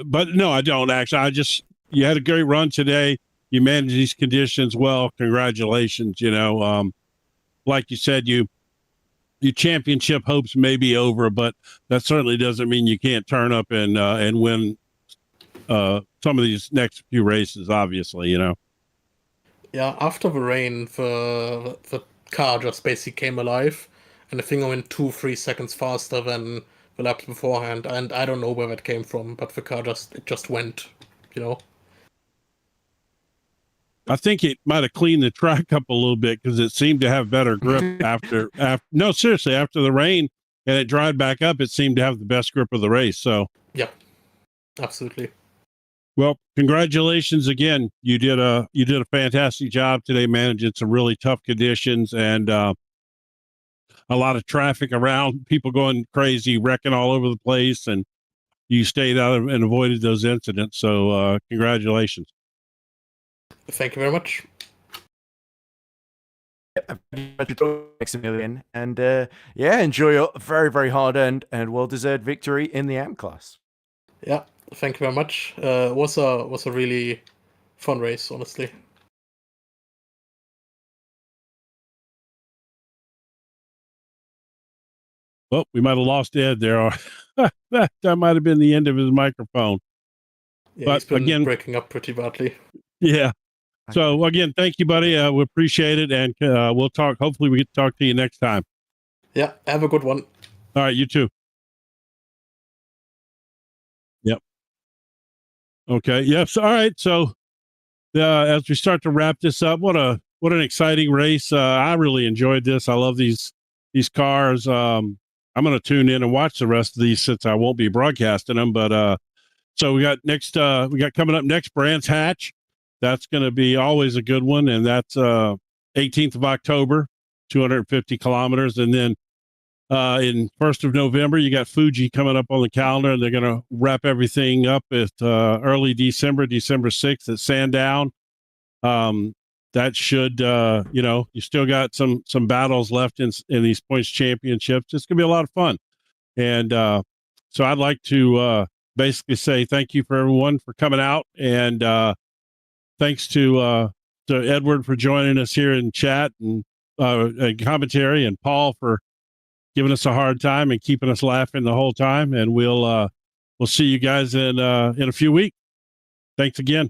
but no, I don't actually. You had a great run today. You managed these conditions well. Congratulations. Like you said, your championship hopes may be over, but that certainly doesn't mean you can't turn up and win some of these next few races. Obviously, Yeah, after the rain, the car just basically came alive, and the thing went 2-3 seconds faster than the laps beforehand. And I don't know where that came from, but the car just went, I think it might have cleaned the track up a little bit because it seemed to have better grip after no, seriously, after the rain and it dried back up, it seemed to have the best grip of the race. So yeah, absolutely. Well, congratulations again. You did a fantastic job today, managing some really tough conditions and a lot of traffic around, people going crazy, wrecking all over the place, and you stayed out of and avoided those incidents. So congratulations. Thank you very much. Maximilian, and enjoy your very, very hard-earned and well-deserved victory in the AMP class. Yeah, thank you very much. Was a really fun race, honestly. Well, we might have lost Ed there. that might have been the end of his microphone. Yeah, But he's been again, breaking up pretty badly. Yeah. So again, thank you, buddy. We appreciate it, and we'll talk. Hopefully, we get to talk to you next time. Yeah, have a good one. All right, you too. Yep. Okay. Yes. All right. So as we start to wrap this up, what an exciting race. I really enjoyed this. I love these cars. I'm going to tune in and watch the rest of these since I won't be broadcasting them. But so we got coming up next, Brands Hatch. That's going to be always a good one, and that's 18th of October, 250 kilometers, and then in 1st of November, you got Fuji coming up on the calendar, and they're going to wrap everything up at early December 6th at Sandown. That should, you still got some battles left in these points championships. It's going to be a lot of fun. And so I'd like to basically say thank you for everyone for coming out, and thanks to Edward for joining us here in chat and commentary, and Paul for giving us a hard time and keeping us laughing the whole time. And we'll see you guys in a few weeks. Thanks again.